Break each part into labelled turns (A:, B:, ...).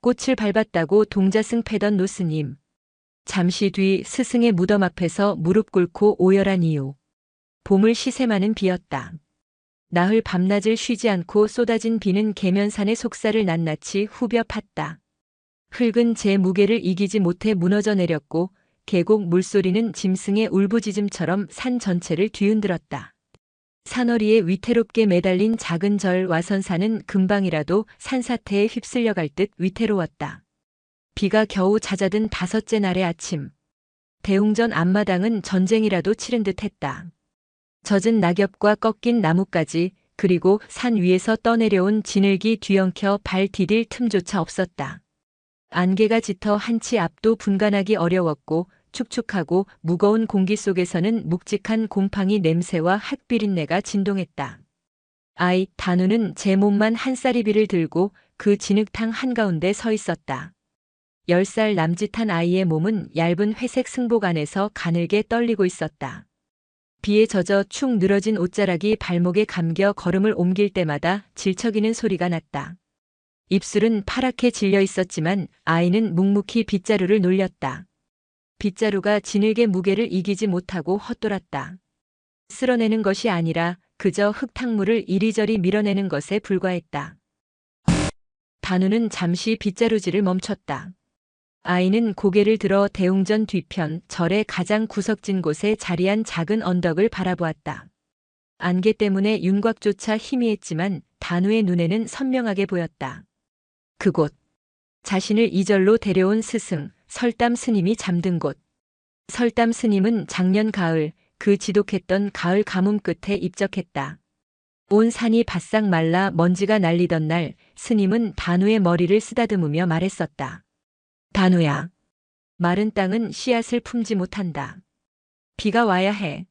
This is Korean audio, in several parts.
A: 꽃을 밟았다고 동자승 패던 노스님. 잠시 뒤 스승의 무덤 앞에서 무릎 꿇고 오열한 이유. 봄을 시샘하는 비였다. 나흘 밤낮을 쉬지 않고 쏟아진 비는 계면산의 속살을 낱낱이 후벼 팠다. 흙은 제 무게를 이기지 못해 무너져 내렸고 계곡 물소리는 짐승의 울부짖음처럼 산 전체를 뒤흔들었다. 산허리에 위태롭게 매달린 작은 절 와선사는 금방이라도 산사태에 휩쓸려갈 듯 위태로웠다. 비가 겨우 잦아든 다섯째 날의 아침. 대웅전 앞마당은 전쟁이라도 치른 듯 했다. 젖은 낙엽과 꺾인 나뭇가지 그리고 산 위에서 떠내려온 진흙이 뒤엉켜 발 디딜 틈조차 없었다. 안개가 짙어 한치 앞도 분간하기 어려웠고 축축하고 무거운 공기 속에서는 묵직한 곰팡이 냄새와 핫비린내가 진동했다. 아이 단우는 제 몸만 한 쌀이비를 들고 그 진흙탕 한가운데 서 있었다. 10살 남짓한 아이의 몸은 얇은 회색 승복 안에서 가늘게 떨리고 있었다. 비에 젖어 축 늘어진 옷자락이 발목에 감겨 걸음을 옮길 때마다 질척이는 소리가 났다. 입술은 파랗게 질려 있었지만 아이는 묵묵히 빗자루를 놀렸다. 빗자루가 진흙의 무게를 이기지 못하고 헛돌았다. 쓸어내는 것이 아니라 그저 흙탕물을 이리저리 밀어내는 것에 불과했다. 단우는 잠시 빗자루질을 멈췄다. 아이는 고개를 들어 대웅전 뒤편 절의 가장 구석진 곳에 자리한 작은 언덕을 바라보았다. 안개 때문에 윤곽조차 희미했지만 단우의 눈에는 선명하게 보였다. 그곳. 자신을 이절로 데려온 스승, 설담 스님이 잠든 곳. 설담 스님은 작년 가을 그 지독했던 가을 가뭄 끝에 입적했다. 온 산이 바싹 말라 먼지가 날리던 날 스님은 단우의 머리를 쓰다듬으며 말했었다. 단우야. 마른 땅은 씨앗을 품지 못한다. 비가 와야 해.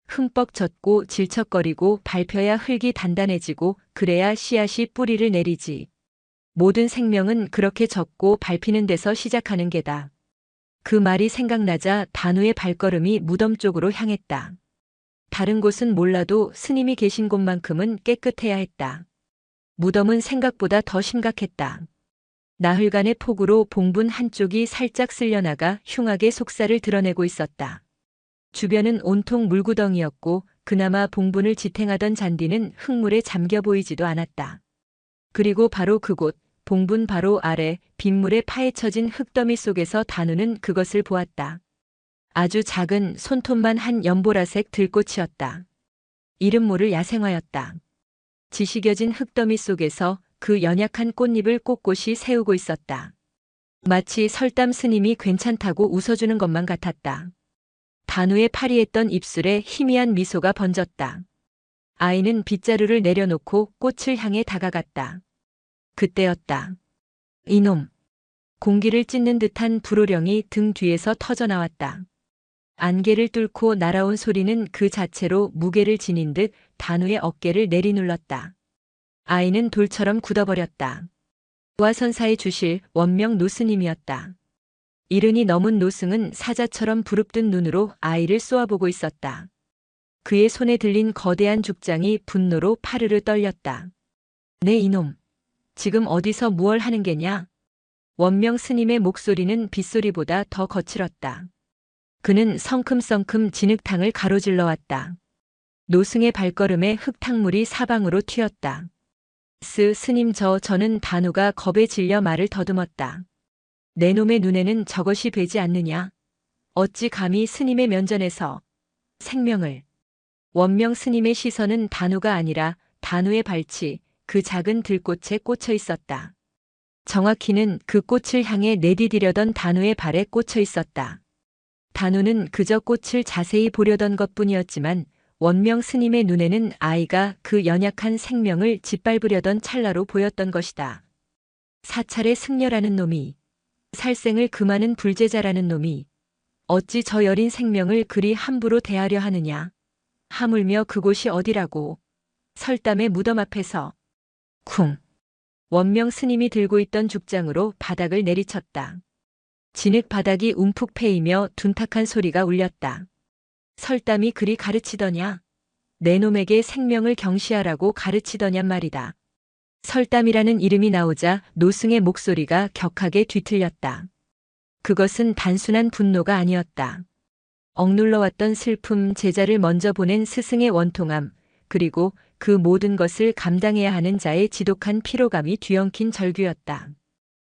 A: 흠뻑 젖고 질척거리고 밟혀야 흙이 단단해지고 그래야 씨앗이 뿌리를 내리지. 모든 생명은 그렇게 젖고 밟히는 데서 시작하는 게다. 그 말이 생각나자 단우의 발걸음이 무덤 쪽으로 향했다. 다른 곳은 몰라도 스님이 계신 곳만큼은 깨끗해야 했다. 무덤은 생각보다 더 심각했다. 나흘간의 폭우로 봉분 한쪽이 살짝 쓸려나가 흉하게 속살을 드러내고 있었다. 주변은 온통 물구덩이였고 그나마 봉분을 지탱하던 잔디는 흙물에 잠겨 보이지도 않았다. 그리고 바로 그곳, 봉분 바로 아래 빗물에 파헤쳐진 흙더미 속에서 단우는 그것을 보았다. 아주 작은 손톱만 한 연보라색 들꽃이었다. 이름 모를 야생화였다. 지식여진 흙더미 속에서 그 연약한 꽃잎을 꼿꼿이 세우고 있었다. 마치 설담 스님이 괜찮다고 웃어주는 것만 같았다. 단우의 파리했던 입술에 희미한 미소가 번졌다. 아이는 빗자루를 내려놓고 꽃을 향해 다가갔다. 그때였다. 이놈. 공기를 찢는 듯한 불호령이 등 뒤에서 터져나왔다. 안개를 뚫고 날아온 소리는 그 자체로 무게를 지닌 듯 단우의 어깨를 내리눌렀다. 아이는 돌처럼 굳어버렸다. 와선사의 주실 원명 노스님이었다. 이른이 넘은 노승은 사자처럼 부릅뜬 눈으로 아이를 쏘아보고 있었다. 그의 손에 들린 거대한 죽장이 분노로 파르르 떨렸다. 네 이놈. 지금 어디서 무얼 하는 게냐? 원명 스님의 목소리는 빗소리보다 더 거칠었다. 그는 성큼성큼 진흙탕을 가로질러 왔다. 노승의 발걸음에 흙탕물이 사방으로 튀었다. 스님 저는 단우가 겁에 질려 말을 더듬었다. 내 놈의 눈에는 저것이 배지 않느냐? 어찌 감히 스님의 면전에서 생명을. 원명 스님의 시선은 단우가 아니라 단우의 발치, 그 작은 들꽃에 꽂혀 있었다. 정확히는 그 꽃을 향해 내디디려던 단우의 발에 꽂혀 있었다. 단우는 그저 꽃을 자세히 보려던 것뿐이었지만 원명 스님의 눈에는 아이가 그 연약한 생명을 짓밟으려던 찰나로 보였던 것이다. 사찰의 승려라는 놈이, 살생을 금하는 불제자라는 놈이 어찌 저 여린 생명을 그리 함부로 대하려 하느냐. 하물며 그곳이 어디라고. 설담의 무덤 앞에서. 쿵. 원명 스님이 들고 있던 죽장으로 바닥을 내리쳤다. 진흙 바닥이 움푹 패이며 둔탁한 소리가 울렸다. 설담이 그리 가르치더냐? 내 놈에게 생명을 경시하라고 가르치더냔 말이다. 설담이라는 이름이 나오자 노승의 목소리가 격하게 뒤틀렸다. 그것은 단순한 분노가 아니었다. 억눌러왔던 슬픔, 제자를 먼저 보낸 스승의 원통함, 그리고 그 모든 것을 감당해야 하는 자의 지독한 피로감이 뒤엉킨 절규였다.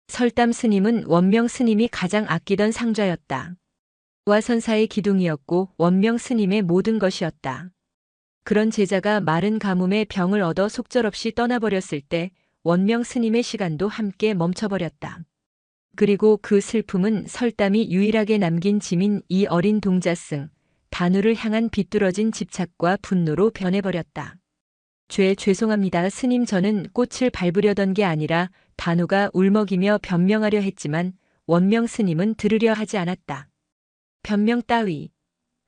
A: 설담 스님은 원명 스님이 가장 아끼던 상좌였다. 와선사의 기둥이었고 원명 스님의 모든 것이었다. 그런 제자가 마른 가뭄에 병을 얻어 속절없이 떠나버렸을 때 원명 스님의 시간도 함께 멈춰버렸다. 그리고 그 슬픔은 설담이 유일하게 남긴 짐인 이 어린 동자승, 단우를 향한 비뚤어진 집착과 분노로 변해버렸다. 죄송합니다. 스님, 저는 꽃을 밟으려던 게 아니라. 단우가 울먹이며 변명하려 했지만 원명 스님은 들으려 하지 않았다. 변명 따위.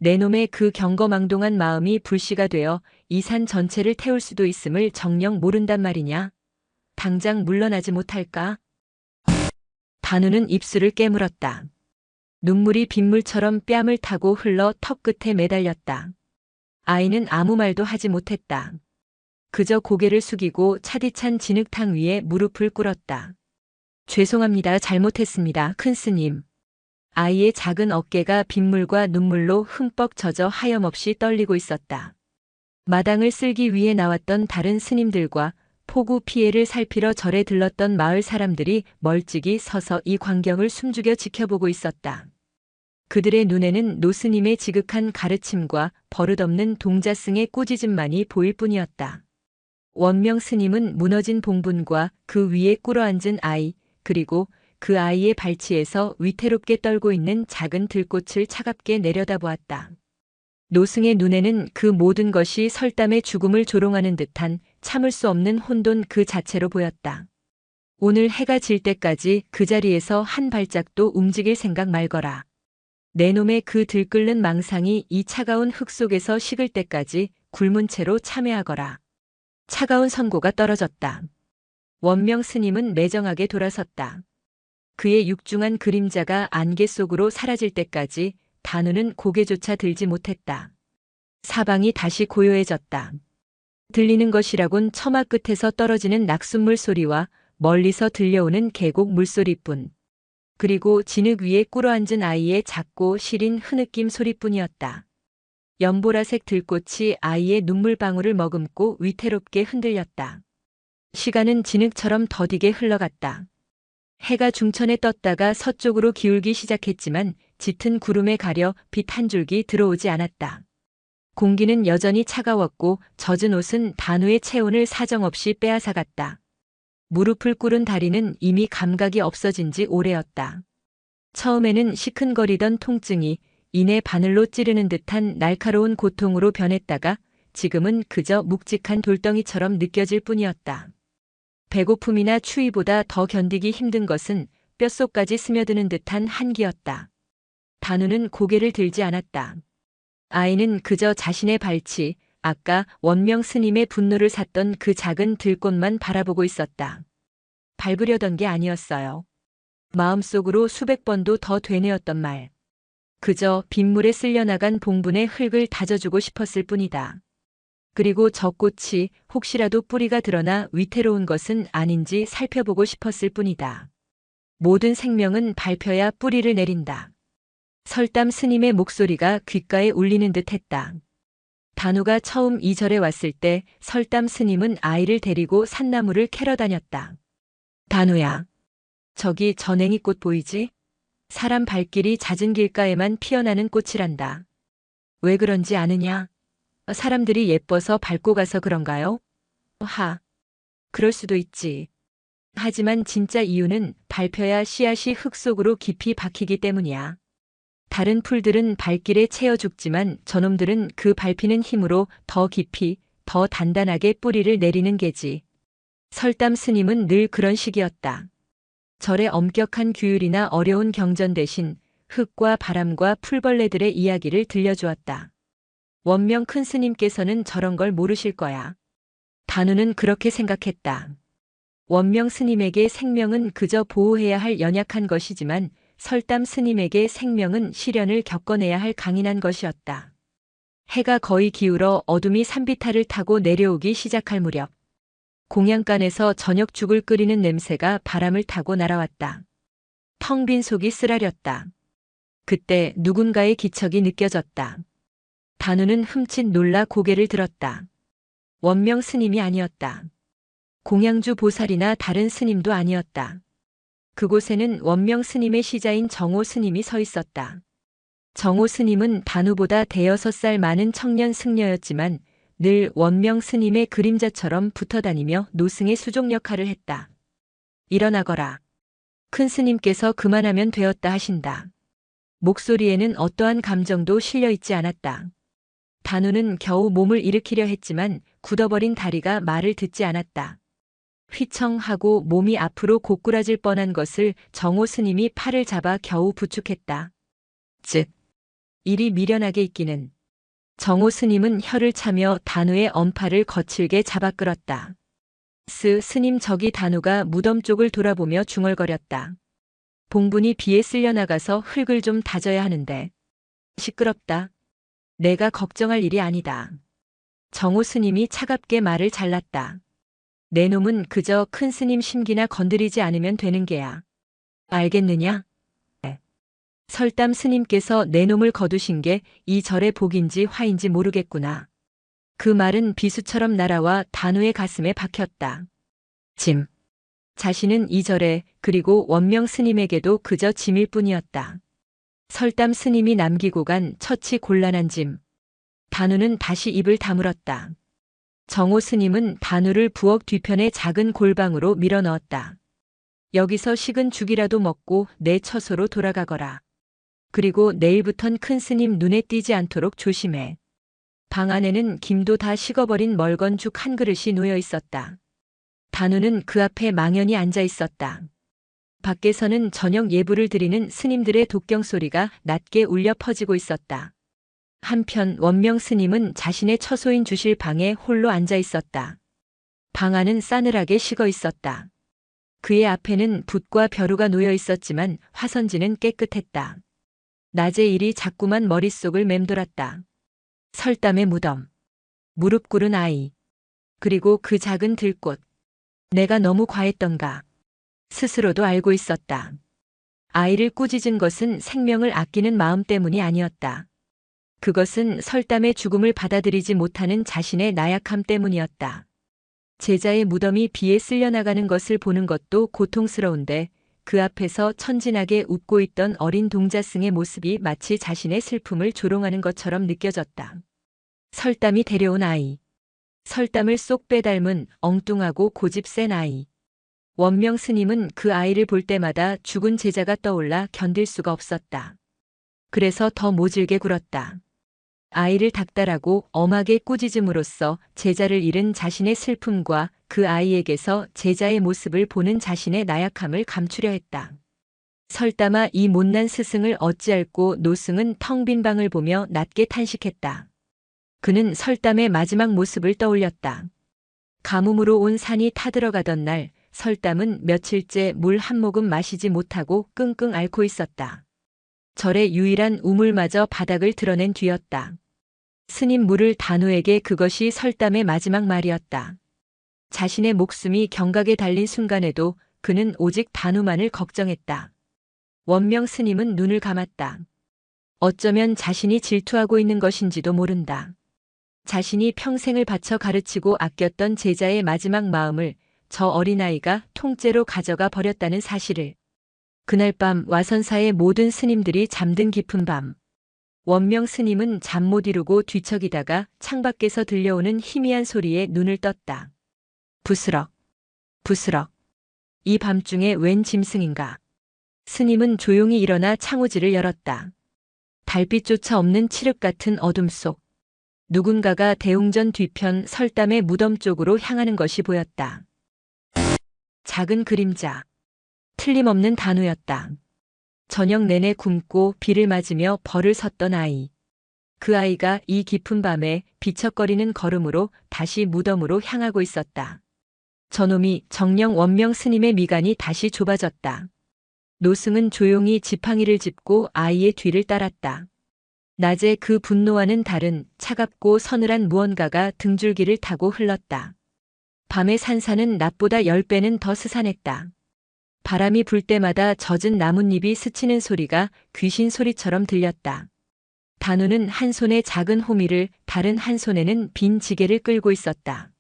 A: 내 놈의 그 경거망동한 마음이 불씨가 되어 이 산 전체를 태울 수도 있음을 정녕 모른단 말이냐. 당장 물러나지 못할까? 단우는 입술을 깨물었다. 눈물이 빗물처럼 뺨을 타고 흘러 턱 끝에 매달렸다. 아이는 아무 말도 하지 못했다. 그저 고개를 숙이고 차디찬 진흙탕 위에 무릎을 꿇었다. 죄송합니다. 잘못했습니다. 큰 스님. 아이의 작은 어깨가 빗물과 눈물로 흠뻑 젖어 하염없이 떨리고 있었다. 마당을 쓸기 위해 나왔던 다른 스님들과 폭우 피해를 살피러 절에 들렀던 마을 사람들이 멀찍이 서서 이 광경을 숨죽여 지켜보고 있었다. 그들의 눈에는 노스님의 지극한 가르침과 버릇없는 동자승의 꾸짖음만이 보일 뿐이었다. 원명 스님은 무너진 봉분과 그 위에 꿇어앉은 아이, 그리고 그 아이의 발치에서 위태롭게 떨고 있는 작은 들꽃을 차갑게 내려다보았다. 노승의 눈에는 그 모든 것이 설담의 죽음을 조롱하는 듯한 참을 수 없는 혼돈 그 자체로 보였다. 오늘 해가 질 때까지 그 자리에서 한 발짝도 움직일 생각 말거라. 내 놈의 그 들끓는 망상이 이 차가운 흙 속에서 식을 때까지 굶은 채로 참회하거라. 차가운 선고가 떨어졌다. 원명 스님은 매정하게 돌아섰다. 그의 육중한 그림자가 안개 속으로 사라질 때까지 단우는 고개조차 들지 못했다. 사방이 다시 고요해졌다. 들리는 것이라곤 처마 끝에서 떨어지는 낙숫물 소리와 멀리서 들려오는 계곡 물소리뿐. 그리고 진흙 위에 꿇어앉은 아이의 작고 시린 흐느낌 소리뿐이었다. 연보라색 들꽃이 아이의 눈물방울을 머금고 위태롭게 흔들렸다. 시간은 진흙처럼 더디게 흘러갔다. 해가 중천에 떴다가 서쪽으로 기울기 시작했지만 짙은 구름에 가려 빛 한 줄기 들어오지 않았다. 공기는 여전히 차가웠고 젖은 옷은 단우의 체온을 사정없이 빼앗아갔다. 무릎을 꿇은 다리는 이미 감각이 없어진 지 오래였다. 처음에는 시큰거리던 통증이 이내 바늘로 찌르는 듯한 날카로운 고통으로 변했다가 지금은 그저 묵직한 돌덩이처럼 느껴질 뿐이었다. 배고픔이나 추위보다 더 견디기 힘든 것은 뼛속까지 스며드는 듯한 한기였다. 단우는 고개를 들지 않았다. 아이는 그저 자신의 발치, 아까 원명 스님의 분노를 샀던 그 작은 들꽃만 바라보고 있었다. 밟으려던 게 아니었어요. 마음속으로 수백 번도 더 되뇌었던 말. 그저 빗물에 쓸려나간 봉분의 흙을 다져주고 싶었을 뿐이다. 그리고 저 꽃이 혹시라도 뿌리가 드러나 위태로운 것은 아닌지 살펴보고 싶었을 뿐이다. 모든 생명은 밟혀야 뿌리를 내린다. 설담 스님의 목소리가 귓가에 울리는 듯 했다. 단우가 처음 이 절에 왔을 때 설담 스님은 아이를 데리고 산나무를 캐러 다녔다. 단우야, 저기 저 냉이꽃 보이지? 사람 발길이 잦은 길가에만 피어나는 꽃이란다. 왜 그런지 아느냐? 사람들이 예뻐서 밟고 가서 그런가요? 그럴 수도 있지. 하지만 진짜 이유는 밟혀야 씨앗이 흙 속으로 깊이 박히기 때문이야. 다른 풀들은 발길에 채여 죽지만 저놈들은 그 밟히는 힘으로 더 깊이, 더 단단하게 뿌리를 내리는 게지. 설담 스님은 늘 그런 식이었다. 절의 엄격한 규율이나 어려운 경전 대신 흙과 바람과 풀벌레들의 이야기를 들려주었다. 원명 큰 스님께서는 저런 걸 모르실 거야. 단우는 그렇게 생각했다. 원명 스님에게 생명은 그저 보호해야 할 연약한 것이지만 설담 스님에게 생명은 시련을 겪어내야 할 강인한 것이었다. 해가 거의 기울어 어둠이 산비탈을 타고 내려오기 시작할 무렵 공양간에서 저녁죽을 끓이는 냄새가 바람을 타고 날아왔다. 텅 빈 속이 쓰라렸다. 그때 누군가의 기척이 느껴졌다. 단우는 흠칫 놀라 고개를 들었다. 원명 스님이 아니었다. 공양주 보살이나 다른 스님도 아니었다. 그곳에는 원명 스님의 시자인 정오 스님이 서 있었다. 정오 스님은 단우보다 대여섯 살 많은 청년 승려였지만 늘 원명 스님의 그림자처럼 붙어다니며 노승의 수종 역할을 했다. 일어나거라. 큰 스님께서 그만하면 되었다 하신다. 목소리에는 어떠한 감정도 실려 있지 않았다. 단우는 겨우 몸을 일으키려 했지만 굳어버린 다리가 말을 듣지 않았다. 휘청하고 몸이 앞으로 고꾸라질 뻔한 것을 정오 스님이 팔을 잡아 겨우 부축했다. 즉, 이리 미련하게 있기는. 정오 스님은 혀를 차며 단우의 엄팔을 거칠게 잡아 끌었다. 스님 저기 단우가 무덤 쪽을 돌아보며 중얼거렸다. 봉분이 비에 쓸려 나가서 흙을 좀 다져야 하는데. 시끄럽다. 내가 걱정할 일이 아니다. 정오 스님이 차갑게 말을 잘랐다. 내 놈은 그저 큰 스님 심기나 건드리지 않으면 되는 게야. 알겠느냐? 설담 스님께서 내 놈을 거두신 게 이 절의 복인지 화인지 모르겠구나. 그 말은 비수처럼 날아와 단우의 가슴에 박혔다. 짐. 자신은 이 절에 그리고 원명 스님에게도 그저 짐일 뿐이었다. 설담 스님이 남기고 간 처치 곤란한 짐. 단우는 다시 입을 다물었다. 정오 스님은 단우를 부엌 뒤편의 작은 골방으로 밀어넣었다. 여기서 식은 죽이라도 먹고 내 처소로 돌아가거라. 그리고 내일부턴 큰 스님 눈에 띄지 않도록 조심해. 방 안에는 김도 다 식어버린 멀건 죽 한 그릇이 놓여 있었다. 단우는 그 앞에 망연히 앉아 있었다. 밖에서는 저녁 예불을 드리는 스님들의 독경 소리가 낮게 울려 퍼지고 있었다. 한편 원명 스님은 자신의 처소인 주실 방에 홀로 앉아 있었다. 방 안은 싸늘하게 식어 있었다. 그의 앞에는 붓과 벼루가 놓여 있었지만 화선지는 깨끗했다. 낮의 일이 자꾸만 머릿속을 맴돌았다. 설담의 무덤, 무릎 꿇은 아이, 그리고 그 작은 들꽃. 내가 너무 과했던가. 스스로도 알고 있었다. 아이를 꾸짖은 것은 생명을 아끼는 마음 때문이 아니었다. 그것은 설담의 죽음을 받아들이지 못하는 자신의 나약함 때문이었다. 제자의 무덤이 비에 쓸려나가는 것을 보는 것도 고통스러운데 그 앞에서 천진하게 웃고 있던 어린 동자승의 모습이 마치 자신의 슬픔을 조롱하는 것처럼 느껴졌다. 설담이 데려온 아이. 설담을 쏙 빼닮은 엉뚱하고 고집 센 아이. 원명 스님은 그 아이를 볼 때마다 죽은 제자가 떠올라 견딜 수가 없었다. 그래서 더 모질게 굴었다. 아이를 닥달하고 엄하게 꾸짖음으로써 제자를 잃은 자신의 슬픔과 그 아이에게서 제자의 모습을 보는 자신의 나약함을 감추려 했다. 설담아 이 못난 스승을 어찌할꼬. 노승은 텅 빈 방을 보며 낮게 탄식했다. 그는 설담의 마지막 모습을 떠올렸다. 가뭄으로 온 산이 타들어가던 날 설담은 며칠째 물 한 모금 마시지 못하고 끙끙 앓고 있었다. 절의 유일한 우물마저 바닥을 드러낸 뒤였다. 스님 물을 단우에게 그것이 설담의 마지막 말이었다. 자신의 목숨이 경각에 달린 순간에도 그는 오직 단우만을 걱정했다. 원명 스님은 눈을 감았다. 어쩌면 자신이 질투하고 있는 것인지도 모른다. 자신이 평생을 바쳐 가르치고 아꼈던 제자의 마지막 마음을 저 어린아이가 통째로 가져가 버렸다는 사실을. 그날 밤 와선사의 모든 스님들이 잠든 깊은 밤. 원명 스님은 잠 못 이루고 뒤척이다가 창밖에서 들려오는 희미한 소리에 눈을 떴다. 부스럭, 부스럭. 이 밤중에 웬 짐승인가. 스님은 조용히 일어나 창호지를 열었다. 달빛조차 없는 칠흑 같은 어둠 속 누군가가 대웅전 뒤편 설담의 무덤 쪽으로 향하는 것이 보였다. 작은 그림자. 틀림없는 단우였다. 저녁 내내 굶고 비를 맞으며 벌을 섰던 아이. 그 아이가 이 깊은 밤에 비척거리는 걸음으로 다시 무덤으로 향하고 있었다. 저놈이 정령 원명 스님의 미간이 다시 좁아졌다. 노승은 조용히 지팡이를 짚고 아이의 뒤를 따랐다. 낮에 그 분노와는 다른 차갑고 서늘한 무언가가 등줄기를 타고 흘렀다. 밤의 산사는 낮보다 10배는 더 스산했다. 바람이 불 때마다 젖은 나뭇잎이 스치는 소리가 귀신 소리처럼 들렸다. 단우는 한 손에 작은 호미를, 다른 한 손에는 빈 지게를 끌고 있었다.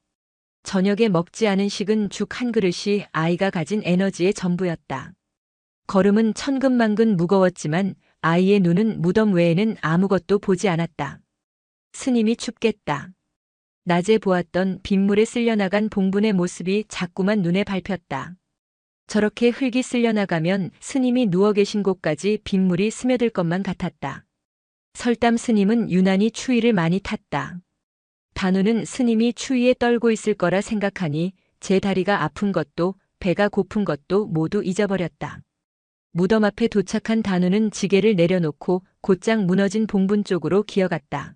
A: 저녁에 먹지 않은 식은 죽 한 그릇이 아이가 가진 에너지의 전부였다. 걸음은 천근만근 무거웠지만 아이의 눈은 무덤 외에는 아무것도 보지 않았다. 스님이 춥겠다. 낮에 보았던 빗물에 쓸려나간 봉분의 모습이 자꾸만 눈에 밟혔다. 저렇게 흙이 쓸려나가면 스님이 누워 계신 곳까지 빗물이 스며들 것만 같았다. 설담 스님은 유난히 추위를 많이 탔다. 단우는 스님이 추위에 떨고 있을 거라 생각하니 제 다리가 아픈 것도 배가 고픈 것도 모두 잊어버렸다. 무덤 앞에 도착한 단우는 지게를 내려놓고 곧장 무너진 봉분 쪽으로 기어갔다.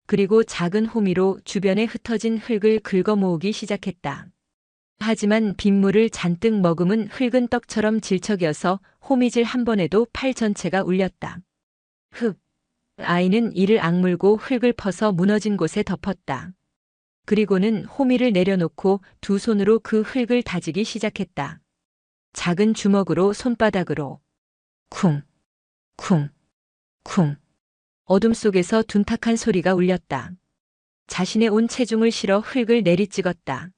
A: 그리고 작은 호미로 주변에 흩어진 흙을 긁어 모으기 시작했다. 하지만 빗물을 잔뜩 머금은 흙은 떡처럼 질척여서 호미질 한 번에도 팔 전체가 울렸다. 흙. 아이는 이를 악물고 흙을 퍼서 무너진 곳에 덮었다. 그리고는 호미를 내려놓고 두 손으로 그 흙을 다지기 시작했다. 작은 주먹으로 손바닥으로. 쿵, 쿵, 쿵. 어둠 속에서 둔탁한 소리가 울렸다. 자신의 온 체중을 실어 흙을 내리찍었다.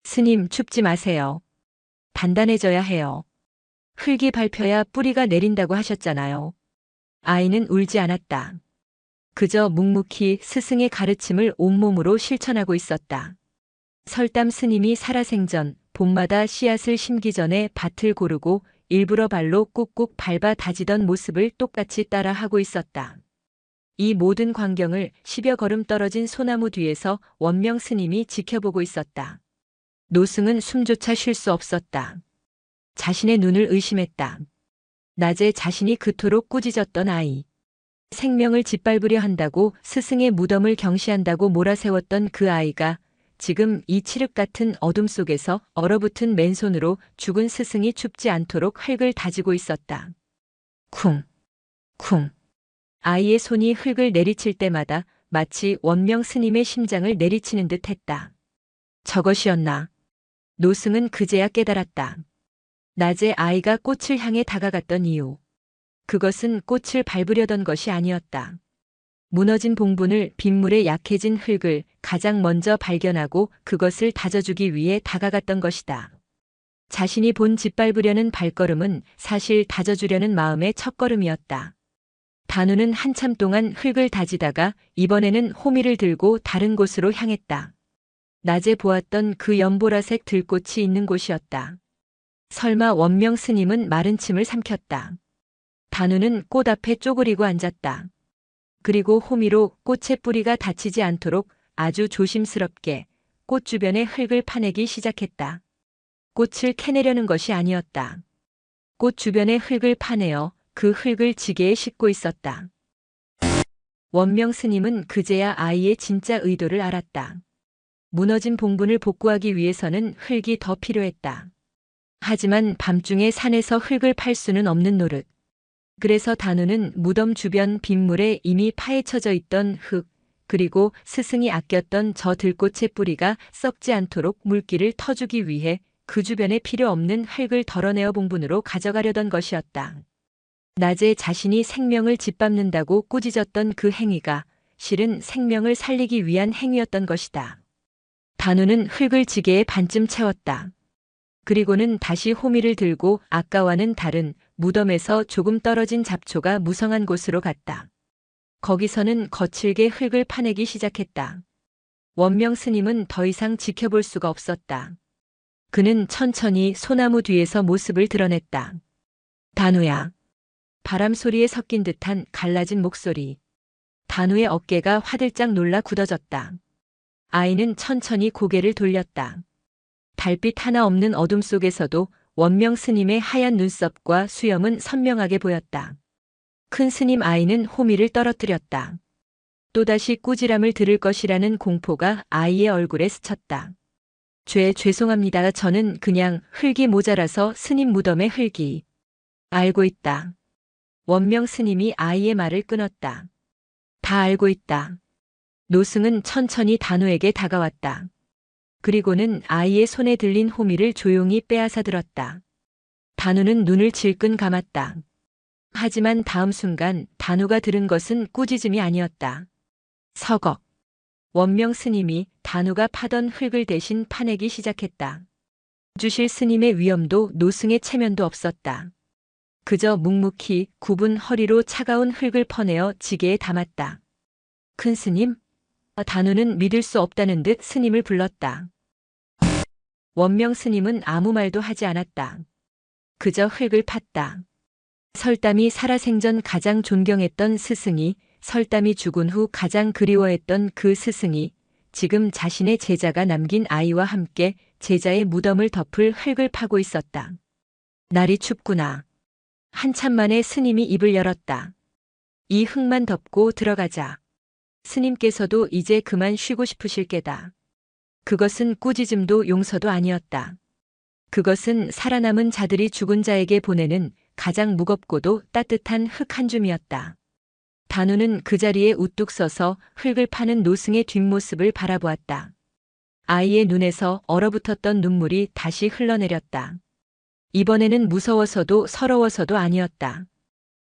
A: 스님, 춥지 마세요. 단단해져야 해요. 흙이 밟혀야 뿌리가 내린다고 하셨잖아요. 아이는 울지 않았다. 그저 묵묵히 스승의 가르침을 온몸으로 실천하고 있었다. 설담 스님이 살아생전 봄마다 씨앗을 심기 전에 밭을 고르고 일부러 발로 꾹꾹 밟아 다지던 모습을 똑같이 따라 하고 있었다. 이 모든 광경을 10여 걸음 떨어진 소나무 뒤에서 원명 스님이 지켜보고 있었다. 노승은 숨조차 쉴 수 없었다. 자신의 눈을 의심했다. 낮에 자신이 그토록 꾸짖었던 아이. 생명을 짓밟으려 한다고 스승의 무덤을 경시한다고 몰아세웠던 그 아이가 지금 이 칠흑 같은 어둠 속에서 얼어붙은 맨손으로 죽은 스승이 춥지 않도록 흙을 다지고 있었다. 쿵, 쿵. 아이의 손이 흙을 내리칠 때마다 마치 원명 스님의 심장을 내리치는 듯 했다. 저것이었나. 노승은 그제야 깨달았다. 낮에 아이가 꽃을 향해 다가갔던 이유. 그것은 꽃을 밟으려던 것이 아니었다. 무너진 봉분을 빗물에 약해진 흙을 가장 먼저 발견하고 그것을 다져주기 위해 다가갔던 것이다. 자신이 본 짓밟으려는 발걸음은 사실 다져주려는 마음의 첫걸음이었다. 단우는 한참 동안 흙을 다지다가 이번에는 호미를 들고 다른 곳으로 향했다. 낮에 보았던 그 연보라색 들꽃이 있는 곳이었다. 설마 원명 스님은 마른 침을 삼켰다. 단우는 꽃 앞에 쪼그리고 앉았다. 그리고 호미로 꽃의 뿌리가 다치지 않도록 아주 조심스럽게 꽃 주변의 흙을 파내기 시작했다. 꽃을 캐내려는 것이 아니었다. 꽃 주변의 흙을 파내어 그 흙을 지게에 싣고 있었다. 원명 스님은 그제야 아이의 진짜 의도를 알았다. 무너진 봉분을 복구하기 위해서는 흙이 더 필요했다. 하지만 밤중에 산에서 흙을 팔 수는 없는 노릇. 그래서 단우는 무덤 주변 빗물에 이미 파헤쳐져 있던 흙, 그리고 스승이 아꼈던 저 들꽃의 뿌리가 썩지 않도록 물기를 터주기 위해 그 주변에 필요 없는 흙을 덜어내어 봉분으로 가져가려던 것이었다. 낮에 자신이 생명을 짓밟는다고 꾸짖었던 그 행위가 실은 생명을 살리기 위한 행위였던 것이다. 단우는 흙을 지게에 반쯤 채웠다. 그리고는 다시 호미를 들고 아까와는 다른 무덤에서 조금 떨어진 잡초가 무성한 곳으로 갔다. 거기서는 거칠게 흙을 파내기 시작했다. 원명 스님은 더 이상 지켜볼 수가 없었다. 그는 천천히 소나무 뒤에서 모습을 드러냈다. 단우야. 바람 소리에 섞인 듯한 갈라진 목소리. 단우의 어깨가 화들짝 놀라 굳어졌다. 아이는 천천히 고개를 돌렸다. 달빛 하나 없는 어둠 속에서도 원명 스님의 하얀 눈썹과 수염은 선명하게 보였다. 큰 스님 아이는 호미를 떨어뜨렸다. 또다시 꾸지람을 들을 것이라는 공포가 아이의 얼굴에 스쳤다. 죄송합니다. 저는 그냥 흙이 모자라서 스님 무덤에 흙이. 알고 있다. 원명 스님이 아이의 말을 끊었다. 다 알고 있다. 노승은 천천히 단우에게 다가왔다. 그리고는 아이의 손에 들린 호미를 조용히 빼앗아 들었다. 단우는 눈을 질끈 감았다. 하지만 다음 순간 단우가 들은 것은 꾸짖음이 아니었다. 서걱. 원명 스님이 단우가 파던 흙을 대신 파내기 시작했다. 주실 스님의 위엄도 노승의 체면도 없었다. 그저 묵묵히 굽은 허리로 차가운 흙을 퍼내어 지게에 담았다. 큰 스님? 단우는 믿을 수 없다는 듯 스님을 불렀다. 원명 스님은 아무 말도 하지 않았다. 그저 흙을 팠다. 설담이 살아생전 가장 존경했던 스승이, 설담이 죽은 후 가장 그리워했던 그 스승이 지금 자신의 제자가 남긴 아이와 함께 제자의 무덤을 덮을 흙을 파고 있었다. 날이 춥구나. 한참 만에 스님이 입을 열었다. 이 흙만 덮고 들어가자. 스님께서도 이제 그만 쉬고 싶으실 게다. 그것은 꾸짖음도 용서도 아니었다. 그것은 살아남은 자들이 죽은 자에게 보내는 가장 무겁고도 따뜻한 흙 한 줌이었다. 단우는 그 자리에 우뚝 서서 흙을 파는 노승의 뒷모습을 바라보았다. 아이의 눈에서 얼어붙었던 눈물이 다시 흘러내렸다. 이번에는 무서워서도 서러워서도 아니었다.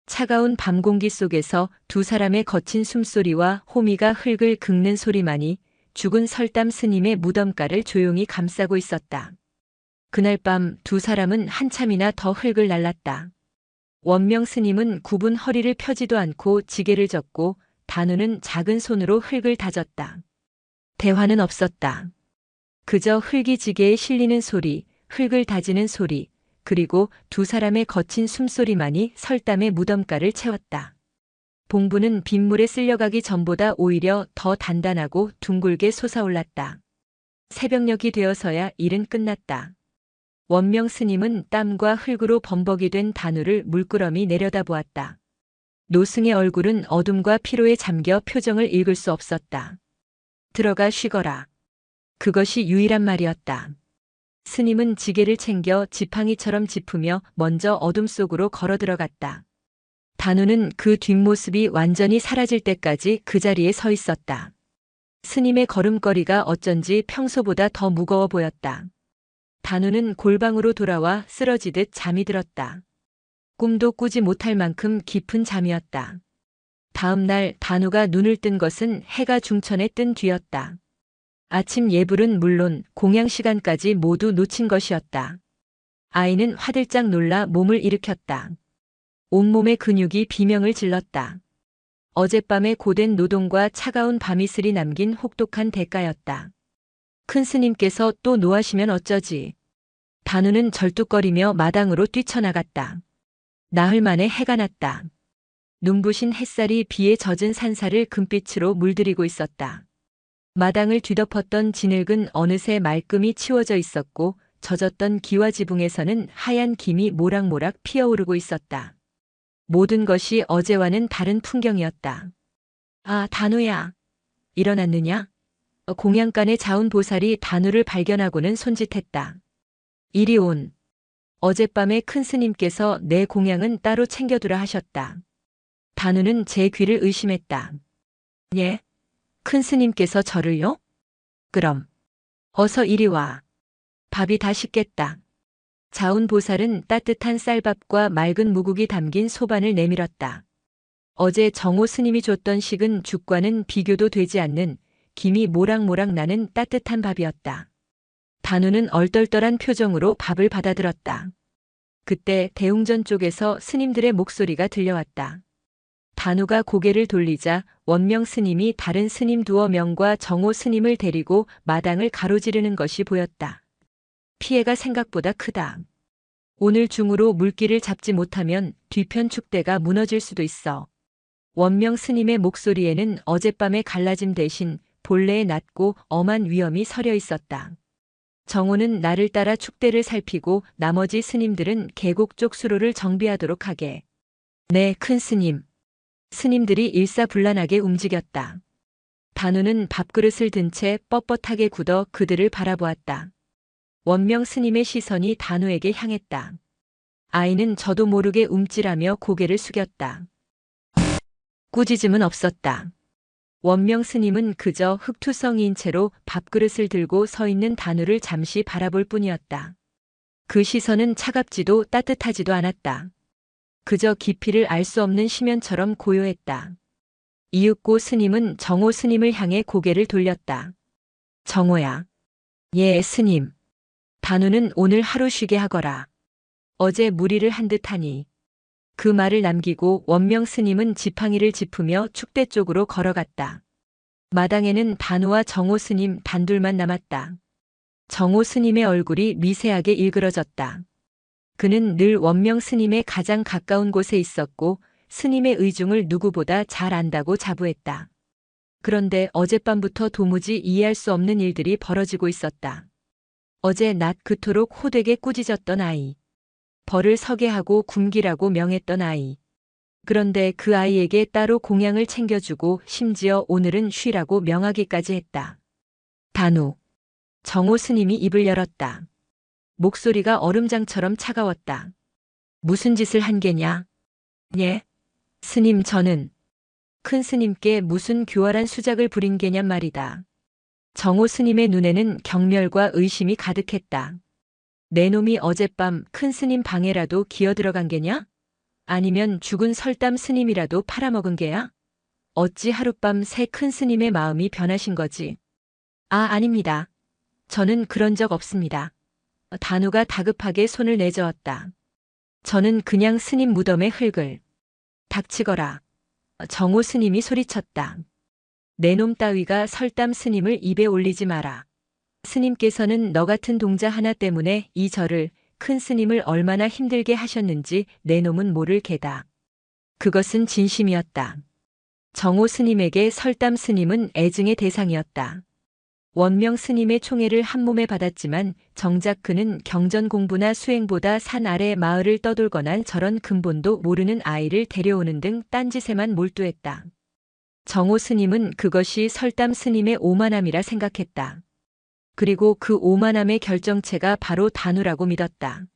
A: 차가운 밤 공기 속에서 두 사람의 거친 숨소리와 호미가 흙을 긁는 소리만이 죽은 설담 스님의 무덤가를 조용히 감싸고 있었다. 그날 밤 두 사람은 한참이나 더 흙을 날랐다. 원명 스님은 굽은 허리를 펴지도 않고 지게를 젓고 단우는 작은 손으로 흙을 다졌다. 대화는 없었다. 그저 흙이 지게에 실리는 소리, 흙을 다지는 소리, 그리고 두 사람의 거친 숨소리만이 설담의 무덤가를 채웠다. 봉부는 빗물에 쓸려가기 전보다 오히려 더 단단하고 둥글게 솟아올랐다. 새벽녘이 되어서야 일은 끝났다. 원명 스님은 땀과 흙으로 범벅이 된 단우를 물끄러미 내려다보았다. 노승의 얼굴은 어둠과 피로에 잠겨 표정을 읽을 수 없었다. 들어가 쉬거라. 그것이 유일한 말이었다. 스님은 지게를 챙겨 지팡이처럼 짚으며 먼저 어둠 속으로 걸어 들어갔다. 단우는 그 뒷모습이 완전히 사라질 때까지 그 자리에 서 있었다. 스님의 걸음걸이가 어쩐지 평소보다 더 무거워 보였다. 단우는 골방으로 돌아와 쓰러지듯 잠이 들었다. 꿈도 꾸지 못할 만큼 깊은 잠이었다. 다음 날 단우가 눈을 뜬 것은 해가 중천에 뜬 뒤였다. 아침 예불은 물론 공양 시간까지 모두 놓친 것이었다. 아이는 화들짝 놀라 몸을 일으켰다. 온몸의 근육이 비명을 질렀다. 어젯밤의 고된 노동과 차가운 밤이슬이 남긴 혹독한 대가였다. 큰 스님께서 또 노하시면 어쩌지. 단우는 절뚝거리며 마당으로 뛰쳐나갔다. 나흘 만에 해가 났다. 눈부신 햇살이 비에 젖은 산사를 금빛으로 물들이고 있었다. 마당을 뒤덮었던 진흙은 어느새 말끔히 치워져 있었고 젖었던 기와 지붕에서는 하얀 김이 모락모락 피어오르고 있었다. 모든 것이 어제와는 다른 풍경이었다. 아, 단우야. 일어났느냐? 공양간의 자운보살이 단우를 발견하고는 손짓했다. 이리 온. 어젯밤에 큰 스님께서 내 공양은 따로 챙겨두라 하셨다. 단우는 제 귀를 의심했다. 예? 큰 스님께서 저를요? 그럼 어서 이리 와. 밥이 다 식겠다. 자운보살은 따뜻한 쌀밥과 맑은 무국이 담긴 소반을 내밀었다. 어제 정호 스님이 줬던 식은 죽과는 비교도 되지 않는 김이 모락모락 나는 따뜻한 밥이었다. 단우는 얼떨떨한 표정으로 밥을 받아들었다. 그때 대웅전 쪽에서 스님들의 목소리가 들려왔다. 단우가 고개를 돌리자 원명 스님이 다른 스님 두어 명과 정호 스님을 데리고 마당을 가로지르는 것이 보였다. 피해가 생각보다 크다. 오늘 중으로 물기를 잡지 못하면 뒤편 축대가 무너질 수도 있어. 원명 스님의 목소리에는 어젯밤의 갈라짐 대신 본래의 낮고 엄한 위엄이 서려 있었다. 정호는 나를 따라 축대를 살피고 나머지 스님들은 계곡 쪽 수로를 정비하도록 하게. 네, 큰 스님. 스님들이 일사불란하게 움직였다. 단우는 밥그릇을 든 채 뻣뻣하게 굳어 그들을 바라보았다. 원명 스님의 시선이 단우에게 향했다. 아이는 저도 모르게 움찔하며 고개를 숙였다. 꾸짖음은 없었다. 원명 스님은 그저 흑투성이인 채로 밥그릇을 들고 서 있는 단우를 잠시 바라볼 뿐이었다. 그 시선은 차갑지도 따뜻하지도 않았다. 그저 깊이를 알 수 없는 심연처럼 고요했다. 이윽고 스님은 정호 스님을 향해 고개를 돌렸다. 정호야. 예, 스님. 단우는 오늘 하루 쉬게 하거라. 어제 무리를 한 듯하니. 그 말을 남기고 원명 스님은 지팡이를 짚으며 축대 쪽으로 걸어갔다. 마당에는 단우와 정호 스님 단둘만 남았다. 정호 스님의 얼굴이 미세하게 일그러졌다. 그는 늘 원명 스님의 가장 가까운 곳에 있었고 스님의 의중을 누구보다 잘 안다고 자부했다. 그런데 어젯밤부터 도무지 이해할 수 없는 일들이 벌어지고 있었다. 어제 낮 그토록 호되게 꾸짖었던 아이. 벌을 서게 하고 굶기라고 명했던 아이. 그런데 그 아이에게 따로 공양을 챙겨주고 심지어 오늘은 쉬라고 명하기까지 했다. 단우. 정호 스님이 입을 열었다. 목소리가 얼음장처럼 차가웠다. 무슨 짓을 한 게냐? 예? 스님 저는 큰 스님께 무슨 교활한 수작을 부린 게냔 말이다. 정호 스님의 눈에는 경멸과 의심이 가득했다. 내 놈이 어젯밤 큰 스님 방에라도 기어들어간 게냐? 아니면 죽은 설담 스님이라도 팔아먹은 게야? 어찌 하룻밤 새 큰 스님의 마음이 변하신 거지? 아닙니다. 저는 그런 적 없습니다. 단우가 다급하게 손을 내저었다. 저는 그냥 스님 무덤의 흙을. 닥치거라. 정호 스님이 소리쳤다. 내 놈 따위가 설담 스님을 입에 올리지 마라. 스님께서는 너 같은 동자 하나 때문에 이 절을 큰 스님을 얼마나 힘들게 하셨는지 내 놈은 모를 게다. 그것은 진심이었다. 정호 스님에게 설담 스님은 애증의 대상이었다. 원명 스님의 총애를 한몸에 받았지만 정작 그는 경전 공부나 수행보다 산 아래 마을을 떠돌거나 저런 근본도 모르는 아이를 데려오는 등 딴짓에만 몰두했다. 정호 스님은 그것이 설담 스님의 오만함이라 생각했다. 그리고 그 오만함의 결정체가 바로 단우라고 믿었다.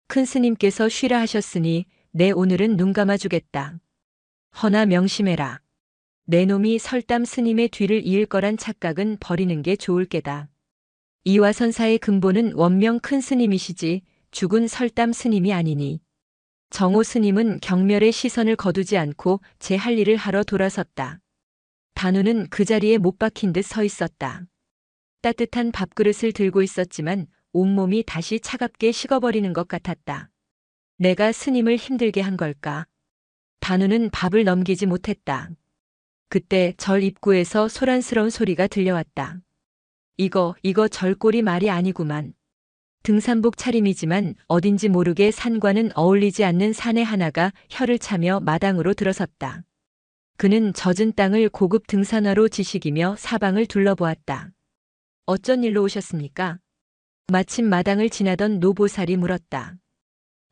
A: 큰 스님께서 쉬라 하셨으니 내 오늘은 눈 감아주겠다. 허나 명심해라. 내 놈이 설담 스님의 뒤를 이을 거란 착각은 버리는 게 좋을 게다. 이화선사의 근본은 원명 큰 스님이시지 죽은 설담 스님이 아니니. 정호 스님은 경멸의 시선을 거두지 않고 제 할 일을 하러 돌아섰다. 단우는 그 자리에 못 박힌 듯 서 있었다. 따뜻한 밥그릇을 들고 있었지만 온몸이 다시 차갑게 식어버리는 것 같았다. 내가 스님을 힘들게 한 걸까? 단우는 밥을 넘기지 못했다. 그때 절 입구에서 소란스러운 소리가 들려왔다. 이거 절꼴이 말이 아니구만. 등산복 차림이지만 어딘지 모르게 산과는 어울리지 않는 사내 하나가 혀를 차며 마당으로 들어섰다. 그는 젖은 땅을 고급 등산화로 지식이며 사방을 둘러보았다. 어쩐 일로 오셨습니까? 마침 마당을 지나던 노보살이 물었다.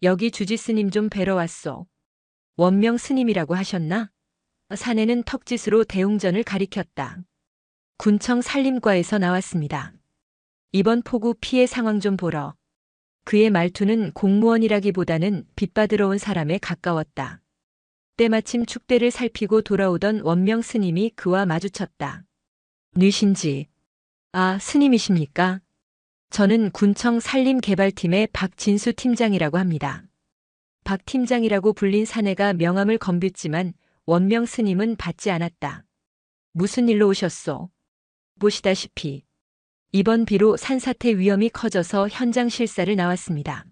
A: 여기 주지스님 좀 뵈러 왔소. 원명 스님이라고 하셨나? 사내는 턱짓으로 대웅전을 가리켰다. 군청 산림과에서 나왔습니다. 이번 폭우 피해 상황 좀 보러. 그의 말투는 공무원이라기보다는 빚받으러 온 사람에 가까웠다. 때마침 축대를 살피고 돌아오던 원명 스님이 그와 마주쳤다. 뉘신지. 아, 스님이십니까? 저는 군청 산림개발팀의 박진수 팀장이라고 합니다. 박 팀장이라고 불린 사내가 명함을 건넸지만 원명 스님은 받지 않았다. 무슨 일로 오셨소? 보시다시피 이번 비로 산사태 위험이 커져서 현장 실사를 나왔습니다.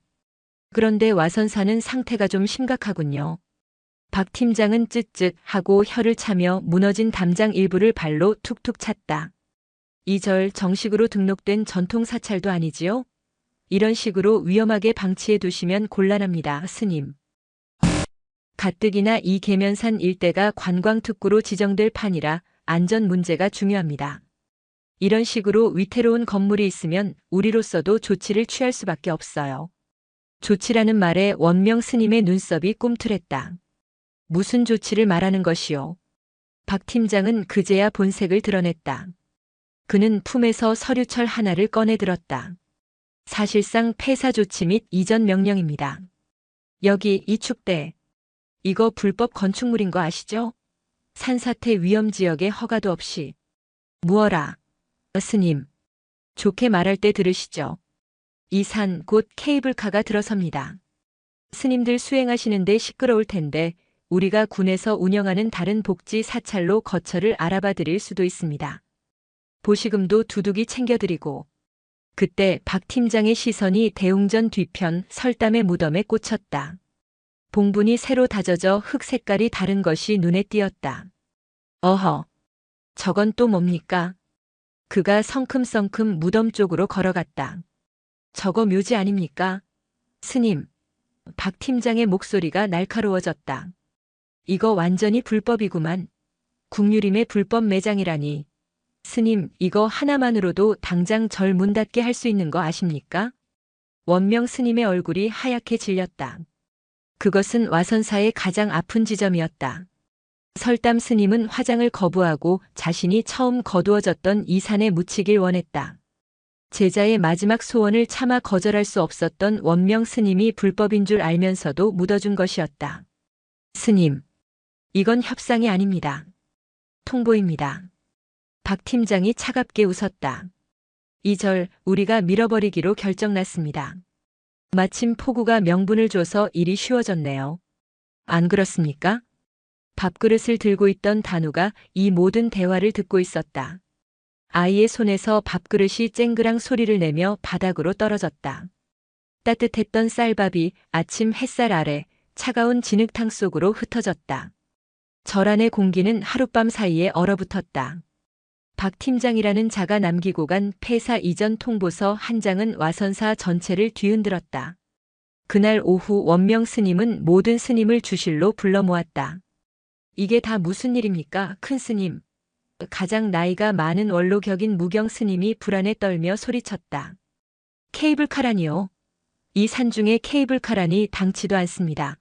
A: 그런데 와선사는 상태가 좀 심각하군요. 박 팀장은 쯧쯧 하고 혀를 차며 무너진 담장 일부를 발로 툭툭 찼다. 이 절 정식으로 등록된 전통 사찰도 아니지요? 이런 식으로 위험하게 방치해 두시면 곤란합니다, 스님. 가뜩이나 이 계면산 일대가 관광특구로 지정될 판이라 안전 문제가 중요합니다. 이런 식으로 위태로운 건물이 있으면 우리로서도 조치를 취할 수밖에 없어요. 조치라는 말에 원명 스님의 눈썹이 꿈틀했다. 무슨 조치를 말하는 것이요? 박 팀장은 그제야 본색을 드러냈다. 그는 품에서 서류철 하나를 꺼내 들었다. 사실상 폐사 조치 및 이전 명령입니다. 여기 이 축대. 이거 불법 건축물인 거 아시죠? 산사태 위험 지역에 허가도 없이. 무어라. 스님. 좋게 말할 때 들으시죠. 이 산 곧 케이블카가 들어섭니다. 스님들 수행하시는데 시끄러울 텐데 우리가 군에서 운영하는 다른 복지 사찰로 거처를 알아봐 드릴 수도 있습니다. 보시금도 두둑이 챙겨드리고. 그때 박 팀장의 시선이 대웅전 뒤편 설담의 무덤에 꽂혔다. 봉분이 새로 다져져 흙 색깔이 다른 것이 눈에 띄었다. 어허. 저건 또 뭡니까? 그가 성큼성큼 무덤 쪽으로 걸어갔다. 저거 묘지 아닙니까? 스님. 박 팀장의 목소리가 날카로워졌다. 이거 완전히 불법이구만. 국유림의 불법 매장이라니. 스님, 이거 하나만으로도 당장 절 문 닫게 할 수 있는 거 아십니까? 원명 스님의 얼굴이 하얗게 질렸다. 그것은 와선사의 가장 아픈 지점이었다. 설담 스님은 화장을 거부하고 자신이 처음 거두어졌던 이 산에 묻히길 원했다. 제자의 마지막 소원을 차마 거절할 수 없었던 원명 스님이 불법인 줄 알면서도 묻어준 것이었다. 스님, 이건 협상이 아닙니다. 통보입니다. 박 팀장이 차갑게 웃었다. 이 절 우리가 밀어버리기로 결정났습니다. 마침 포구가 명분을 줘서 일이 쉬워졌네요. 안 그렇습니까? 밥그릇을 들고 있던 단우가 이 모든 대화를 듣고 있었다. 아이의 손에서 밥그릇이 쨍그랑 소리를 내며 바닥으로 떨어졌다. 따뜻했던 쌀밥이 아침 햇살 아래 차가운 진흙탕 속으로 흩어졌다. 절 안의 공기는 하룻밤 사이에 얼어붙었다. 박 팀장이라는 자가 남기고 간 폐사 이전 통보서 한 장은 와선사 전체를 뒤흔들었다. 그날 오후 원명 스님은 모든 스님을 주실로 불러 모았다. 이게 다 무슨 일입니까, 큰 스님? 가장 나이가 많은 원로격인 무경 스님이 불안에 떨며 소리쳤다. 케이블카라니요. 이 산중에 케이블카라니 당치도 않습니다.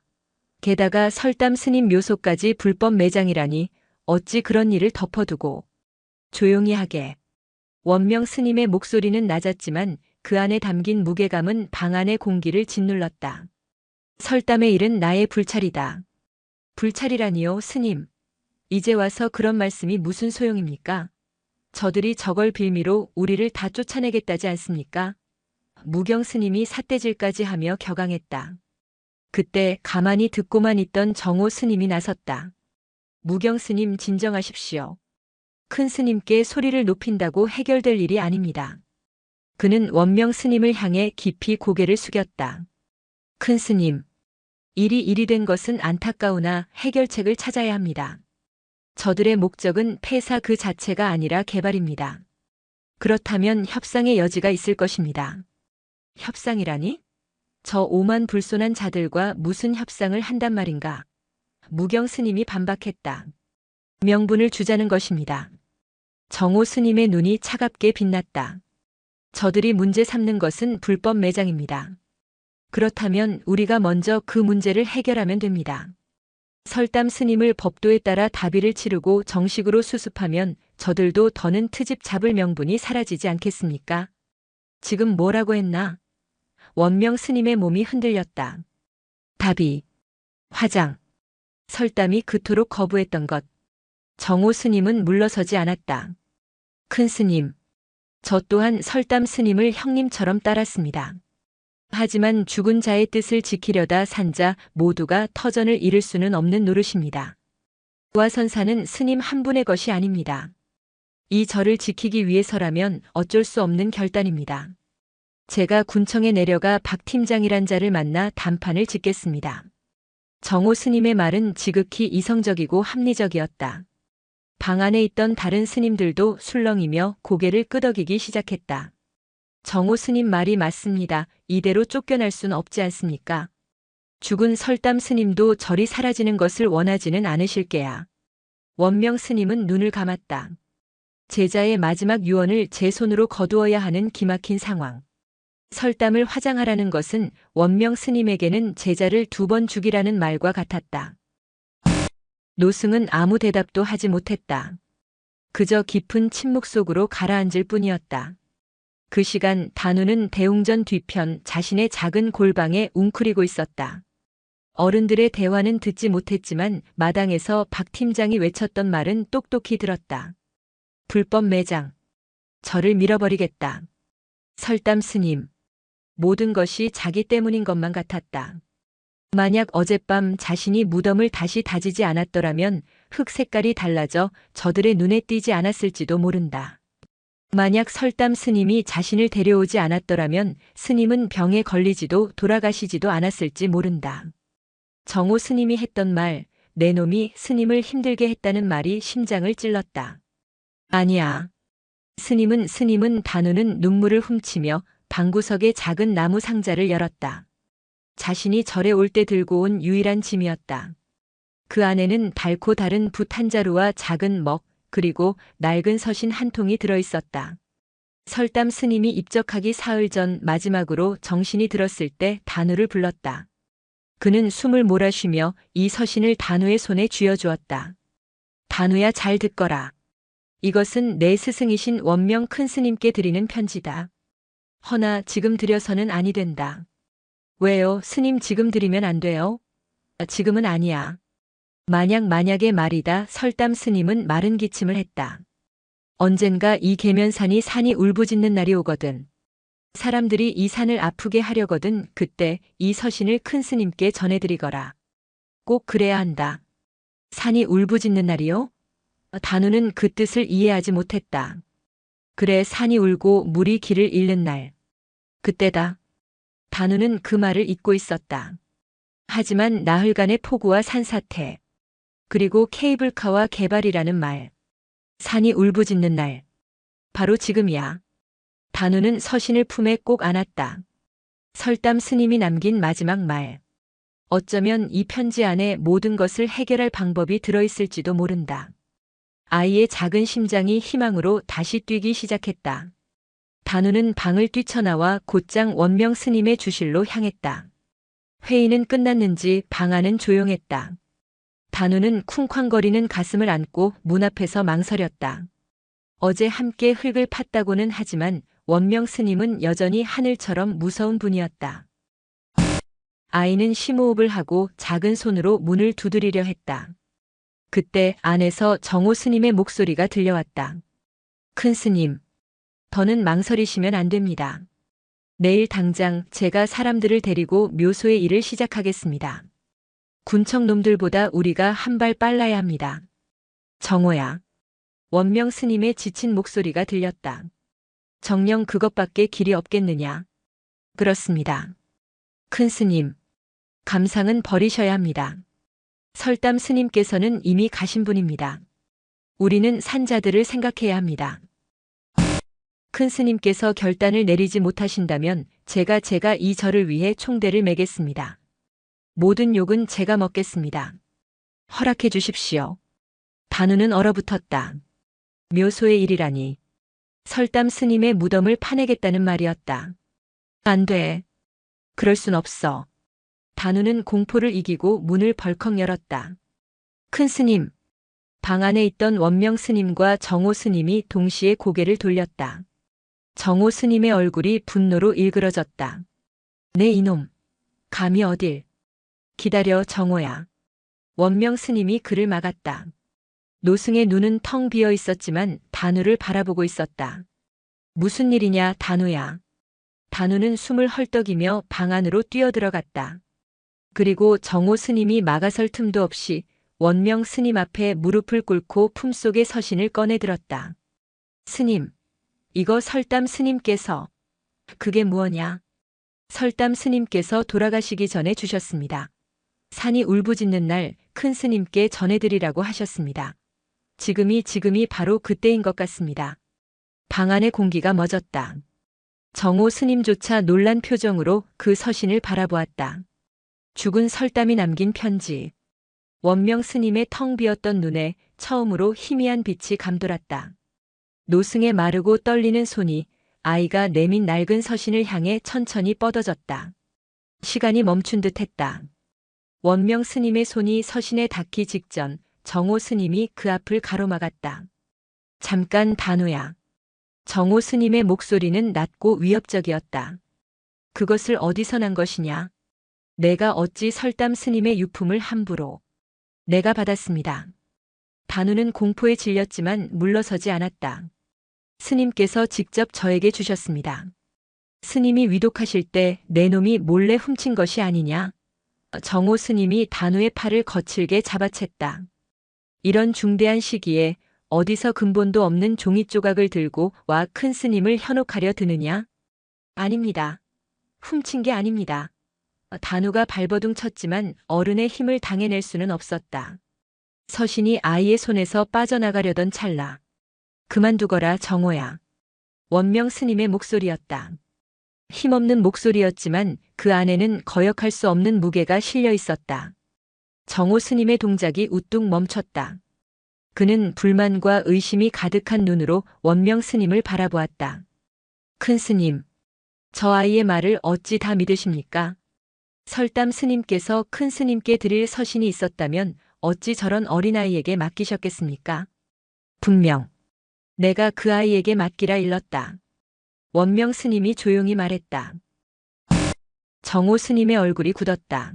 A: 게다가 설담 스님 묘소까지 불법 매장이라니 어찌 그런 일을 덮어두고. 조용히 하게. 원명 스님의 목소리는 낮았지만 그 안에 담긴 무게감은 방 안의 공기를 짓눌렀다. 설담의 일은 나의 불찰이다. 불찰이라니요, 스님. 이제 와서 그런 말씀이 무슨 소용입니까? 저들이 저걸 빌미로 우리를 다 쫓아내겠다지 않습니까? 무경 스님이 삿대질까지 하며 격앙했다. 그때 가만히 듣고만 있던 정호 스님이 나섰다. 무경 스님 진정하십시오. 큰 스님께 소리를 높인다고 해결될 일이 아닙니다. 그는 원명 스님을 향해 깊이 고개를 숙였다. 큰 스님, 일이 된 것은 안타까우나 해결책을 찾아야 합니다. 저들의 목적은 폐사 그 자체가 아니라 개발입니다. 그렇다면 협상의 여지가 있을 것입니다. 협상이라니? 저 오만 불손한 자들과 무슨 협상을 한단 말인가? 무경 스님이 반박했다. 명분을 주자는 것입니다. 정호 스님의 눈이 차갑게 빛났다. 저들이 문제 삼는 것은 불법 매장입니다. 그렇다면 우리가 먼저 그 문제를 해결하면 됩니다. 설담 스님을 법도에 따라 다비를 치르고 정식으로 수습하면 저들도 더는 트집 잡을 명분이 사라지지 않겠습니까? 지금 뭐라고 했나? 원명 스님의 몸이 흔들렸다. 다비, 화장. 설담이 그토록 거부했던 것. 정호 스님은 물러서지 않았다. 큰 스님, 저 또한 설담 스님을 형님처럼 따랐습니다. 하지만 죽은 자의 뜻을 지키려다 산 자 모두가 터전을 잃을 수는 없는 노릇입니다. 와선사는 스님 한 분의 것이 아닙니다. 이 절을 지키기 위해서라면 어쩔 수 없는 결단입니다. 제가 군청에 내려가 박 팀장이란 자를 만나 단판을 짓겠습니다. 정호 스님의 말은 지극히 이성적이고 합리적이었다. 방 안에 있던 다른 스님들도 술렁이며 고개를 끄덕이기 시작했다. 정호 스님 말이 맞습니다. 이대로 쫓겨날 순 없지 않습니까? 죽은 설담 스님도 절이 사라지는 것을 원하지는 않으실 게야. 원명 스님은 눈을 감았다. 제자의 마지막 유언을 제 손으로 거두어야 하는 기막힌 상황. 설담을 화장하라는 것은 원명 스님에게는 제자를 2번 죽이라는 말과 같았다. 노승은 아무 대답도 하지 못했다. 그저 깊은 침묵 속으로 가라앉을 뿐이었다. 그 시간 단우는 대웅전 뒤편 자신의 작은 골방에 웅크리고 있었다. 어른들의 대화는 듣지 못했지만 마당에서 박 팀장이 외쳤던 말은 똑똑히 들었다. 불법 매장. 저를 밀어버리겠다. 설담 스님. 모든 것이 자기 때문인 것만 같았다. 만약 어젯밤 자신이 무덤을 다시 다지지 않았더라면 흙 색깔이 달라져 저들의 눈에 띄지 않았을지도 모른다. 만약 설담 스님이 자신을 데려오지 않았더라면 스님은 병에 걸리지도 돌아가시지도 않았을지 모른다. 정호 스님이 했던 말, 내 놈이 스님을 힘들게 했다는 말이 심장을 찔렀다. 아니야. 스님은 단우는 눈물을 훔치며 방구석의 작은 나무 상자를 열었다. 자신이 절에 올 때 들고 온 유일한 짐이었다. 그 안에는 달고 다른 붓 한 자루와 작은 먹, 그리고 낡은 서신 한 통이 들어있었다. 설담 스님이 입적하기 사흘 전 마지막으로 정신이 들었을 때 단우를 불렀다. 그는 숨을 몰아쉬며 이 서신을 단우의 손에 쥐어주었다. 단우야, 잘 듣거라. 이것은 내 스승이신 원명 큰 스님께 드리는 편지다. 허나 지금 드려서는 아니 된다. 왜요? 스님 지금 드리면 안 돼요? 지금은 아니야. 만약의 말이다. 설담 스님은 마른 기침을 했다. 언젠가 이 계면산이 산이 울부짖는 날이 오거든. 사람들이 이 산을 아프게 하려거든. 그때 이 서신을 큰 스님께 전해드리거라. 꼭 그래야 한다. 산이 울부짖는 날이요? 단우는 그 뜻을 이해하지 못했다. 그래, 산이 울고 물이 길을 잃는 날. 그때다. 단우는 그 말을 잊고 있었다. 하지만 나흘간의 폭우와 산사태, 그리고 케이블카와 개발이라는 말, 산이 울부짖는 날, 바로 지금이야. 단우는 서신을 품에 꼭 안았다. 설담 스님이 남긴 마지막 말. 어쩌면 이 편지 안에 모든 것을 해결할 방법이 들어있을지도 모른다. 아이의 작은 심장이 희망으로 다시 뛰기 시작했다. 단우는 방을 뛰쳐나와 곧장 원명 스님의 주실로 향했다. 회의는 끝났는지 방 안은 조용했다. 단우는 쿵쾅거리는 가슴을 안고 문 앞에서 망설였다. 어제 함께 흙을 팠다고는 하지만 원명 스님은 여전히 하늘처럼 무서운 분이었다. 아이는 심호흡을 하고 작은 손으로 문을 두드리려 했다. 그때 안에서 정호 스님의 목소리가 들려왔다. 큰 스님, 더는 망설이시면 안 됩니다. 내일 당장 제가 사람들을 데리고 묘소의 일을 시작하겠습니다. 군청 놈들보다 우리가 한 발 빨라야 합니다. 정호야. 원명 스님의 지친 목소리가 들렸다. 정녕 그것밖에 길이 없겠느냐? 그렇습니다. 큰 스님, 감상은 버리셔야 합니다. 설담 스님께서는 이미 가신 분입니다. 우리는 산자들을 생각해야 합니다. 큰 스님께서 결단을 내리지 못하신다면 제가 이 절을 위해 총대를 매겠습니다. 모든 욕은 제가 먹겠습니다. 허락해 주십시오. 단우는 얼어붙었다. 묘소의 일이라니. 설담 스님의 무덤을 파내겠다는 말이었다. 안 돼. 그럴 순 없어. 단우는 공포를 이기고 문을 벌컥 열었다. 큰 스님. 방 안에 있던 원명 스님과 정호 스님이 동시에 고개를 돌렸다. 정호 스님의 얼굴이 분노로 일그러졌다. 네 이놈. 감히 어딜. 기다려 정호야. 원명 스님이 그를 막았다. 노승의 눈은 텅 비어 있었지만 단우를 바라보고 있었다. 무슨 일이냐 단우야. 단우는 숨을 헐떡이며 방 안으로 뛰어들어갔다. 그리고 정호 스님이 막아설 틈도 없이 원명 스님 앞에 무릎을 꿇고 품속의 서신을 꺼내 들었다. 스님, 이거 설담 스님께서. 그게 무엇냐? 설담 스님께서 돌아가시기 전에 주셨습니다. 산이 울부짖는 날 큰 스님께 전해드리라고 하셨습니다. 지금이 바로 그때인 것 같습니다. 방 안의 공기가 멎었다. 정호 스님조차 놀란 표정으로 그 서신을 바라보았다. 죽은 설담이 남긴 편지. 원명 스님의 텅 비었던 눈에 처음으로 희미한 빛이 감돌았다. 노승의 마르고 떨리는 손이 아이가 내민 낡은 서신을 향해 천천히 뻗어졌다. 시간이 멈춘 듯 했다. 원명 스님의 손이 서신에 닿기 직전 정호 스님이 그 앞을 가로막았다. 잠깐 단우야. 정호 스님의 목소리는 낮고 위협적이었다. 그것을 어디서 난 것이냐? 내가 어찌 설담 스님의 유품을 함부로. 내가 받았습니다. 단우는 공포에 질렸지만 물러서지 않았다. 스님께서 직접 저에게 주셨습니다. 스님이 위독하실 때 내 놈이 몰래 훔친 것이 아니냐? 정호 스님이 단우의 팔을 거칠게 잡아챘다. 이런 중대한 시기에 어디서 근본도 없는 종이 조각을 들고 와 큰 스님을 현혹하려 드느냐? 아닙니다. 훔친 게 아닙니다. 단우가 발버둥 쳤지만 어른의 힘을 당해낼 수는 없었다. 서신이 아이의 손에서 빠져나가려던 찰나. 그만두거라 정호야. 원명 스님의 목소리였다. 힘없는 목소리였지만 그 안에는 거역할 수 없는 무게가 실려 있었다. 정호 스님의 동작이 우뚝 멈췄다. 그는 불만과 의심이 가득한 눈으로 원명 스님을 바라보았다. 큰 스님, 저 아이의 말을 어찌 다 믿으십니까? 설담 스님께서 큰 스님께 드릴 서신이 있었다면 어찌 저런 어린아이에게 맡기셨겠습니까? 분명 내가 그 아이에게 맡기라 일렀다. 원명 스님이 조용히 말했다. 정호 스님의 얼굴이 굳었다.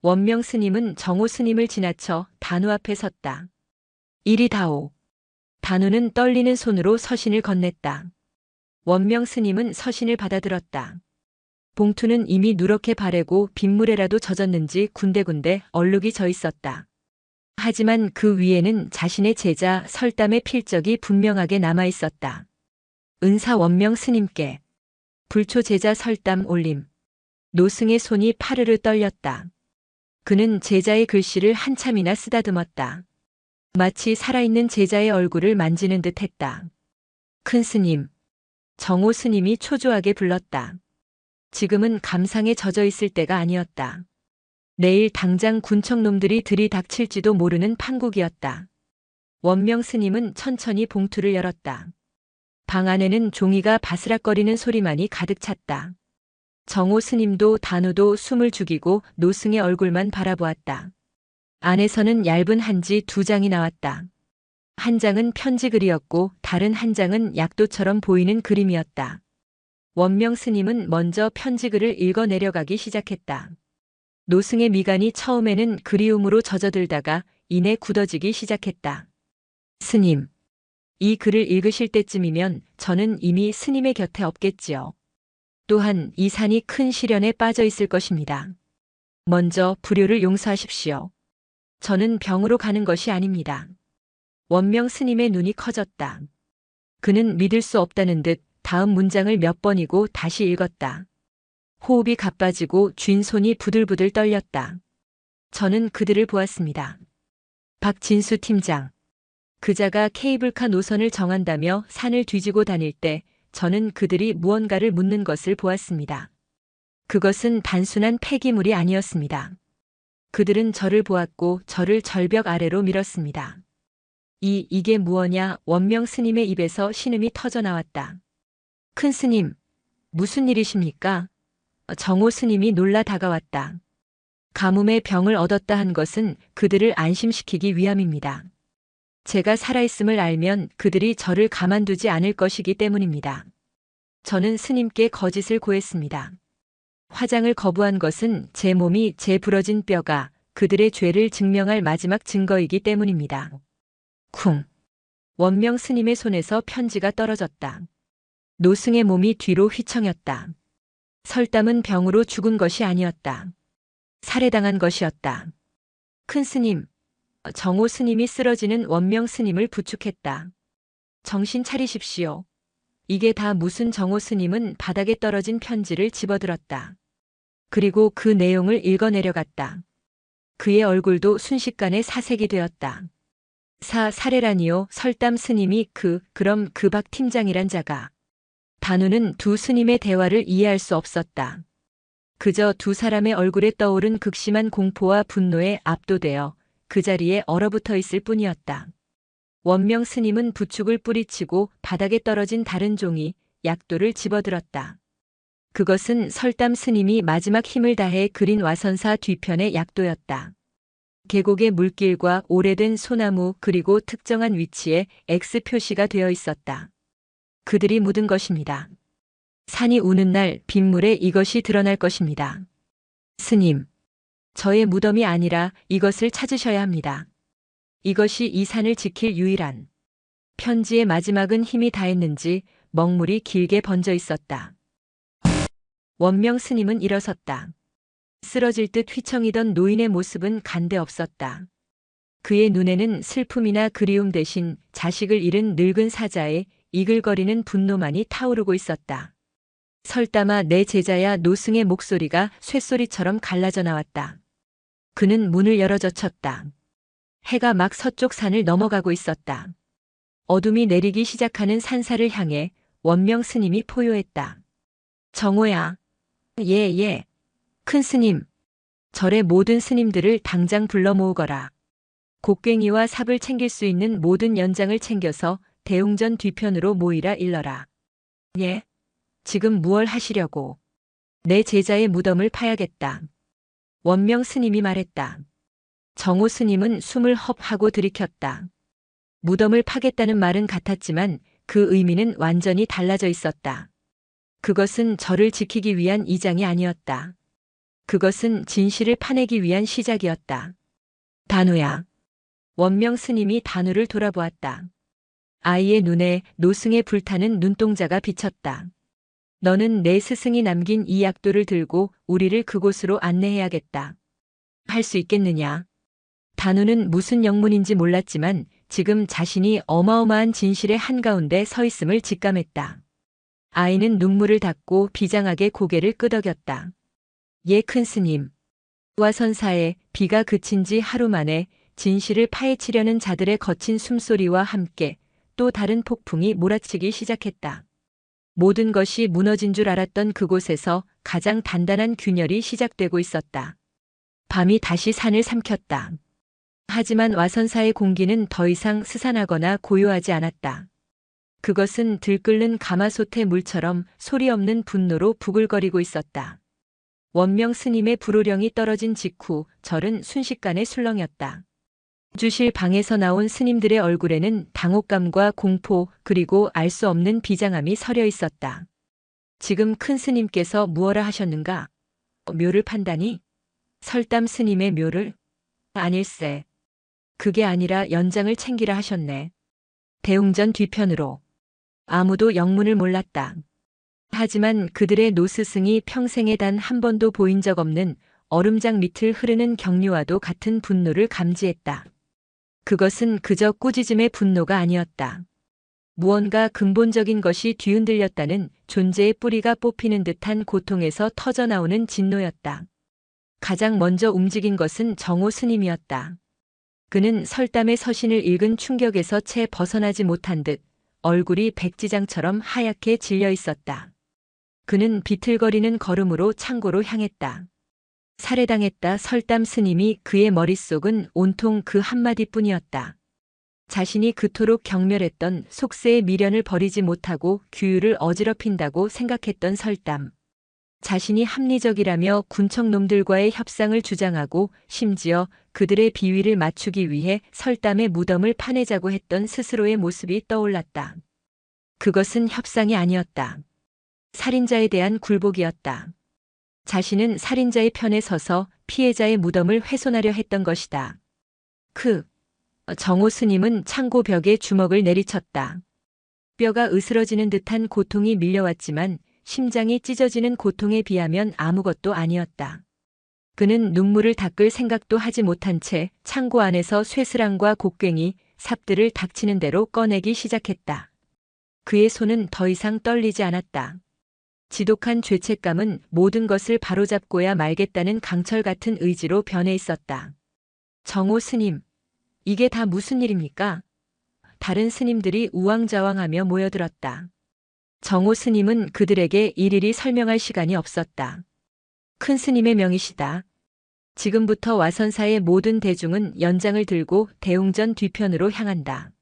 A: 원명 스님은 정호 스님을 지나쳐 단우 앞에 섰다. 이리 다오. 단우는 떨리는 손으로 서신을 건넸다. 원명 스님은 서신을 받아들었다. 봉투는 이미 누렇게 바래고 빗물에라도 젖었는지 군데군데 얼룩이 져 있었다. 하지만 그 위에는 자신의 제자 설담의 필적이 분명하게 남아 있었다. 은사 원명 스님께. 불초 제자 설담 올림. 노승의 손이 파르르 떨렸다. 그는 제자의 글씨를 한참이나 쓰다듬었다. 마치 살아있는 제자의 얼굴을 만지는 듯 했다. 큰 스님. 정호 스님이 초조하게 불렀다. 지금은 감상에 젖어 있을 때가 아니었다. 내일 당장 군청놈들이 들이닥칠지도 모르는 판국이었다. 원명 스님은 천천히 봉투를 열었다. 방 안에는 종이가 바스락거리는 소리만이 가득 찼다. 정호 스님도 단우도 숨을 죽이고 노승의 얼굴만 바라보았다. 안에서는 얇은 한지 2장이 나왔다. 한 장은 편지 글이었고 다른 한 장은 약도처럼 보이는 그림이었다. 원명 스님은 먼저 편지 글을 읽어 내려가기 시작했다. 노승의 미간이 처음에는 그리움으로 젖어들다가 이내 굳어지기 시작했다. 스님, 이 글을 읽으실 때쯤이면 저는 이미 스님의 곁에 없겠지요. 또한 이 산이 큰 시련에 빠져 있을 것입니다. 먼저 불효를 용서하십시오. 저는 병으로 가는 것이 아닙니다. 원명 스님의 눈이 커졌다. 그는 믿을 수 없다는 듯 다음 문장을 몇 번이고 다시 읽었다. 호흡이 가빠지고 쥔 손이 부들부들 떨렸다. 저는 그들을 보았습니다. 박진수 팀장. 그자가 케이블카 노선을 정한다며 산을 뒤지고 다닐 때 저는 그들이 무언가를 묻는 것을 보았습니다. 그것은 단순한 폐기물이 아니었습니다. 그들은 저를 보았고 저를 절벽 아래로 밀었습니다. 이게 무엇냐? 원명 스님의 입에서 신음이 터져 나왔다. 큰 스님, 무슨 일이십니까? 정호 스님이 놀라 다가왔다. 가뭄의 병을 얻었다 한 것은 그들을 안심시키기 위함입니다. 제가 살아있음을 알면 그들이 저를 가만두지 않을 것이기 때문입니다. 저는 스님께 거짓을 고했습니다. 화장을 거부한 것은 제 몸이 제 부러진 뼈가 그들의 죄를 증명할 마지막 증거이기 때문입니다. 쿵. 원명 스님의 손에서 편지가 떨어졌다. 노승의 몸이 뒤로 휘청였다. 설담은 병으로 죽은 것이 아니었다. 살해당한 것이었다. 큰 스님. 정호 스님이 쓰러지는 원명 스님을 부축했다. 정신 차리십시오. 이게 다 무슨? 정호 스님은 바닥에 떨어진 편지를 집어들었다. 그리고 그 내용을 읽어 내려갔다. 그의 얼굴도 순식간에 사색이 되었다. 살해라니요? 설담 스님이 그럼 그 박 팀장이란 자가. 단우는 두 스님의 대화를 이해할 수 없었다. 그저 두 사람의 얼굴에 떠오른 극심한 공포와 분노에 압도되어 그 자리에 얼어붙어 있을 뿐이었다. 원명 스님은 부축을 뿌리치고 바닥에 떨어진 다른 종이 약도를 집어들었다. 그것은 설담 스님이 마지막 힘을 다해 그린 와선사 뒤편의 약도였다. 계곡의 물길과 오래된 소나무 그리고 특정한 위치에 X 표시가 되어 있었다. 그들이 묻은 것입니다. 산이 우는 날 빗물에 이것이 드러날 것입니다. 스님, 저의 무덤이 아니라 이것을 찾으셔야 합니다. 이것이 이 산을 지킬 유일한. 편지의 마지막은 힘이 다했는지 먹물이 길게 번져 있었다. 원명 스님은 일어섰다. 쓰러질 듯 휘청이던 노인의 모습은 간데 없었다. 그의 눈에는 슬픔이나 그리움 대신 자식을 잃은 늙은 사자의 이글거리는 분노만이 타오르고 있었다. 설담아 내 제자야 노승의 목소리가 쇳소리처럼 갈라져 나왔다. 그는 문을 열어 젖혔다. 해가 막 서쪽 산을 넘어가고 있었다. 어둠이 내리기 시작하는 산사를 향해 원명 스님이 포효했다. 정호야. 예. 큰 스님. 절의 모든 스님들을 당장 불러 모으거라. 곡괭이와 삽을 챙길 수 있는 모든 연장을 챙겨서 대웅전 뒤편으로 모이라 일러라. 예. 지금 무얼 하시려고? 내 제자의 무덤을 파야겠다. 원명 스님이 말했다. 정호 스님은 숨을 헙하고 들이켰다. 무덤을 파겠다는 말은 같았지만 그 의미는 완전히 달라져 있었다. 그것은 저를 지키기 위한 이장이 아니었다. 그것은 진실을 파내기 위한 시작이었다. 단우야. 원명 스님이 단우를 돌아보았다. 아이의 눈에 노승에 불타는 눈동자가 비쳤다. 너는 내 스승이 남긴 이 약도를 들고 우리를 그곳으로 안내해야겠다. 할 수 있겠느냐? 단우는 무슨 영문인지 몰랐지만 지금 자신이 어마어마한 진실의 한가운데 서 있음을 직감했다. 아이는 눈물을 닦고 비장하게 고개를 끄덕였다. 예, 큰 스님. 와선사에 비가 그친 지 하루 만에 진실을 파헤치려는 자들의 거친 숨소리와 함께 또 다른 폭풍이 몰아치기 시작했다. 모든 것이 무너진 줄 알았던 그곳에서 가장 단단한 균열이 시작되고 있었다. 밤이 다시 산을 삼켰다. 하지만 와선사의 공기는 더 이상 스산하거나 고요하지 않았다. 그것은 들끓는 가마솥의 물처럼 소리 없는 분노로 부글거리고 있었다. 원명 스님의 불호령이 떨어진 직후 절은 순식간에 술렁였다. 주실 방에서 나온 스님들의 얼굴에는 당혹감과 공포 그리고 알 수 없는 비장함이 서려 있었다. 지금 큰 스님께서 무엇라 하셨는가? 묘를 판다니? 설담 스님의 묘를? 아닐세. 그게 아니라 연장을 챙기라 하셨네. 대웅전 뒤편으로. 아무도 영문을 몰랐다. 하지만 그들의 노스승이 평생에 단 한 번도 보인 적 없는 얼음장 밑을 흐르는 경류와도 같은 분노를 감지했다. 그것은 그저 꾸짖음의 분노가 아니었다. 무언가 근본적인 것이 뒤흔들렸다는 존재의 뿌리가 뽑히는 듯한 고통에서 터져나오는 진노였다. 가장 먼저 움직인 것은 정호 스님이었다. 그는 설담의 서신을 읽은 충격에서 채 벗어나지 못한 듯 얼굴이 백지장처럼 하얗게 질려 있었다. 그는 비틀거리는 걸음으로 창고로 향했다. 살해당했다. 설담 스님이 그의 머릿속은 온통 그 한마디뿐이었다. 자신이 그토록 경멸했던 속세의 미련을 버리지 못하고 규율을 어지럽힌다고 생각했던 설담. 자신이 합리적이라며 군청놈들과의 협상을 주장하고 심지어 그들의 비위를 맞추기 위해 설담의 무덤을 파내자고 했던 스스로의 모습이 떠올랐다. 그것은 협상이 아니었다. 살인자에 대한 굴복이었다. 자신은 살인자의 편에 서서 피해자의 무덤을 훼손하려 했던 것이다. 정호 스님은 창고 벽에 주먹을 내리쳤다. 뼈가 으스러지는 듯한 고통이 밀려왔지만 심장이 찢어지는 고통에 비하면 아무것도 아니었다. 그는 눈물을 닦을 생각도 하지 못한 채 창고 안에서 쇠스랑과 곡괭이, 삽들을 닥치는 대로 꺼내기 시작했다. 그의 손은 더 이상 떨리지 않았다. 지독한 죄책감은 모든 것을 바로잡고야 말겠다는 강철 같은 의지로 변해 있었다. 정호 스님, 이게 다 무슨 일입니까? 다른 스님들이 우왕좌왕하며 모여들었다. 정호 스님은 그들에게 일일이 설명할 시간이 없었다. 큰 스님의 명이시다. 지금부터 와선사의 모든 대중은 연장을 들고 대웅전 뒤편으로 향한다.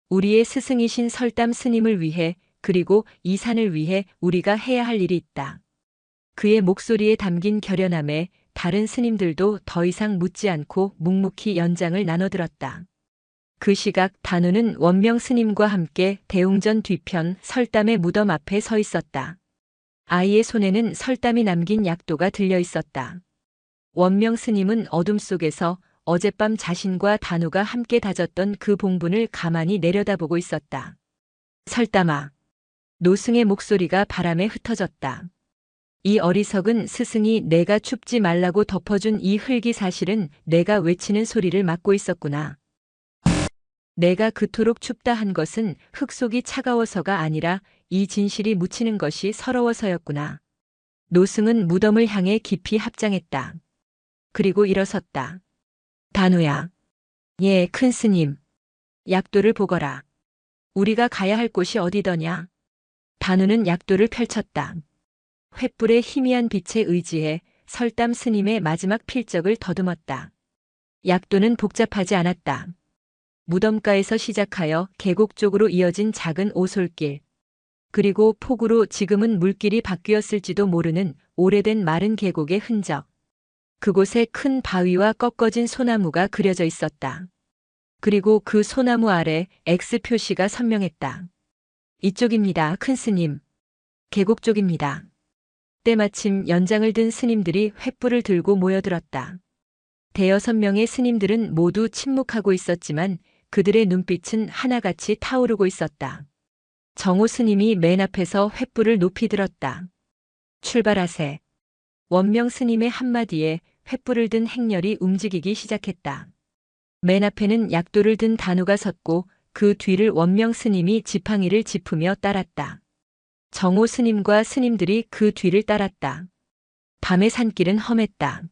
A: 우리의 스승이신 설담 스님을 위해 그리고 이 산을 위해 우리가 해야 할 일이 있다. 그의 목소리에 담긴 결연함에 다른 스님들도 더 이상 묻지 않고 묵묵히 연장을 나눠들었다. 그 시각 단우는 원명 스님과 함께 대웅전 뒤편 설담의 무덤 앞에 서 있었다. 아이의 손에는 설담이 남긴 약도가 들려 있었다. 원명 스님은 어둠 속에서 어젯밤 자신과 단우가 함께 다졌던 그 봉분을 가만히 내려다보고 있었다. 설담아. 노승의 목소리가 바람에 흩어졌다. 이 어리석은 스승이 내가 춥지 말라고 덮어준 이 흙이 사실은 내가 외치는 소리를 막고 있었구나. 내가 그토록 춥다 한 것은 흙 속이 차가워서가 아니라 이 진실이 묻히는 것이 서러워서였구나. 노승은 무덤을 향해 깊이 합장했다. 그리고 일어섰다. 단우야. 예, 큰 스님. 약도를 보거라. 우리가 가야 할 곳이 어디더냐? 단우는 약도를 펼쳤다. 횃불의 희미한 빛에 의지해 설담 스님의 마지막 필적을 더듬었다. 약도는 복잡하지 않았다. 무덤가에서 시작하여 계곡 쪽으로 이어진 작은 오솔길, 그리고 폭우로 지금은 물길이 바뀌었을지도 모르는 오래된 마른 계곡의 흔적. 그곳에 큰 바위와 꺾어진 소나무가 그려져 있었다. 그리고 그 소나무 아래 X 표시가 선명했다. 이쪽입니다, 큰 스님. 계곡 쪽입니다. 때마침 연장을 든 스님들이 횃불을 들고 모여들었다. 대여섯 명의 스님들은 모두 침묵하고 있었지만 그들의 눈빛은 하나같이 타오르고 있었다. 정호 스님이 맨 앞에서 횃불을 높이 들었다. 출발하세. 원명 스님의 한마디에 횃불을 든 행렬이 움직이기 시작했다. 맨 앞에는 약도를 든 단우가 섰고 그 뒤를 원명 스님이 지팡이를 짚으며 따랐다. 정호 스님과 스님들이 그 뒤를 따랐다. 밤의 산길은 험했다.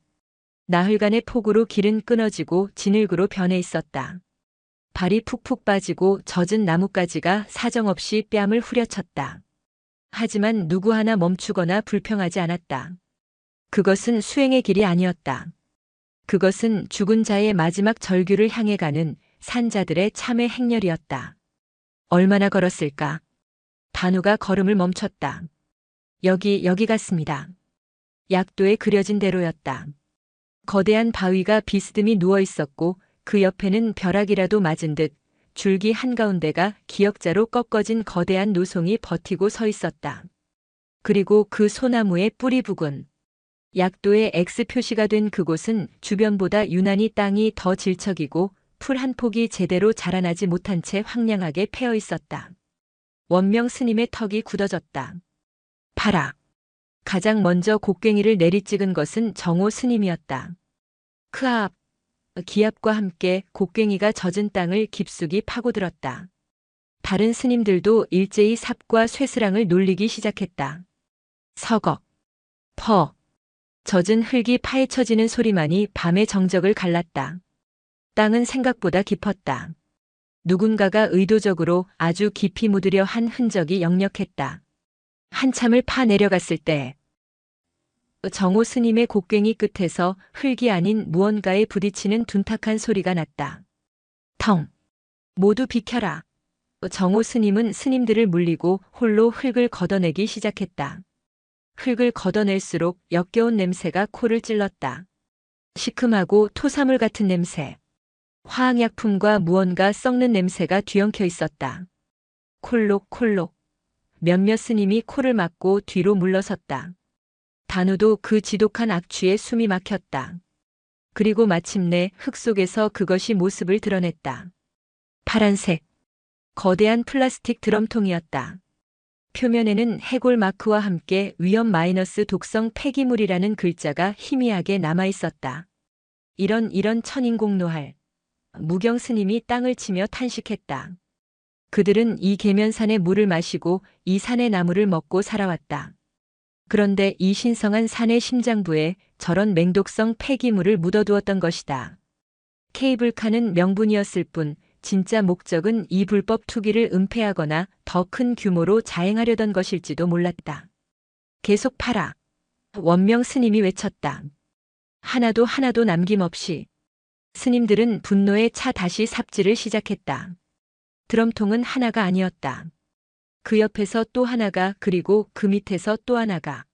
A: 나흘간의 폭우로 길은 끊어지고 진흙으로 변해 있었다. 발이 푹푹 빠지고 젖은 나뭇가지가 사정없이 뺨을 후려쳤다. 하지만 누구 하나 멈추거나 불평하지 않았다. 그것은 수행의 길이 아니었다. 그것은 죽은 자의 마지막 절규를 향해 가는 산자들의 참의 행렬이었다. 얼마나 걸었을까? 단우가 걸음을 멈췄다. 여기 같습니다. 약도에 그려진 대로였다. 거대한 바위가 비스듬히 누워 있었고 그 옆에는 벼락이라도 맞은 듯 줄기 한가운데가 기역자로 꺾어진 거대한 노송이 버티고 서 있었다. 그리고 그 소나무의 뿌리 부근, 약도의 X 표시가 된 그곳은 주변보다 유난히 땅이 더 질척이고 풀 한 폭이 제대로 자라나지 못한 채 황량하게 패어 있었다. 원명 스님의 턱이 굳어졌다. 봐라. 가장 먼저 곡괭이를 내리찍은 것은 정호 스님이었다. 크압. 기압과 함께 곡괭이가 젖은 땅을 깊숙이 파고들었다. 다른 스님들도 일제히 삽과 쇠스랑을 놀리기 시작했다. 서걱. 퍼. 젖은 흙이 파헤쳐지는 소리만이 밤의 정적을 갈랐다. 땅은 생각보다 깊었다. 누군가가 의도적으로 아주 깊이 묻으려 한 흔적이 역력했다. 한참을 파 내려갔을 때 정호 스님의 곡괭이 끝에서 흙이 아닌 무언가에 부딪히는 둔탁한 소리가 났다. 텅. 모두 비켜라. 정호 스님은 스님들을 물리고 홀로 흙을 걷어내기 시작했다. 흙을 걷어낼수록 역겨운 냄새가 코를 찔렀다. 시큼하고 토사물 같은 냄새. 화학약품과 무언가 썩는 냄새가 뒤엉켜 있었다. 콜록콜록. 몇몇 스님이 코를 막고 뒤로 물러섰다. 단우도 그 지독한 악취에 숨이 막혔다. 그리고 마침내 흙 속에서 그것이 모습을 드러냈다. 파란색. 거대한 플라스틱 드럼통이었다. 표면에는 해골 마크와 함께 위험 마이너스 독성 폐기물이라는 글자가 희미하게 남아 있었다. 이런 천인공노할. 무경 스님이 땅을 치며 탄식했다. 그들은 이 계면산의 물을 마시고 이 산의 나무를 먹고 살아왔다. 그런데 이 신성한 산의 심장부에 저런 맹독성 폐기물을 묻어두었던 것이다. 케이블카는 명분이었을 뿐 진짜 목적은 이 불법 투기를 은폐하거나 더 큰 규모로 자행하려던 것일지도 몰랐다. 계속 팔아. 원명 스님이 외쳤다. 하나도 남김없이. 스님들은 분노에 차 다시 삽질을 시작했다. 드럼통은 하나가 아니었다. 그 옆에서 또 하나가, 그리고 그 밑에서 또 하나가.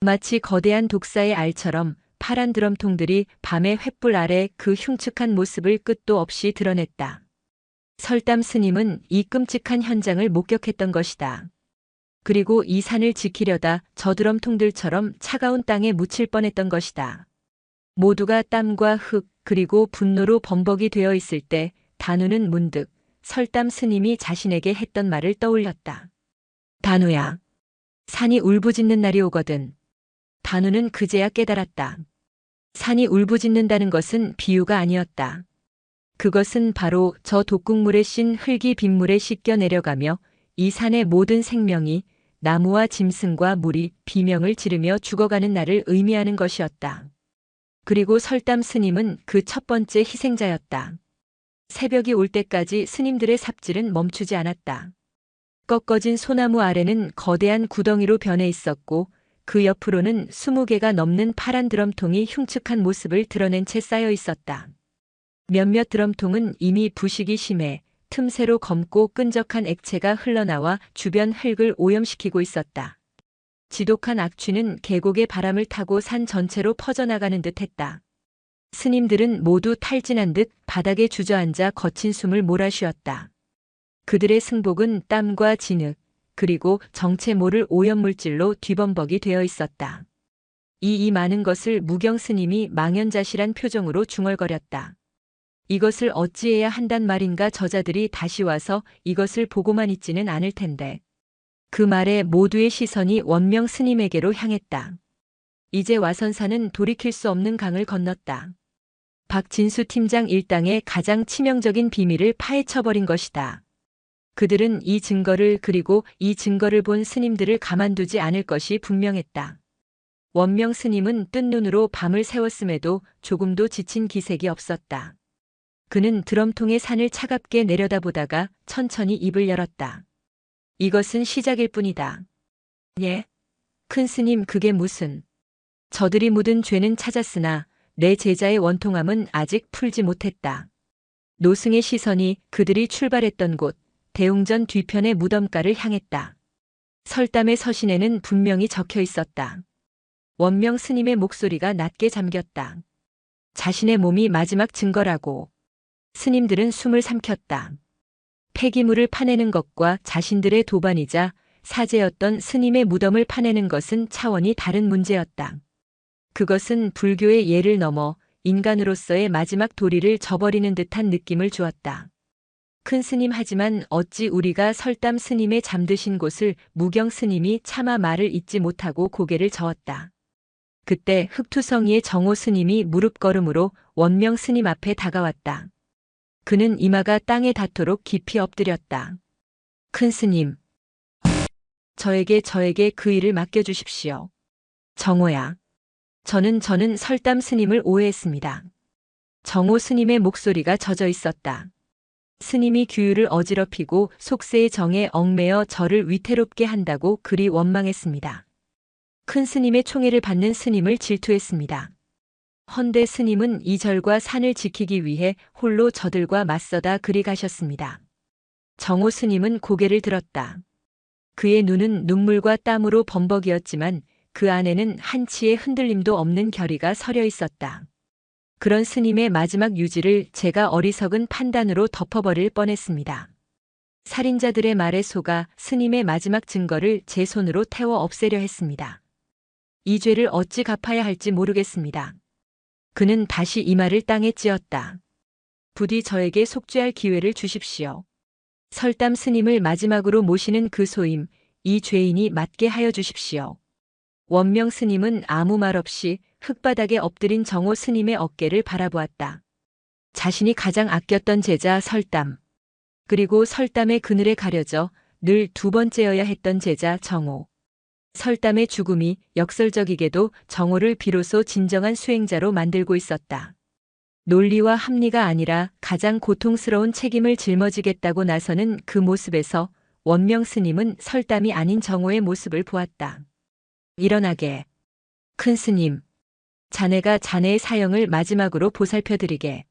A: 마치 거대한 독사의 알처럼 파란 드럼통들이 밤의 횃불 아래 그 흉측한 모습을 끝도 없이 드러냈다. 설담 스님은 이 끔찍한 현장을 목격했던 것이다. 그리고 이 산을 지키려다 저 드럼통들처럼 차가운 땅에 묻힐 뻔했던 것이다. 모두가 땀과 흙 그리고 분노로 범벅이 되어 있을 때 단우는 문득 설담 스님이 자신에게 했던 말을 떠올렸다. 단우야, 산이 울부짖는 날이 오거든. 단우는 그제야 깨달았다. 산이 울부짖는다는 것은 비유가 아니었다. 그것은 바로 저 독극물에 씬 흙이 빗물에 씻겨 내려가며 이 산의 모든 생명이 나무와 짐승과 물이 비명을 지르며 죽어가는 날을 의미하는 것이었다. 그리고 설담 스님은 그 첫 번째 희생자였다. 새벽이 올 때까지 스님들의 삽질은 멈추지 않았다. 꺾어진 소나무 아래는 거대한 구덩이로 변해 있었고 그 옆으로는 20개가 넘는 파란 드럼통이 흉측한 모습을 드러낸 채 쌓여 있었다. 몇몇 드럼통은 이미 부식이 심해 틈새로 검고 끈적한 액체가 흘러나와 주변 흙을 오염시키고 있었다. 지독한 악취는 계곡의 바람을 타고 산 전체로 퍼져나가는 듯 했다. 스님들은 모두 탈진한 듯 바닥에 주저앉아 거친 숨을 몰아쉬었다. 그들의 승복은 땀과 진흙, 그리고 정체 모를 오염물질로 뒤범벅이 되어 있었다. 이 많은 것을 무경 스님이 망연자실한 표정으로 중얼거렸다. 이것을 어찌해야 한단 말인가. 저자들이 다시 와서 이것을 보고만 있지는 않을 텐데. 그 말에 모두의 시선이 원명 스님에게로 향했다. 이제 와선사는 돌이킬 수 없는 강을 건넜다. 박진수 팀장 일당의 가장 치명적인 비밀을 파헤쳐버린 것이다. 그들은 이 증거를 그리고 이 증거를 본 스님들을 가만두지 않을 것이 분명했다. 원명 스님은 뜬 눈으로 밤을 새웠음에도 조금도 지친 기색이 없었다. 그는 드럼통의 산을 차갑게 내려다보다가 천천히 입을 열었다. 이것은 시작일 뿐이다. 예? 큰 스님, 그게 무슨. 저들이 묻은 죄는 찾았으나 내 제자의 원통함은 아직 풀지 못했다. 노승의 시선이 그들이 출발했던 곳 대웅전 뒤편의 무덤가를 향했다. 설담의 서신에는 분명히 적혀 있었다. 원명 스님의 목소리가 낮게 잠겼다. 자신의 몸이 마지막 증거라고. 스님들은 숨을 삼켰다. 폐기물을 파내는 것과 자신들의 도반이자 사제였던 스님의 무덤을 파내는 것은 차원이 다른 문제였다. 그것은 불교의 예를 넘어 인간으로서의 마지막 도리를 저버리는 듯한 느낌을 주었다. 큰 스님, 하지만 어찌 우리가 설담 스님의 잠드신 곳을. 무경 스님이 차마 말을 잇지 못하고 고개를 저었다. 그때 흑투성이의 정호 스님이 무릎걸음으로 원명 스님 앞에 다가왔다. 그는 이마가 땅에 닿도록 깊이 엎드렸다. 큰 스님, 저에게 그 일을 맡겨주십시오. 정호야. 저는 설담 스님을 오해했습니다. 정호 스님의 목소리가 젖어 있었다. 스님이 규율을 어지럽히고 속세의 정에 얽매여 저를 위태롭게 한다고 그리 원망했습니다. 큰 스님의 총애를 받는 스님을 질투했습니다. 헌데 스님은 이 절과 산을 지키기 위해 홀로 저들과 맞서다 그리 가셨습니다. 정호 스님은 고개를 들었다. 그의 눈은 눈물과 땀으로 범벅이었지만 그 안에는 한치의 흔들림도 없는 결의가 서려 있었다. 그런 스님의 마지막 유지를 제가 어리석은 판단으로 덮어버릴 뻔했습니다. 살인자들의 말에 속아 스님의 마지막 증거를 제 손으로 태워 없애려 했습니다. 이 죄를 어찌 갚아야 할지 모르겠습니다. 그는 다시 이마를 땅에 찧었다. 부디 저에게 속죄할 기회를 주십시오. 설담 스님을 마지막으로 모시는 그 소임, 이 죄인이 맞게 하여 주십시오. 원명 스님은 아무 말 없이 흙바닥에 엎드린 정호 스님의 어깨를 바라보았다. 자신이 가장 아꼈던 제자 설담, 그리고 설담의 그늘에 가려져 늘 두 번째여야 했던 제자 정호. 설담의 죽음이 역설적이게도 정호를 비로소 진정한 수행자로 만들고 있었다. 논리와 합리가 아니라 가장 고통스러운 책임을 짊어지겠다고 나서는 그 모습에서 원명 스님은 설담이 아닌 정호의 모습을 보았다. 일어나게. 큰 스님, 자네가 자네의 사형을 마지막으로 보살펴드리게.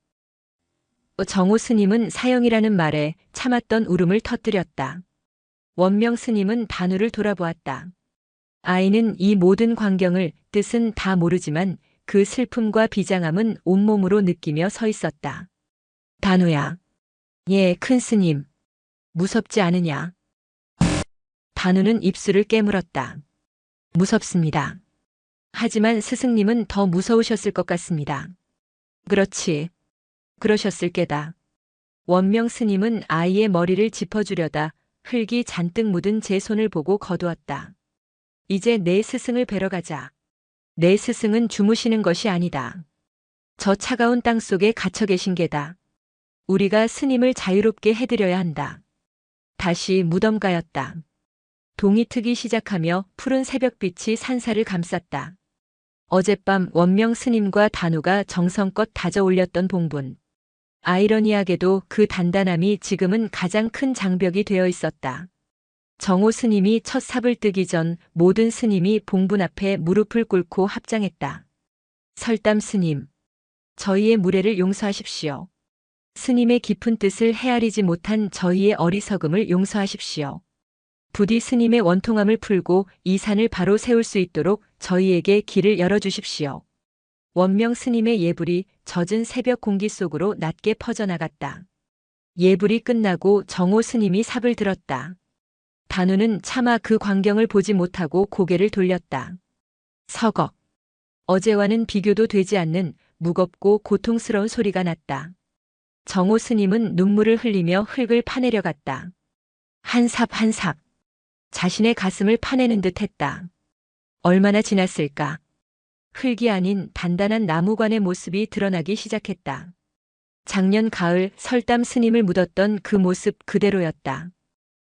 A: 정호 스님은 사형이라는 말에 참았던 울음을 터뜨렸다. 원명 스님은 단우를 돌아보았다. 아이는 이 모든 광경을 뜻은 다 모르지만 그 슬픔과 비장함은 온몸으로 느끼며 서 있었다. 단우야. 예, 큰 스님. 무섭지 않으냐? 단우는 입술을 깨물었다. 무섭습니다. 하지만 스승님은 더 무서우셨을 것 같습니다. 그렇지. 그러셨을 게다. 원명 스님은 아이의 머리를 짚어주려다 흙이 잔뜩 묻은 제 손을 보고 거두었다. 이제 내 스승을 뵈러 가자. 내 스승은 주무시는 것이 아니다. 저 차가운 땅 속에 갇혀 계신 게다. 우리가 스님을 자유롭게 해드려야 한다. 다시 무덤가였다. 동이 트기 시작하며 푸른 새벽빛이 산사를 감쌌다. 어젯밤 원명 스님과 단우가 정성껏 다져 올렸던 봉분. 아이러니하게도 그 단단함이 지금은 가장 큰 장벽이 되어 있었다. 정호 스님이 첫 삽을 뜨기 전 모든 스님이 봉분 앞에 무릎을 꿇고 합장했다. 설담 스님, 저희의 무례를 용서하십시오. 스님의 깊은 뜻을 헤아리지 못한 저희의 어리석음을 용서하십시오. 부디 스님의 원통함을 풀고 이 산을 바로 세울 수 있도록 저희에게 길을 열어주십시오. 원명 스님의 예불이 젖은 새벽 공기 속으로 낮게 퍼져나갔다. 예불이 끝나고 정호 스님이 삽을 들었다. 단우는 차마 그 광경을 보지 못하고 고개를 돌렸다. 서걱. 어제와는 비교도 되지 않는 무겁고 고통스러운 소리가 났다. 정호 스님은 눈물을 흘리며 흙을 파내려갔다. 한 삽 한 삽. 자신의 가슴을 파내는 듯 했다. 얼마나 지났을까? 흙이 아닌 단단한 나무관의 모습이 드러나기 시작했다. 작년 가을 설담 스님을 묻었던 그 모습 그대로였다.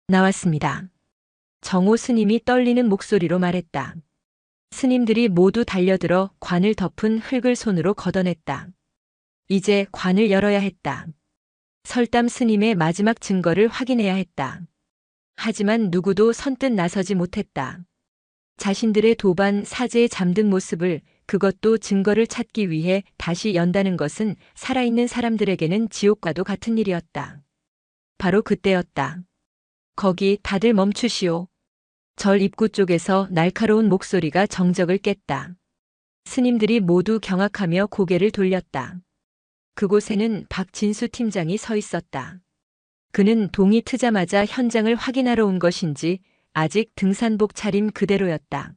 A: 나왔습니다. 정호 스님이 떨리는 목소리로 말했다. 스님들이 모두 달려들어 관을 덮은 흙을 손으로 걷어냈다. 이제 관을 열어야 했다. 설담 스님의 마지막 증거를 확인해야 했다. 하지만 누구도 선뜻 나서지 못했다. 자신들의 도반 사제에 잠든 모습을, 그것도 증거를 찾기 위해 다시 연다는 것은 살아있는 사람들에게는 지옥과도 같은 일이었다. 바로 그때였다. 거기 다들 멈추시오. 절 입구 쪽에서 날카로운 목소리가 정적을 깼다. 스님들이 모두 경악하며 고개를 돌렸다. 그곳에는 박진수 팀장이 서 있었다. 그는 동이 트자마자 현장을 확인하러 온 것인지 아직 등산복 차림 그대로였다.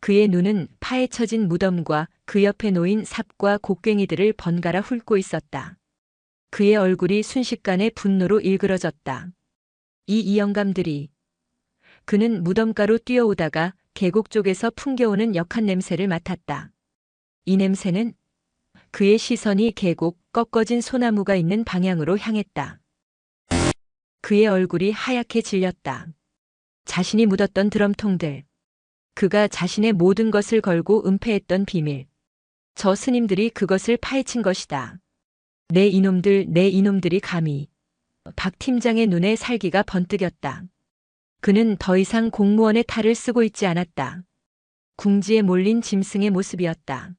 A: 그의 눈은 파헤쳐진 무덤과 그 옆에 놓인 삽과 곡괭이들을 번갈아 훑고 있었다. 그의 얼굴이 순식간에 분노로 일그러졌다. 이 영감들이. 그는 무덤가로 뛰어오다가 계곡 쪽에서 풍겨오는 역한 냄새를 맡았다. 이 냄새는 그의 시선이 계곡 꺾어진 소나무가 있는 방향으로 향했다. 그의 얼굴이 하얗게 질렸다. 자신이 묻었던 드럼통들. 그가 자신의 모든 것을 걸고 은폐했던 비밀. 저 스님들이 그것을 파헤친 것이다. 내 이놈들이 감히. 박 팀장의 눈에 살기가 번뜩였다. 그는 더 이상 공무원의 탈을 쓰고 있지 않았다. 궁지에 몰린 짐승의 모습이었다.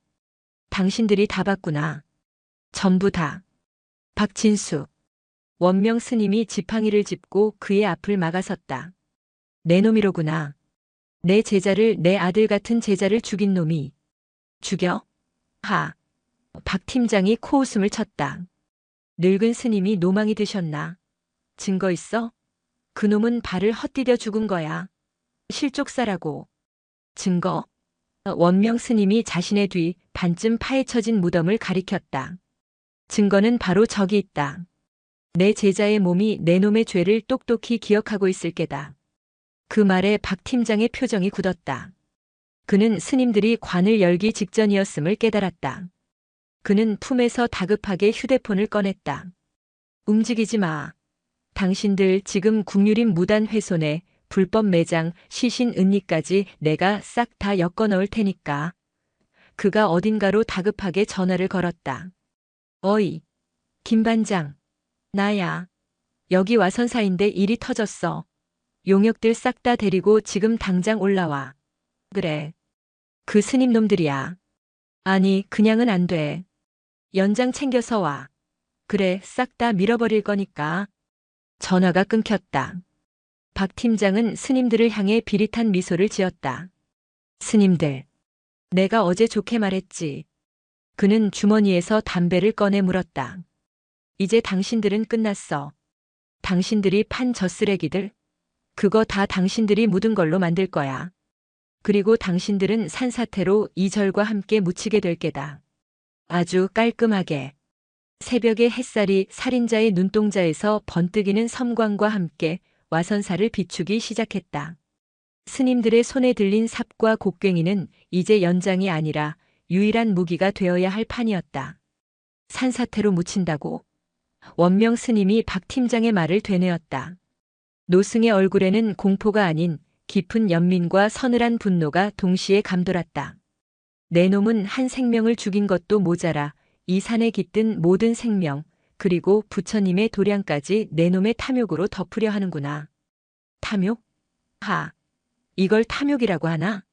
A: 당신들이 다 봤구나. 전부 다. 박진수. 원명 스님이 지팡이를 짚고 그의 앞을 막아섰다. 내 놈이로구나. 내 제자를, 내 아들 같은 제자를 죽인 놈이. 죽여? 하. 박 팀장이 코웃음을 쳤다. 늙은 스님이 노망이 드셨나? 증거 있어? 그놈은 발을 헛디뎌 죽은 거야. 실족사라고. 증거? 원명 스님이 자신의 뒤 반쯤 파헤쳐진 무덤을 가리켰다. 증거는 바로 저기 있다. 내 제자의 몸이 내 놈의 죄를 똑똑히 기억하고 있을 게다. 그 말에 박 팀장의 표정이 굳었다. 그는 스님들이 관을 열기 직전이었음을 깨달았다. 그는 품에서 다급하게 휴대폰을 꺼냈다. 움직이지 마. 당신들 지금 국유림 무단 훼손에 불법 매장, 시신 은니까지 내가 싹 다 엮어 넣을 테니까. 그가 어딘가로 다급하게 전화를 걸었다. 어이, 김 반장. 나야. 여기 와선사인데 일이 터졌어. 용역들 싹 다 데리고 지금 당장 올라와. 그래. 그 스님 놈들이야. 아니, 그냥은 안 돼. 연장 챙겨서 와. 그래, 싹 다 밀어버릴 거니까. 전화가 끊겼다. 박 팀장은 스님들을 향해 비릿한 미소를 지었다. 스님들. 내가 어제 좋게 말했지. 그는 주머니에서 담배를 꺼내 물었다. 이제 당신들은 끝났어. 당신들이 판 저 쓰레기들. 그거 다 당신들이 묻은 걸로 만들 거야. 그리고 당신들은 산사태로 이 절과 함께 묻히게 될 게다. 아주 깔끔하게. 새벽의 햇살이 살인자의 눈동자에서 번뜩이는 섬광과 함께 와선사를 비추기 시작했다. 스님들의 손에 들린 삽과 곡괭이는 이제 연장이 아니라 유일한 무기가 되어야 할 판이었다. 산사태로 묻힌다고? 원명 스님이 박 팀장의 말을 되뇌었다. 노승의 얼굴에는 공포가 아닌 깊은 연민과 서늘한 분노가 동시에 감돌았다. 내 놈은 한 생명을 죽인 것도 모자라 이 산에 깃든 모든 생명, 그리고 부처님의 도량까지 내 놈의 탐욕으로 덮으려 하는구나. 탐욕? 하, 이걸 탐욕이라고 하나?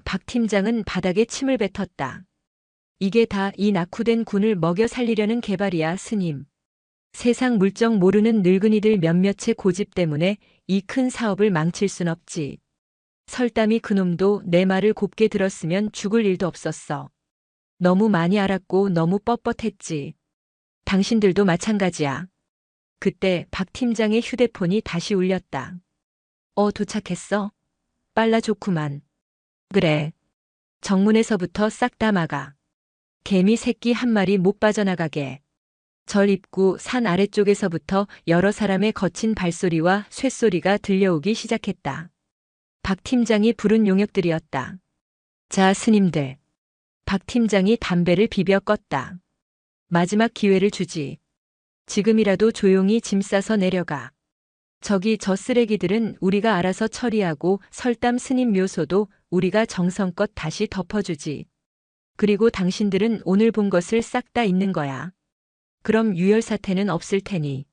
A: 박 팀장은 바닥에 침을 뱉었다. 이게 다 이 낙후된 군을 먹여 살리려는 개발이야, 스님. 세상 물정 모르는 늙은이들 몇몇의 고집 때문에 이 큰 사업을 망칠 순 없지. 설담이 그놈도 내 말을 곱게 들었으면 죽을 일도 없었어. 너무 많이 알았고 너무 뻣뻣했지. 당신들도 마찬가지야. 그때 박 팀장의 휴대폰이 다시 울렸다. 도착했어? 빨라 좋구만. 그래. 정문에서부터 싹 다 막아. 개미 새끼 한 마리 못 빠져나가게. 절 입구 산 아래쪽에서부터 여러 사람의 거친 발소리와 쇳소리가 들려오기 시작했다. 박 팀장이 부른 용역들이었다. 자, 스님들. 박 팀장이 담배를 비벼 껐다. 마지막 기회를 주지. 지금이라도 조용히 짐 싸서 내려가. 저기 저 쓰레기들은 우리가 알아서 처리하고 설담 스님 묘소도 우리가 정성껏 다시 덮어주지. 그리고 당신들은 오늘 본 것을 싹 다 잊는 거야. 그럼 유혈사태는 없을 테니.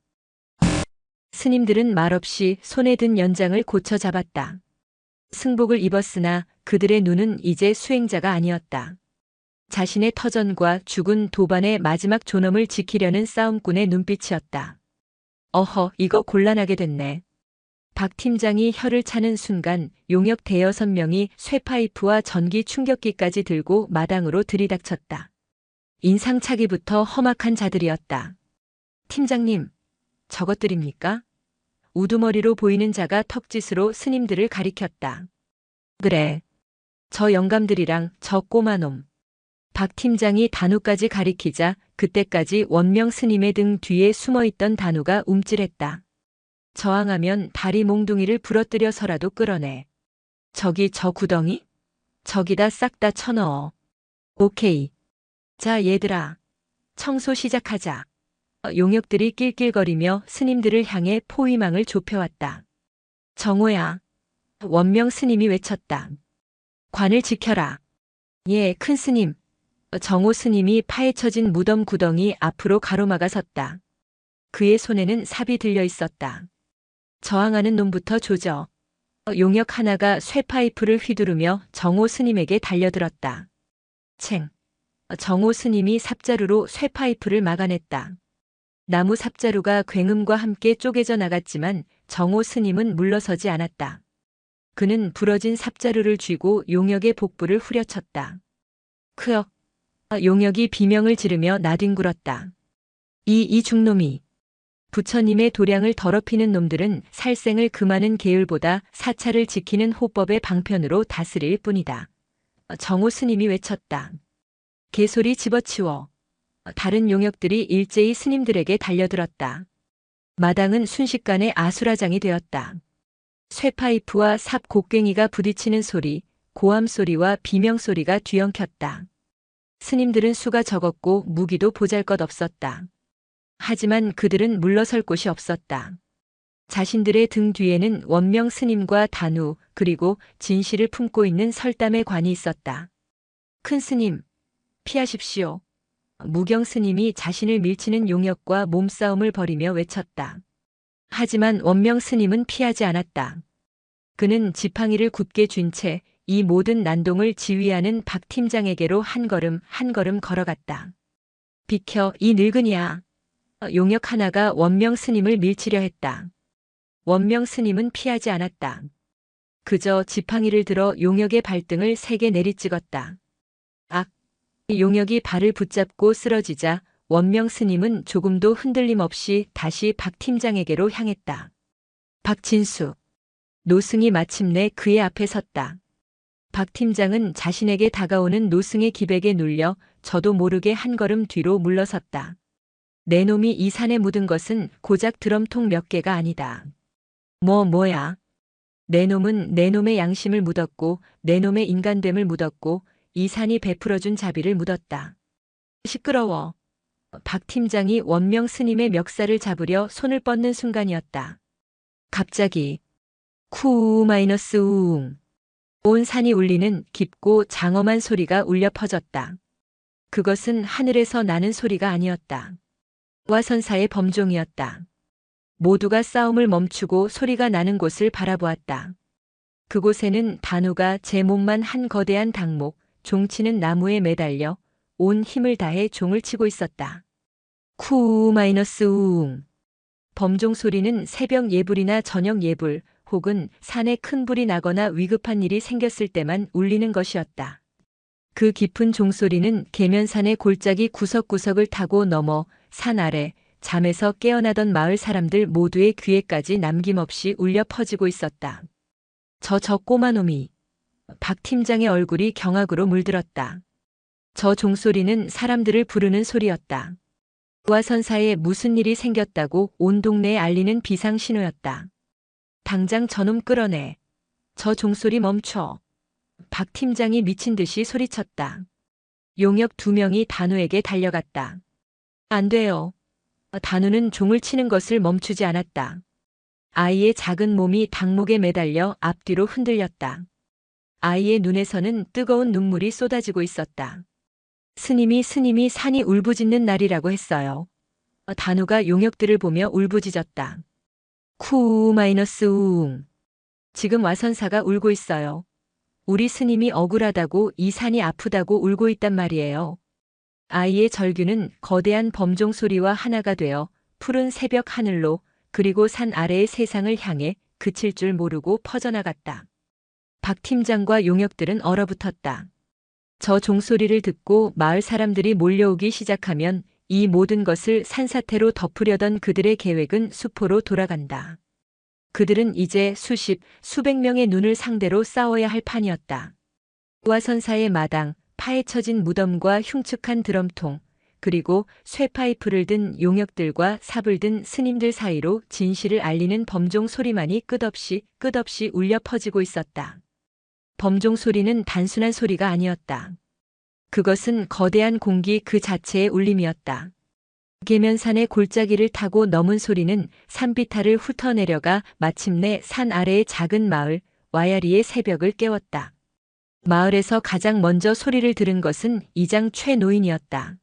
A: 스님들은 말없이 손에 든 연장을 고쳐 잡았다. 승복을 입었으나 그들의 눈은 이제 수행자가 아니었다. 자신의 터전과 죽은 도반의 마지막 존엄을 지키려는 싸움꾼의 눈빛이었다. 어허, 이거 곤란하게 됐네. 박 팀장이 혀를 차는 순간 용역 대여섯 명이 쇠파이프와 전기 충격기까지 들고 마당으로 들이닥쳤다. 인상차기부터 험악한 자들이었다. 팀장님, 저것들입니까? 우두머리로 보이는 자가 턱짓으로 스님들을 가리켰다. 그래. 저 영감들이랑 저 꼬마놈. 박 팀장이 단우까지 가리키자 그때까지 원명 스님의 등 뒤에 숨어있던 단우가 움찔했다. 저항하면 다리 몽둥이를 부러뜨려서라도 끌어내. 저기 저 구덩이? 저기다 싹 다 쳐넣어. 오케이. 자, 얘들아. 청소 시작하자. 용역들이 낄낄거리며 스님들을 향해 포위망을 좁혀왔다. 정호야. 원명 스님이 외쳤다. 관을 지켜라. 예, 큰 스님. 정호 스님이 파헤쳐진 무덤 구덩이 앞으로 가로막아 섰다. 그의 손에는 삽이 들려 있었다. 저항하는 놈부터 조져. 용역 하나가 쇠파이프를 휘두르며 정호 스님에게 달려들었다. 챙. 정호 스님이 삽자루로 쇠파이프를 막아냈다. 나무 삽자루가 굉음과 함께 쪼개져 나갔지만 정호 스님은 물러서지 않았다. 그는 부러진 삽자루를 쥐고 용역의 복부를 후려쳤다. 크역. 용역이 비명을 지르며 나뒹굴었다. 이 중놈이. 부처님의 도량을 더럽히는 놈들은 살생을 금하는 계율보다 사찰을 지키는 호법의 방편으로 다스릴 뿐이다. 정호 스님이 외쳤다. 개소리 집어치워. 다른 용역들이 일제히 스님들에게 달려들었다. 마당은 순식간에 아수라장이 되었다. 쇠파이프와 삽 곡괭이가 부딪히는 소리, 고함 소리와 비명 소리가 뒤엉켰다. 스님들은 수가 적었고 무기도 보잘것없었다. 하지만 그들은 물러설 곳이 없었다. 자신들의 등 뒤에는 원명 스님과 단우 그리고 진실을 품고 있는 설담의 관이 있었다. 큰 스님, 피하십시오. 무경 스님이 자신을 밀치는 용역과 몸싸움을 벌이며 외쳤다. 하지만 원명 스님은 피하지 않았다. 그는 지팡이를 굳게 쥔 채 이 모든 난동을 지휘하는 박 팀장에게로 한 걸음 한 걸음 걸어갔다. 비켜, 이 늙은이야. 용역 하나가 원명 스님을 밀치려 했다. 원명 스님은 피하지 않았다. 그저 지팡이를 들어 용역의 발등을 세게 내리찍었다. 악! 용역이 발을 붙잡고 쓰러지자 원명 스님은 조금도 흔들림 없이 다시 박 팀장에게로 향했다. 박진수. 노승이 마침내 그의 앞에 섰다. 박 팀장은 자신에게 다가오는 노승의 기백에 눌려 저도 모르게 한 걸음 뒤로 물러섰다. 내 놈이 이 산에 묻은 것은 고작 드럼통 몇 개가 아니다. 뭐야? 내 놈은 내 놈의 양심을 묻었고 내 놈의 인간됨을 묻었고 이 산이 베풀어준 자비를 묻었다. 시끄러워. 박 팀장이 원명 스님의 멱살을 잡으려 손을 뻗는 순간이었다. 갑자기 쿠 마이너스 우웅. 온 산이 울리는 깊고 장엄한 소리가 울려 퍼졌다. 그것은 하늘에서 나는 소리가 아니었다. 와선사의 범종이었다. 모두가 싸움을 멈추고 소리가 나는 곳을 바라보았다. 그곳에는 단우가 제 몸만 한 거대한 닭목, 종치는 나무에 매달려 온 힘을 다해 종을 치고 있었다. 쿠 마이너스 우웅. 범종 소리는 새벽 예불이나 저녁 예불 혹은 산에 큰 불이 나거나 위급한 일이 생겼을 때만 울리는 것이었다. 그 깊은 종소리는 계면산의 골짜기 구석구석을 타고 넘어 산 아래 잠에서 깨어나던 마을 사람들 모두의 귀에까지 남김없이 울려 퍼지고 있었다. 저 꼬마놈이. 박 팀장의 얼굴이 경악으로 물들었다. 저 종소리는 사람들을 부르는 소리였다. 와선사에 무슨 일이 생겼다고 온 동네에 알리는 비상신호였다. 당장 저놈 끌어내. 저 종소리 멈춰. 박 팀장이 미친 듯이 소리쳤다. 용역 2명이 단우에게 달려갔다. 안 돼요. 단우는 종을 치는 것을 멈추지 않았다. 아이의 작은 몸이 닭목에 매달려 앞뒤로 흔들렸다. 아이의 눈에서는 뜨거운 눈물이 쏟아지고 있었다. 스님이 산이 울부짖는 날이라고 했어요. 단우가 용역들을 보며 울부짖었다. 쿠 마이너스 우웅. 지금 와선사가 울고 있어요. 우리 스님이 억울하다고 이 산이 아프다고 울고 있단 말이에요. 아이의 절규는 거대한 범종 소리와 하나가 되어 푸른 새벽 하늘로 그리고 산 아래의 세상을 향해 그칠 줄 모르고 퍼져나갔다. 박 팀장과 용역들은 얼어붙었다. 저 종소리를 듣고 마을 사람들이 몰려오기 시작하면 이 모든 것을 산사태로 덮으려던 그들의 계획은 수포로 돌아간다. 그들은 이제 수백 명의 눈을 상대로 싸워야 할 판이었다. 와선사의 마당, 파헤쳐진 무덤과 흉측한 드럼통, 그리고 쇠파이프를 든 용역들과 삽을 든 스님들 사이로 진실을 알리는 범종 소리만이 끝없이 울려 퍼지고 있었다. 범종 소리는 단순한 소리가 아니었다. 그것은 거대한 공기 그 자체의 울림이었다. 계면산의 골짜기를 타고 넘은 소리는 산비탈을 훑어내려가 마침내 산 아래의 작은 마을 와야리의 새벽을 깨웠다. 마을에서 가장 먼저 소리를 들은 것은 이장 최노인이었다.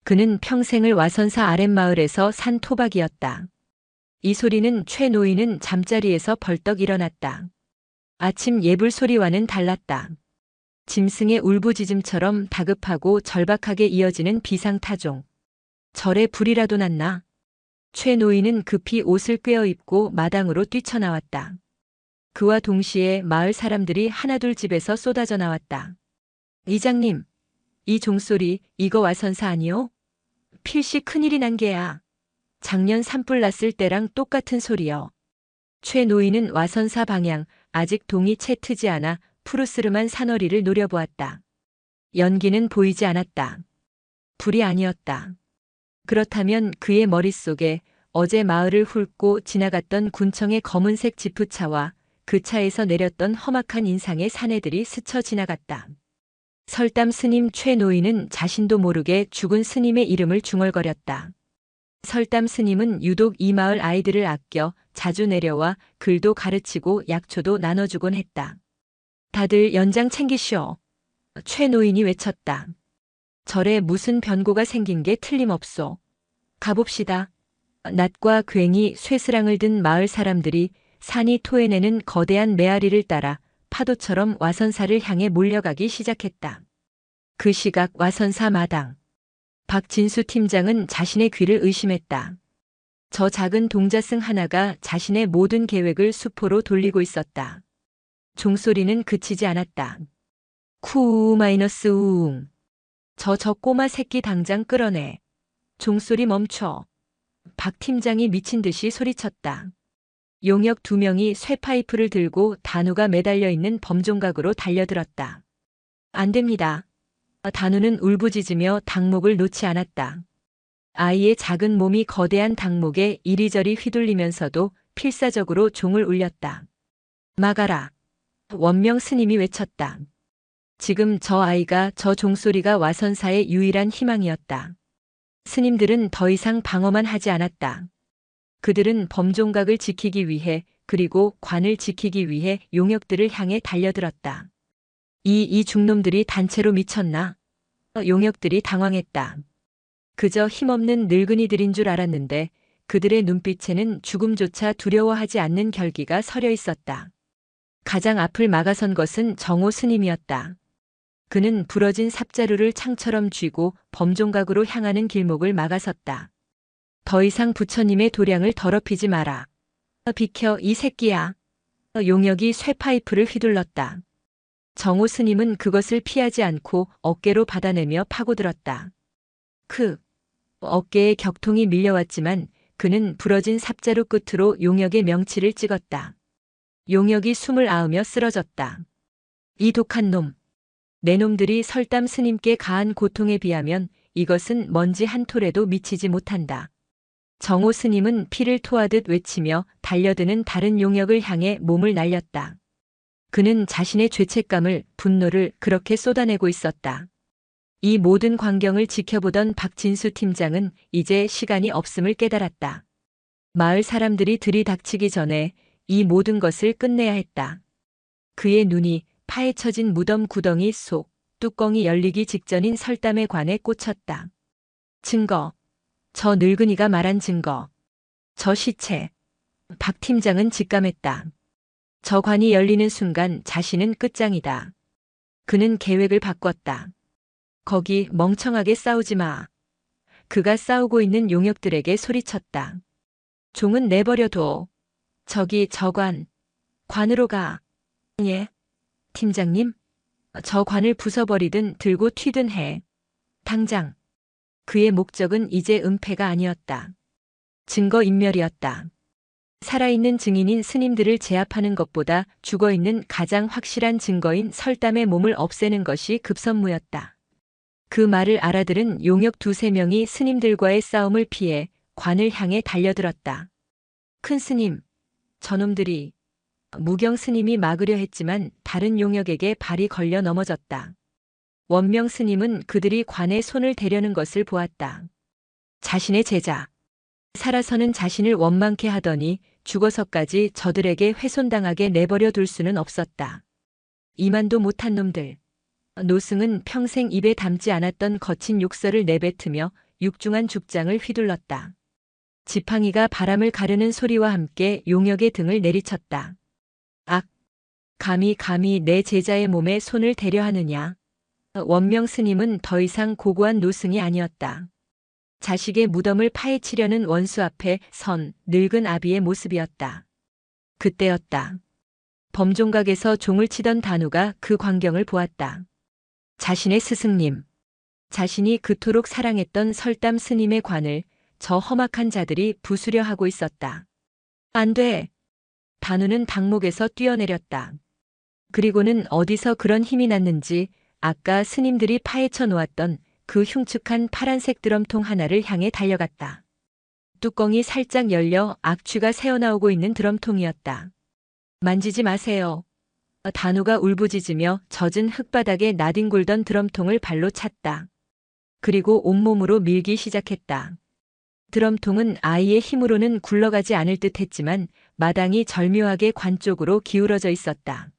A: 그는 평생을 와선사 아랫마을에서 산 토박이었다. 이 소리는 최노인은 잠자리에서 벌떡 일어났다. 아침 예불 소리와는 달랐다. 짐승의 울부짖음처럼 다급하고 절박하게 이어지는 비상타종. 절에 불이라도 났나? 최 노인은 급히 옷을 꿰어입고 마당으로 뛰쳐나왔다. 그와 동시에 마을 사람들이 하나둘 집에서 쏟아져 나왔다. 이장님, 이 종소리 이거 와선사 아니요? 필시 큰일이 난 게야. 작년 산불 났을 때랑 똑같은 소리요. 최 노인은 와선사 방향 아직 동이 채 트지 않아 푸르스름한 산허리를 노려보았다. 연기는 보이지 않았다. 불이 아니었다. 그렇다면 그의 머릿속에 어제 마을을 훑고 지나갔던 군청의 검은색 지프차와 그 차에서 내렸던 험악한 인상의 사내들이 스쳐 지나갔다. 설담 스님 최 노인은 자신도 모르게 죽은 스님의 이름을 중얼거렸다. 설담 스님은 유독 이 마을 아이들을 아껴 자주 내려와 글도 가르치고 약초도 나눠주곤 했다. 다들 연장 챙기시오. 최 노인이 외쳤다. 절에 무슨 변고가 생긴 게 틀림없소. 가봅시다. 낫과 괭이, 쇠스랑을 든 마을 사람들이 산이 토해내는 거대한 메아리를 따라 파도처럼 와선사를 향해 몰려가기 시작했다. 그 시각 와선사 마당. 박진수 팀장은 자신의 귀를 의심했다. 저 작은 동자승 하나가 자신의 모든 계획을 수포로 돌리고 있었다. 종소리는 그치지 않았다. 쿠 마이너스 우웅. 저 꼬마 새끼 당장 끌어내. 종소리 멈춰. 박 팀장이 미친 듯이 소리쳤다. 용역 2명이 쇠파이프를 들고 단우가 매달려 있는 범종각으로 달려들었다. 안 됩니다. 단우는 울부짖으며 닭목을 놓지 않았다. 아이의 작은 몸이 거대한 닭목에 이리저리 휘둘리면서도 필사적으로 종을 울렸다. 막아라. 원명 스님이 외쳤다. 지금 저 아이가 저 종소리가 와선사의 유일한 희망이었다. 스님들은 더 이상 방어만 하지 않았다. 그들은 범종각을 지키기 위해 그리고 관을 지키기 위해 용역들을 향해 달려들었다. 이 중놈들이 단체로 미쳤나? 용역들이 당황했다. 그저 힘없는 늙은이들인 줄 알았는데 그들의 눈빛에는 죽음조차 두려워하지 않는 결기가 서려 있었다. 가장 앞을 막아선 것은 정호 스님이었다. 그는 부러진 삽자루를 창처럼 쥐고 범종각으로 향하는 길목을 막아섰다. 더 이상 부처님의 도량을 더럽히지 마라. 비켜 이 새끼야. 용역이 쇠파이프를 휘둘렀다. 정호 스님은 그것을 피하지 않고 어깨로 받아내며 파고들었다. 어깨에 격통이 밀려왔지만 그는 부러진 삽자루 끝으로 용역의 명치를 찍었다. 용역이 숨을 아으며 쓰러졌다. 이 독한 놈. 내 놈들이 설담 스님께 가한 고통에 비하면 이것은 먼지 한 톨에도 미치지 못한다. 정호 스님은 피를 토하듯 외치며 달려드는 다른 용역을 향해 몸을 날렸다. 그는 자신의 죄책감을, 분노를 그렇게 쏟아내고 있었다. 이 모든 광경을 지켜보던 박진수 팀장은 이제 시간이 없음을 깨달았다. 마을 사람들이 들이닥치기 전에 이 모든 것을 끝내야 했다. 그의 눈이 파헤쳐진 무덤 구덩이 속 뚜껑이 열리기 직전인 설담의 관에 꽂혔다. 증거. 저 늙은이가 말한 증거. 저 시체. 박 팀장은 직감했다. 저 관이 열리는 순간 자신은 끝장이다. 그는 계획을 바꿨다. 거기 멍청하게 싸우지 마. 그가 싸우고 있는 용역들에게 소리쳤다. 종은 내버려둬. 저기 저 관으로 가. 예. 팀장님, 저 관을 부숴버리든 들고 튀든 해. 당장. 그의 목적은 이제 은폐가 아니었다. 증거인멸이었다. 살아있는 증인인 스님들을 제압하는 것보다 죽어있는 가장 확실한 증거인 설담의 몸을 없애는 것이 급선무였다. 그 말을 알아들은 용역 2~3명이 스님들과의 싸움을 피해 관을 향해 달려들었다. 큰 스님, 저놈들이. 무경 스님이 막으려 했지만 다른 용역에게 발이 걸려 넘어졌다. 원명 스님은 그들이 관에 손을 대려는 것을 보았다. 자신의 제자. 살아서는 자신을 원망케 하더니 죽어서까지 저들에게 훼손당하게 내버려 둘 수는 없었다. 이만도 못한 놈들. 노승은 평생 입에 담지 않았던 거친 욕설을 내뱉으며 육중한 죽장을 휘둘렀다. 지팡이가 바람을 가르는 소리와 함께 용역의 등을 내리쳤다. 악! 감히 내 제자의 몸에 손을 대려 하느냐. 원명 스님은 더 이상 고고한 노승이 아니었다. 자식의 무덤을 파헤치려는 원수 앞에 선 늙은 아비의 모습이었다. 그때였다. 범종각에서 종을 치던 단우가 그 광경을 보았다. 자신의 스승님, 자신이 그토록 사랑했던 설담 스님의 관을 저 험악한 자들이 부수려 하고 있었다. 안 돼. 단우는 닭목에서 뛰어내렸다. 그리고는 어디서 그런 힘이 났는지 아까 스님들이 파헤쳐 놓았던 그 흉측한 파란색 드럼통 하나를 향해 달려갔다. 뚜껑이 살짝 열려 악취가 새어나오고 있는 드럼통이었다. 만지지 마세요. 단우가 울부짖으며 젖은 흙바닥에 나뒹굴던 드럼통을 발로 찼다. 그리고 온몸으로 밀기 시작했다. 드럼통은 아이의 힘으로는 굴러가지 않을 듯 했지만 마당이 절묘하게 관 쪽으로 기울어져 있었다.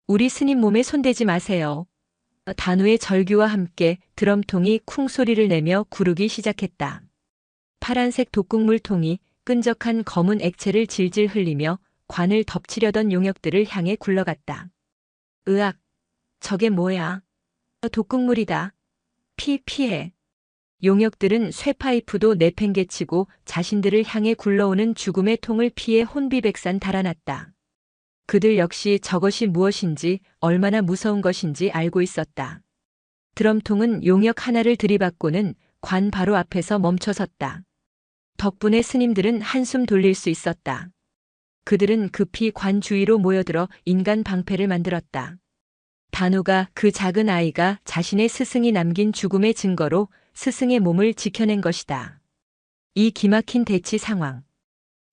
A: 우리 스님 몸에 손대지 마세요. 단우의 절규와 함께 드럼통이 쿵 소리를 내며 구르기 시작했다. 파란색 독극물통이 끈적한 검은 액체를 질질 흘리며 관을 덮치려던 용역들을 향해 굴러갔다. 으악! 저게 뭐야? 독극물이다. 피해. 용역들은 쇠파이프도 내팽개치고 자신들을 향해 굴러오는 죽음의 통을 피해 혼비백산 달아났다. 그들 역시 저것이 무엇인지 얼마나 무서운 것인지 알고 있었다. 드럼통은 용역 하나를 들이받고는 관 바로 앞에서 멈춰섰다. 덕분에 스님들은 한숨 돌릴 수 있었다. 그들은 급히 관 주위로 모여들어 인간 방패를 만들었다. 단우가 그 작은 아이가 자신의 스승이 남긴 죽음의 증거로 스승의 몸을 지켜낸 것이다. 이 기막힌 대치 상황.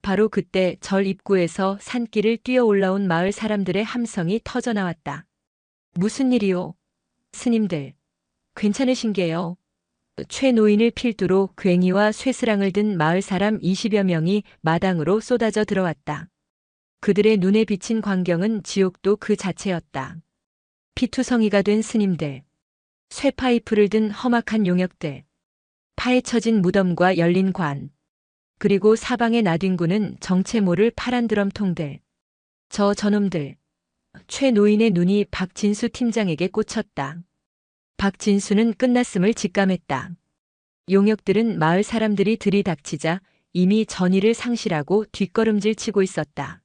A: 바로 그때 절 입구에서 산길을 뛰어 올라온 마을 사람들의 함성이 터져나왔다. 무슨 일이요? 스님들, 괜찮으신게요? 최 노인을 필두로 괭이와 쇠스랑을 든 마을 사람 20여 명이 마당으로 쏟아져 들어왔다. 그들의 눈에 비친 광경은 지옥도 그 자체였다. 피투성이가 된 스님들, 쇠파이프를 든 험악한 용역들, 파헤쳐진 무덤과 열린 관, 그리고 사방에 나뒹구는 정체 모를 파란 드럼통들. 저놈들. 최 노인의 눈이 박진수 팀장에게 꽂혔다. 박진수는 끝났음을 직감했다. 용역들은 마을 사람들이 들이닥치자 이미 전의를 상실하고 뒷걸음질 치고 있었다.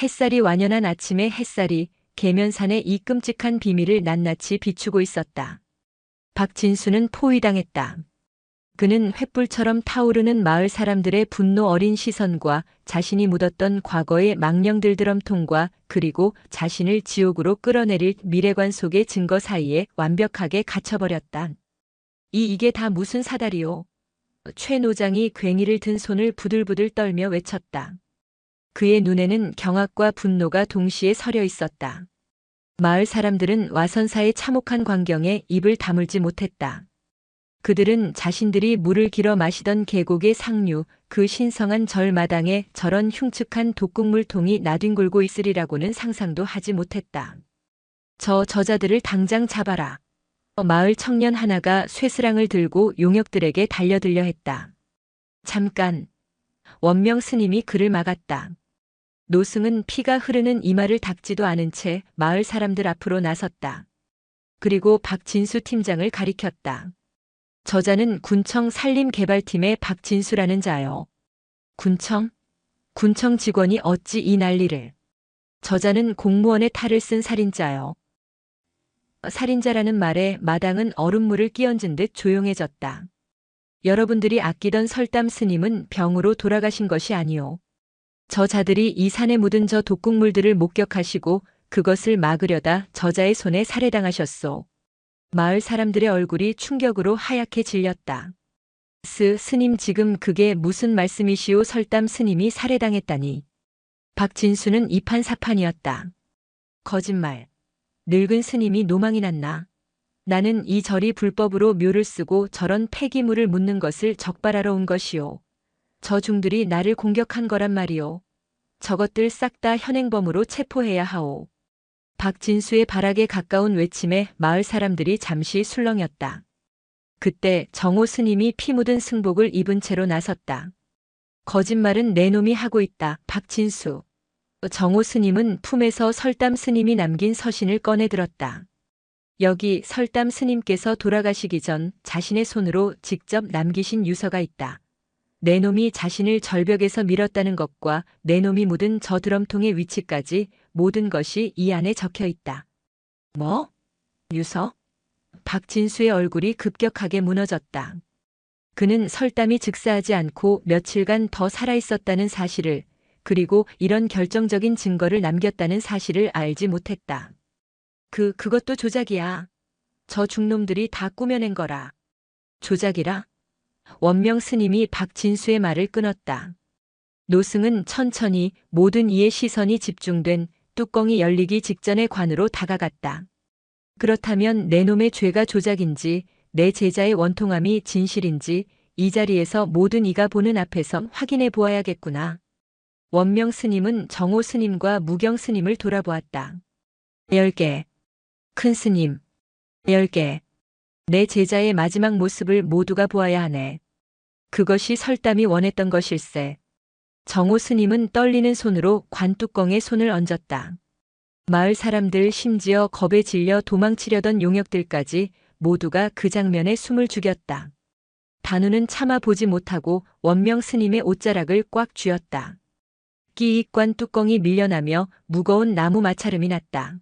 A: 햇살이 완연한 아침의 햇살이 계면산의 이 끔찍한 비밀을 낱낱이 비추고 있었다. 박진수는 포위당했다. 그는 횃불처럼 타오르는 마을 사람들의 분노 어린 시선과 자신이 묻었던 과거의 망령들 드럼통과 그리고 자신을 지옥으로 끌어내릴 미래관 속의 증거 사이에 완벽하게 갇혀버렸다. 이게 다 무슨 사달이오? 최 노장이 괭이를 든 손을 부들부들 떨며 외쳤다. 그의 눈에는 경악과 분노가 동시에 서려 있었다. 마을 사람들은 와선사의 참혹한 광경에 입을 다물지 못했다. 그들은 자신들이 물을 길어 마시던 계곡의 상류, 그 신성한 절마당에 저런 흉측한 독극물통이 나뒹굴고 있으리라고는 상상도 하지 못했다. 저자들을 당장 잡아라. 마을 청년 하나가 쇠스랑을 들고 용역들에게 달려들려 했다. 잠깐. 원명 스님이 그를 막았다. 노승은 피가 흐르는 이마를 닦지도 않은 채 마을 사람들 앞으로 나섰다. 그리고 박진수 팀장을 가리켰다. 저자는 군청 산림개발팀의 박진수라는 자요. 군청? 군청 직원이 어찌 이 난리를. 저자는 공무원의 탈을 쓴 살인자요. 살인자라는 말에 마당은 얼음물을 끼얹은 듯 조용해졌다. 여러분들이 아끼던 설담 스님은 병으로 돌아가신 것이 아니오. 저자들이 이 산에 묻은 저 독극물들을 목격하시고 그것을 막으려다 저자의 손에 살해당하셨소. 마을 사람들의 얼굴이 충격으로 하얗게 질렸다. 스님 지금 그게 무슨 말씀이시오? 설담 스님이 살해당했다니. 박진수는 이판사판이었다. 거짓말. 늙은 스님이 노망이 났나? 나는 이 절이 불법으로 묘를 쓰고 저런 폐기물을 묻는 것을 적발하러 온 것이오. 저 중들이 나를 공격한 거란 말이오. 저것들 싹 다 현행범으로 체포해야 하오. 박진수의 발악에 가까운 외침에 마을 사람들이 잠시 술렁였다. 그때 정호 스님이 피 묻은 승복을 입은 채로 나섰다. 거짓말은 내 놈이 하고 있다, 박진수. 정호 스님은 품에서 설담 스님이 남긴 서신을 꺼내 들었다. 여기 설담 스님께서 돌아가시기 전 자신의 손으로 직접 남기신 유서가 있다. 내 놈이 자신을 절벽에서 밀었다는 것과 내 놈이 묻은 저 드럼통의 위치까지 모든 것이 이 안에 적혀 있다. 뭐? 유서? 박진수의 얼굴이 급격하게 무너졌다. 그는 설담이 즉사하지 않고 며칠간 더 살아있었다는 사실을, 그리고 이런 결정적인 증거를 남겼다는 사실을 알지 못했다. 그것도 조작이야. 저 중놈들이 다 꾸며낸 거라. 조작이라? 원명 스님이 박진수의 말을 끊었다. 노승은 천천히 모든 이의 시선이 집중된 뚜껑이 열리기 직전의 관으로 다가갔다. 그렇다면 내 놈의 죄가 조작인지 내 제자의 원통함이 진실인지 이 자리에서 모든 이가 보는 앞에서 확인해 보아야겠구나. 원명 스님은 정호 스님과 무경 스님을 돌아보았다. 10개. 큰 스님. 10개. 내 제자의 마지막 모습을 모두가 보아야 하네. 그것이 설담이 원했던 것일세. 정호 스님은 떨리는 손으로 관뚜껑에 손을 얹었다. 마을 사람들 심지어 겁에 질려 도망치려던 용역들까지 모두가 그 장면에 숨을 죽였다. 단우는 차마 보지 못하고 원명 스님의 옷자락을 꽉 쥐었다. 끼익 관뚜껑이 밀려나며 무거운 나무 마찰음이 났다.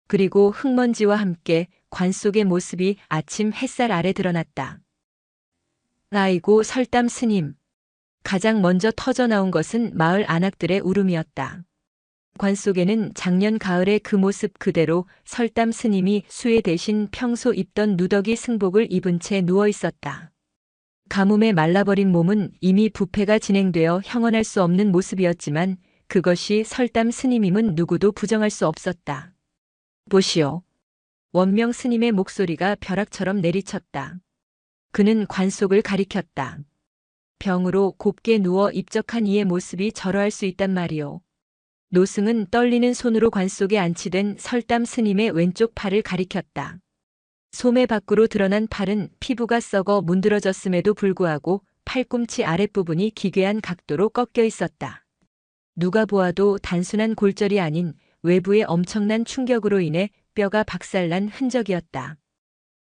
A: 그리고 흙먼지와 함께 관 속의 모습이 아침 햇살 아래 드러났다. 아이고 설담 스님. 가장 먼저 터져 나온 것은 마을 안악들의 울음이었다. 관 속에는 작년 가을의 그 모습 그대로 설담 스님이 수에 대신 평소 입던 누더기 승복을 입은 채 누워 있었다. 가뭄에 말라버린 몸은 이미 부패가 진행되어 형언할 수 없는 모습이었지만 그것이 설담 스님임은 누구도 부정할 수 없었다. 보시오. 원명 스님의 목소리가 벼락처럼 내리쳤다. 그는 관 속을 가리켰다. 병으로 곱게 누워 입적한 이의 모습이 저러할 수 있단 말이오. 노승은 떨리는 손으로 관 속에 안치된 설담 스님의 왼쪽 팔을 가리켰다. 소매 밖으로 드러난 팔은 피부가 썩어 문드러졌음에도 불구하고 팔꿈치 아랫부분이 기괴한 각도로 꺾여 있었다. 누가 보아도 단순한 골절이 아닌 외부의 엄청난 충격으로 인해 뼈가 박살난 흔적이었다.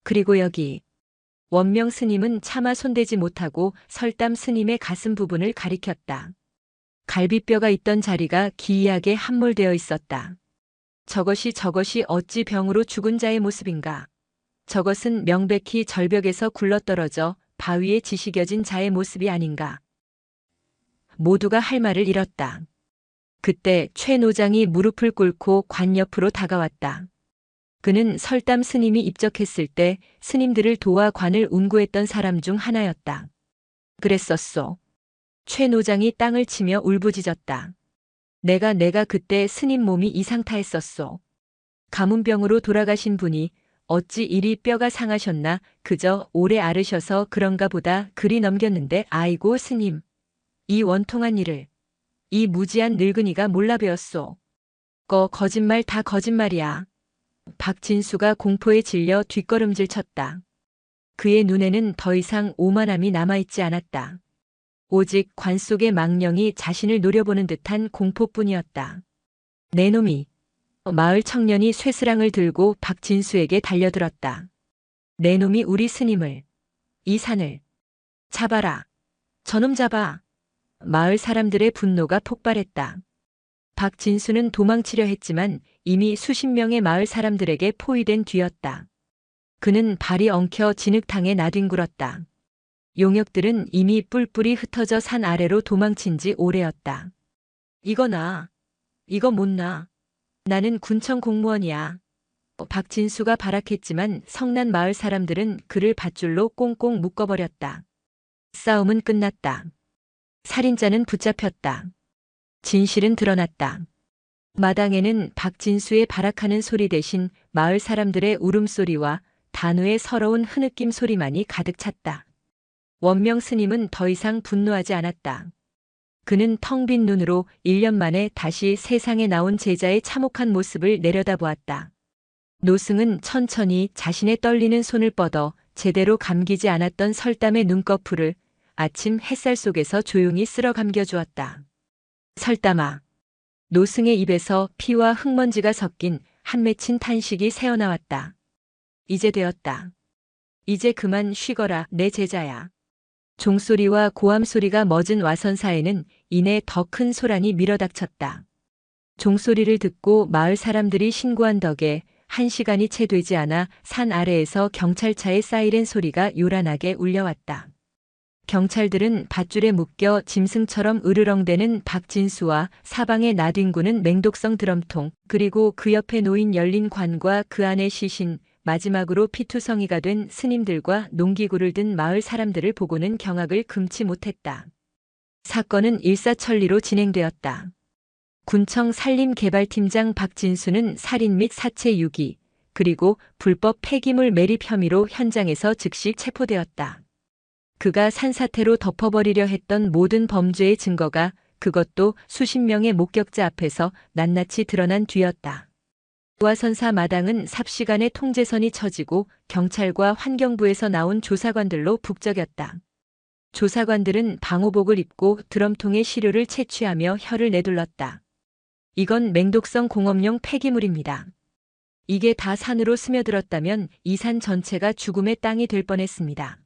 A: 그리고 여기 원명 스님은 차마 손대지 못하고 설담 스님의 가슴 부분을 가리켰다. 갈비뼈가 있던 자리가 기이하게 함몰되어 있었다. 저것이 어찌 병으로 죽은 자의 모습인가? 저것은 명백히 절벽에서 굴러떨어져 바위에 지시겨진 자의 모습이 아닌가? 모두가 할 말을 잃었다. 그때 최 노장이 무릎을 꿇고 관 옆으로 다가왔다. 그는 설담 스님이 입적했을 때 스님들을 도와 관을 운구했던 사람 중 하나였다. 그랬었소. 최 노장이 땅을 치며 울부짖었다. 내가 그때 스님 몸이 이상타했었소. 가문병으로 돌아가신 분이 어찌 이리 뼈가 상하셨나 그저 오래 앓으셔서 그런가 보다 그리 넘겼는데 아이고 스님. 이 원통한 일을 이 무지한 늙은이가 몰라 배웠소. 거짓말 다 거짓말이야. 박진수가 공포에 질려 뒷걸음질 쳤다. 그의 눈에는 더 이상 오만함이 남아있지 않았다. 오직 관 속의 망령이 자신을 노려보는 듯한 공포뿐이었다. 내 놈이. 마을 청년이 쇠스랑을 들고 박진수에게 달려들었다. 내 놈이 우리 스님을, 이 산을 잡아라. 저놈 잡아. 마을 사람들의 분노가 폭발했다. 박진수는 도망치려 했지만 이미 수십 명의 마을 사람들에게 포위된 뒤였다. 그는 발이 엉켜 진흙탕에 나뒹굴었다. 용역들은 이미 뿔뿔이 흩어져 산 아래로 도망친 지 오래였다. 이거 못 나. 나는 군청 공무원이야. 박진수가 발악했지만 성난 마을 사람들은 그를 밧줄로 꽁꽁 묶어버렸다. 싸움은 끝났다. 살인자는 붙잡혔다. 진실은 드러났다. 마당에는 박진수의 발악하는 소리 대신 마을 사람들의 울음소리와 단우의 서러운 흐느낌 소리만이 가득 찼다. 원명 스님은 더 이상 분노하지 않았다. 그는 텅 빈 눈으로 1년 만에 다시 세상에 나온 제자의 참혹한 모습을 내려다보았다. 노승은 천천히 자신의 떨리는 손을 뻗어 제대로 감기지 않았던 설담의 눈꺼풀을 아침 햇살 속에서 조용히 쓸어 감겨주었다. 설담아. 노승의 입에서 피와 흙먼지가 섞인 한 맺힌 탄식이 새어나왔다. 이제 되었다. 이제 그만 쉬거라 내 제자야. 종소리와 고함소리가 멎은 와선사에는 이내 더 큰 소란이 밀어닥쳤다. 종소리를 듣고 마을 사람들이 신고한 덕에 1시간이 채 되지 않아 산 아래에서 경찰차의 사이렌 소리가 요란하게 울려왔다. 경찰들은 밧줄에 묶여 짐승처럼 으르렁대는 박진수와 사방에 나뒹구는 맹독성 드럼통 그리고 그 옆에 놓인 열린 관과 그 안에 시신 마지막으로 피투성이가 된 스님들과 농기구를 든 마을 사람들을 보고는 경악을 금치 못했다. 사건은 일사천리로 진행되었다. 군청 산림개발팀장 박진수는 살인 및 사체 유기 그리고 불법 폐기물 매립 혐의로 현장에서 즉시 체포되었다. 그가 산사태로 덮어버리려 했던 모든 범죄의 증거가 그것도 수십 명의 목격자 앞에서 낱낱이 드러난 뒤였다. 와선사 마당은 삽시간에 통제선이 쳐지고 경찰과 환경부에서 나온 조사관들로 북적였다. 조사관들은 방호복을 입고 드럼통에 시료를 채취하며 혀를 내둘렀다. 이건 맹독성 공업용 폐기물입니다. 이게 다 산으로 스며들었다면 이 산 전체가 죽음의 땅이 될 뻔했습니다.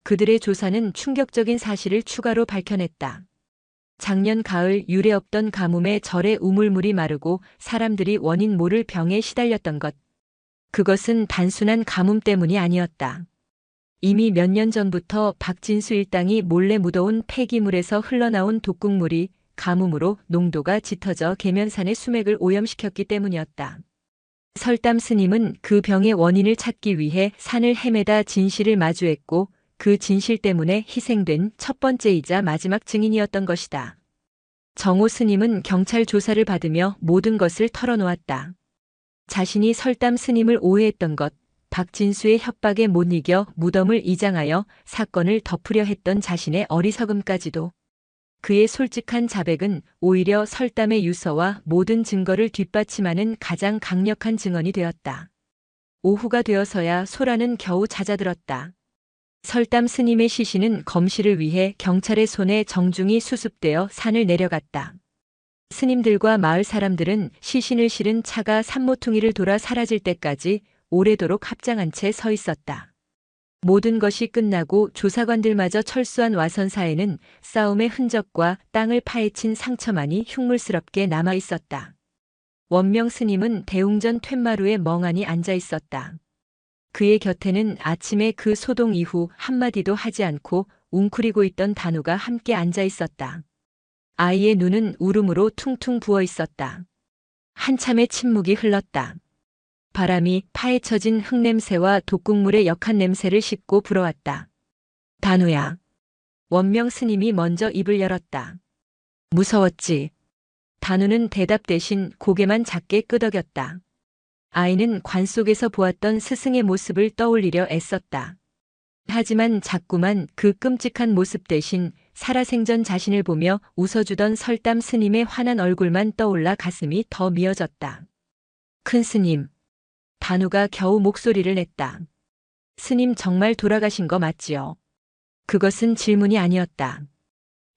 A: 그들의 조사는 충격적인 사실을 추가로 밝혀냈다. 작년 가을 유례 없던 가뭄에 절의 우물물이 마르고 사람들이 원인 모를 병에 시달렸던 것. 그것은 단순한 가뭄 때문이 아니었다. 이미 몇 년 전부터 박진수 일당이 몰래 묻어온 폐기물에서 흘러나온 독극물이 가뭄으로 농도가 짙어져 계면산의 수맥을 오염시켰기 때문이었다. 설담 스님은 그 병의 원인을 찾기 위해 산을 헤매다 진실을 마주했고 그 진실 때문에 희생된 첫 번째이자 마지막 증인이었던 것이다. 정호 스님은 경찰 조사를 받으며 모든 것을 털어놓았다. 자신이 설담 스님을 오해했던 것, 박진수의 협박에 못 이겨 무덤을 이장하여 사건을 덮으려 했던 자신의 어리석음까지도. 그의 솔직한 자백은 오히려 설담의 유서와 모든 증거를 뒷받침하는 가장 강력한 증언이 되었다. 오후가 되어서야 소라는 겨우 잦아들었다. 설담 스님의 시신은 검시를 위해 경찰의 손에 정중히 수습되어 산을 내려갔다. 스님들과 마을 사람들은 시신을 실은 차가 산모퉁이를 돌아 사라질 때까지 오래도록 합장한 채 서 있었다. 모든 것이 끝나고 조사관들마저 철수한 와선사에는 싸움의 흔적과 땅을 파헤친 상처만이 흉물스럽게 남아 있었다. 원명 스님은 대웅전 툇마루에 멍하니 앉아 있었다. 그의 곁에는 아침에 그 소동 이후 한마디도 하지 않고 웅크리고 있던 단우가 함께 앉아 있었다. 아이의 눈은 울음으로 퉁퉁 부어 있었다. 한참의 침묵이 흘렀다. 바람이 파헤쳐진 흙냄새와 독극물의 역한 냄새를 싣고 불어왔다. 단우야. 원명 스님이 먼저 입을 열었다. 무서웠지. 단우는 대답 대신 고개만 작게 끄덕였다. 아이는 관 속에서 보았던 스승의 모습을 떠올리려 애썼다. 하지만 자꾸만 그 끔찍한 모습 대신 살아생전 자신을 보며 웃어주던 설담 스님의 환한 얼굴만 떠올라 가슴이 더 미어졌다. 큰 스님. 단우가 겨우 목소리를 냈다. 스님 정말 돌아가신 거 맞지요? 그것은 질문이 아니었다.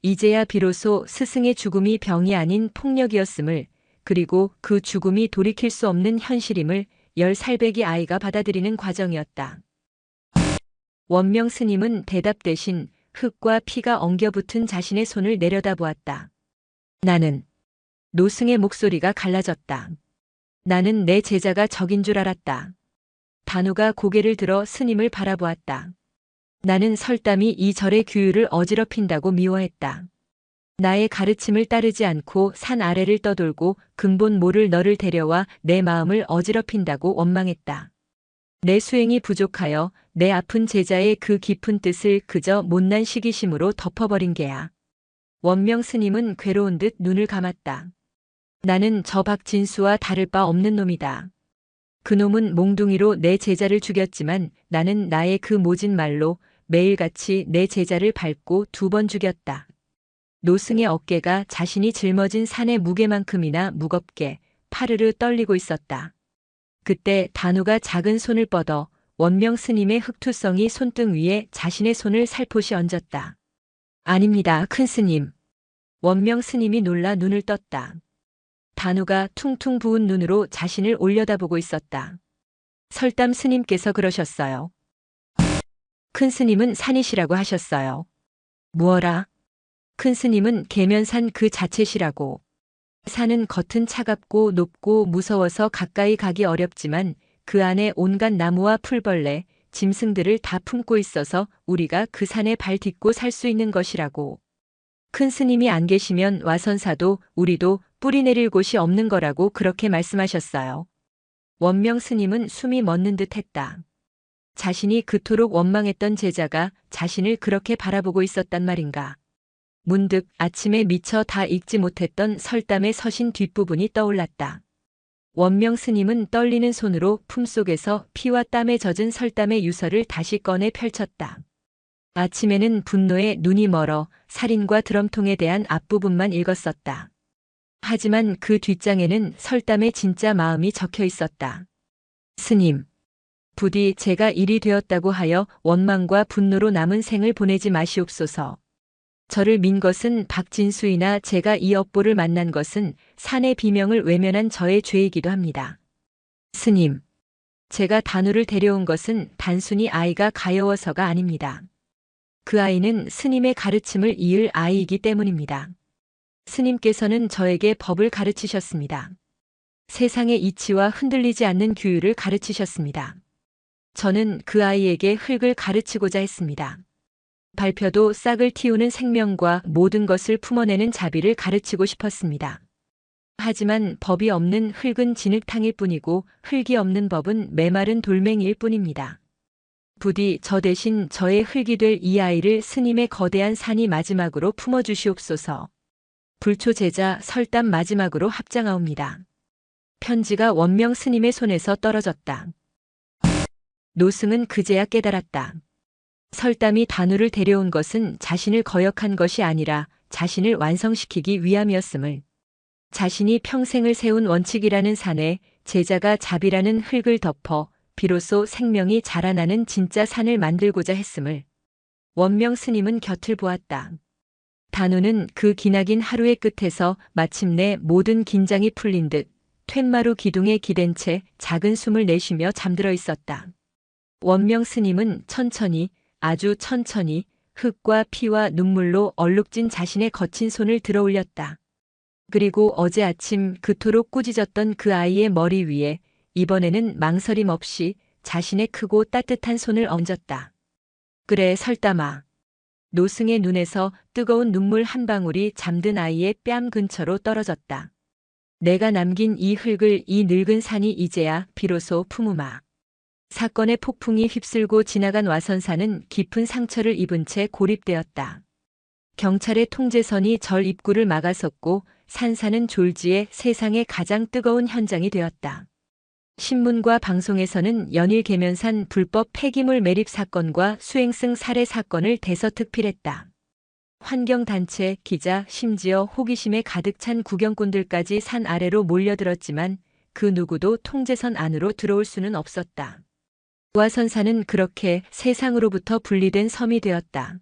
A: 이제야 비로소 스승의 죽음이 병이 아닌 폭력이었음을, 그리고 그 죽음이 돌이킬 수 없는 현실임을 10살배기 아이가 받아들이는 과정이었다. 원명 스님은 대답 대신 흙과 피가 엉겨붙은 자신의 손을 내려다보았다. 나는. 노승의 목소리가 갈라졌다. 나는 내 제자가 적인 줄 알았다. 단우가 고개를 들어 스님을 바라보았다. 나는 설담이 이 절의 규율을 어지럽힌다고 미워했다. 나의 가르침을 따르지 않고 산 아래를 떠돌고 근본 모를 너를 데려와 내 마음을 어지럽힌다고 원망했다. 내 수행이 부족하여 내 아픈 제자의 그 깊은 뜻을 그저 못난 시기심으로 덮어버린 게야. 원명 스님은 괴로운 듯 눈을 감았다. 나는 저 박진수와 다를 바 없는 놈이다. 그놈은 몽둥이로 내 제자를 죽였지만 나는 나의 그 모진 말로 매일같이 내 제자를 밟고 2번 죽였다. 노승의 어깨가 자신이 짊어진 산의 무게만큼이나 무겁게 파르르 떨리고 있었다. 그때 단우가 작은 손을 뻗어 원명 스님의 흑투성이 손등 위에 자신의 손을 살포시 얹었다. 아닙니다, 큰 스님. 원명 스님이 놀라 눈을 떴다. 단우가 퉁퉁 부은 눈으로 자신을 올려다보고 있었다. 설담 스님께서 그러셨어요. 큰 스님은 산이시라고 하셨어요. 무어라? 큰 스님은 계면산 그 자체시라고. 산은 겉은 차갑고 높고 무서워서 가까이 가기 어렵지만 그 안에 온갖 나무와 풀벌레, 짐승들을 다 품고 있어서 우리가 그 산에 발 딛고 살 수 있는 것이라고. 큰 스님이 안 계시면 와선사도 우리도 뿌리 내릴 곳이 없는 거라고 그렇게 말씀하셨어요. 원명 스님은 숨이 멎는 듯 했다. 자신이 그토록 원망했던 제자가 자신을 그렇게 바라보고 있었단 말인가. 문득 아침에 미처 다 읽지 못했던 설담의 서신 뒷부분이 떠올랐다. 원명 스님은 떨리는 손으로 품속에서 피와 땀에 젖은 설담의 유서를 다시 꺼내 펼쳤다. 아침에는 분노에 눈이 멀어 살인과 드럼통에 대한 앞부분만 읽었었다. 하지만 그 뒷장에는 설담의 진짜 마음이 적혀 있었다. 스님, 부디 제가 일이 되었다고 하여 원망과 분노로 남은 생을 보내지 마시옵소서. 저를 민 것은 박진수이나 제가 이 업보를 만난 것은 산의 비명을 외면한 저의 죄이기도 합니다. 스님, 제가 단우를 데려온 것은 단순히 아이가 가여워서가 아닙니다. 그 아이는 스님의 가르침을 이을 아이이기 때문입니다. 스님께서는 저에게 법을 가르치셨습니다. 세상의 이치와 흔들리지 않는 규율을 가르치셨습니다. 저는 그 아이에게 흙을 가르치고자 했습니다. 발표도 싹을 틔우는 생명과 모든 것을 품어내는 자비를 가르치고 싶었습니다. 하지만 법이 없는 흙은 진흙탕일 뿐이고 흙이 없는 법은 메마른 돌멩이일 뿐입니다. 부디 저 대신 저의 흙이 될 이 아이를 스님의 거대한 산이 마지막으로 품어주시옵소서. 불초 제자 설담 마지막으로 합장하옵니다. 편지가 원명 스님의 손에서 떨어졌다. 노승은 그제야 깨달았다. 설담이 단우를 데려온 것은 자신을 거역한 것이 아니라 자신을 완성시키기 위함이었음을. 자신이 평생을 세운 원칙이라는 산에 제자가 자비라는 흙을 덮어 비로소 생명이 자라나는 진짜 산을 만들고자 했음을. 원명 스님은 곁을 보았다. 단우는 그 기나긴 하루의 끝에서 마침내 모든 긴장이 풀린 듯 툇마루 기둥에 기댄 채 작은 숨을 내쉬며 잠들어 있었다. 원명 스님은 천천히, 아주 천천히 흙과 피와 눈물로 얼룩진 자신의 거친 손을 들어 올렸다. 그리고 어제 아침 그토록 꾸짖었던 그 아이의 머리 위에 이번에는 망설임 없이 자신의 크고 따뜻한 손을 얹었다. 그래 설담아. 노승의 눈에서 뜨거운 눈물 한 방울이 잠든 아이의 뺨 근처로 떨어졌다. 내가 남긴 이 흙을 이 늙은 산이 이제야 비로소 품으마. 사건의 폭풍이 휩쓸고 지나간 와선사는 깊은 상처를 입은 채 고립되었다. 경찰의 통제선이 절 입구를 막아섰고 산사는 졸지에 세상의 가장 뜨거운 현장이 되었다. 신문과 방송에서는 연일 계면산 불법 폐기물 매립 사건과 수행승 살해 사건을 대서특필했다. 환경단체, 기자, 심지어 호기심에 가득 찬 구경꾼들까지 산 아래로 몰려들었지만 그 누구도 통제선 안으로 들어올 수는 없었다. 와선사는 그렇게 세상으로부터 분리된 섬이 되었다.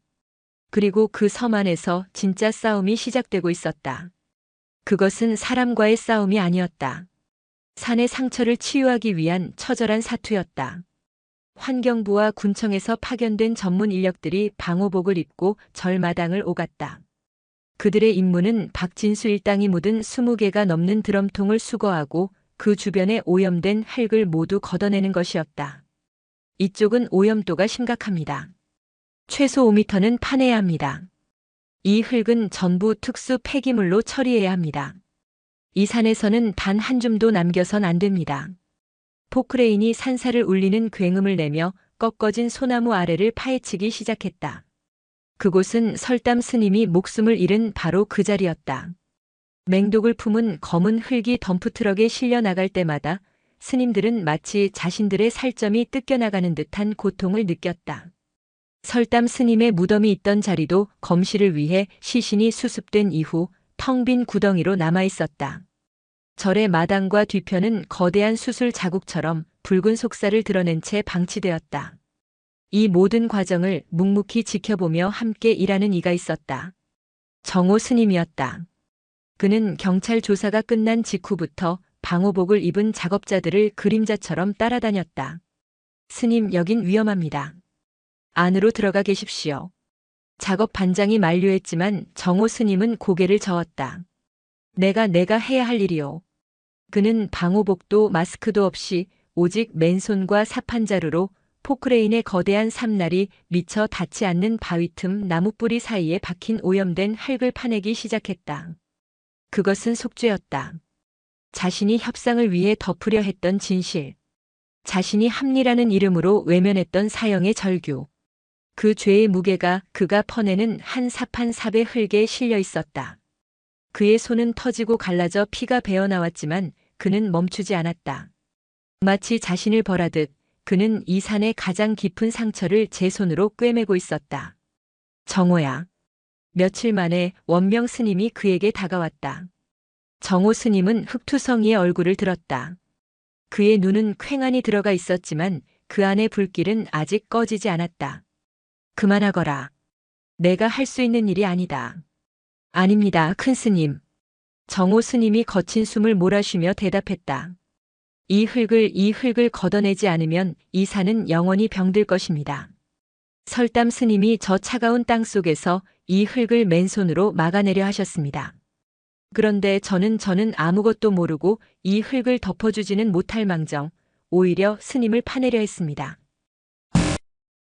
A: 그리고 그 섬 안에서 진짜 싸움이 시작되고 있었다. 그것은 사람과의 싸움이 아니었다. 산의 상처를 치유하기 위한 처절한 사투였다. 환경부와 군청에서 파견된 전문 인력들이 방호복을 입고 절마당을 오갔다. 그들의 임무는 박진수 일당이 묻은 20개가 넘는 드럼통을 수거하고 그 주변에 오염된 흙을 모두 걷어내는 것이었다. 이쪽은 오염도가 심각합니다. 최소 5m는 파내야 합니다. 이 흙은 전부 특수 폐기물로 처리해야 합니다. 이 산에서는 단 한 줌도 남겨선 안 됩니다. 포크레인이 산사를 울리는 굉음을 내며 꺾어진 소나무 아래를 파헤치기 시작했다. 그곳은 설담 스님이 목숨을 잃은 바로 그 자리였다. 맹독을 품은 검은 흙이 덤프트럭에 실려 나갈 때마다 스님들은 마치 자신들의 살점이 뜯겨나가는 듯한 고통을 느꼈다. 설담 스님의 무덤이 있던 자리도 검시를 위해 시신이 수습된 이후 텅 빈 구덩이로 남아 있었다. 절의 마당과 뒤편은 거대한 수술 자국처럼 붉은 속살을 드러낸 채 방치되었다. 이 모든 과정을 묵묵히 지켜보며 함께 일하는 이가 있었다. 정호 스님이었다. 그는 경찰 조사가 끝난 직후부터 방호복을 입은 작업자들을 그림자처럼 따라다녔다. 스님, 여긴 위험합니다. 안으로 들어가 계십시오. 작업 반장이 만류했지만 정호 스님은 고개를 저었다. 내가 해야 할 일이요. 그는 방호복도 마스크도 없이 오직 맨손과 사판자루로 포크레인의 거대한 삼날이 미처 닿지 않는 바위 틈 나무뿌리 사이에 박힌 오염된 흙을 파내기 시작했다. 그것은 속죄였다. 자신이 협상을 위해 덮으려 했던 진실. 자신이 합리라는 이름으로 외면했던 사형의 절규. 그 죄의 무게가 그가 퍼내는 한 사판 삽의 흙에 실려 있었다. 그의 손은 터지고 갈라져 피가 배어나왔지만 그는 멈추지 않았다. 마치 자신을 벌하듯 그는 이 산의 가장 깊은 상처를 제 손으로 꿰매고 있었다. 정호야. 며칠 만에 원명 스님이 그에게 다가왔다. 정호 스님은 흙투성이의 얼굴을 들었다. 그의 눈은 퀭안이 들어가 있었지만 그 안의 불길은 아직 꺼지지 않았다. 그만하거라. 내가 할 수 있는 일이 아니다. 아닙니다, 큰 스님. 정호 스님이 거친 숨을 몰아쉬며 대답했다. 이 흙을 걷어내지 않으면 이 산은 영원히 병들 것입니다. 설담 스님이 저 차가운 땅 속에서 이 흙을 맨손으로 막아내려 하셨습니다. 그런데 저는 아무것도 모르고 이 흙을 덮어주지는 못할 망정 오히려 스님을 파내려 했습니다.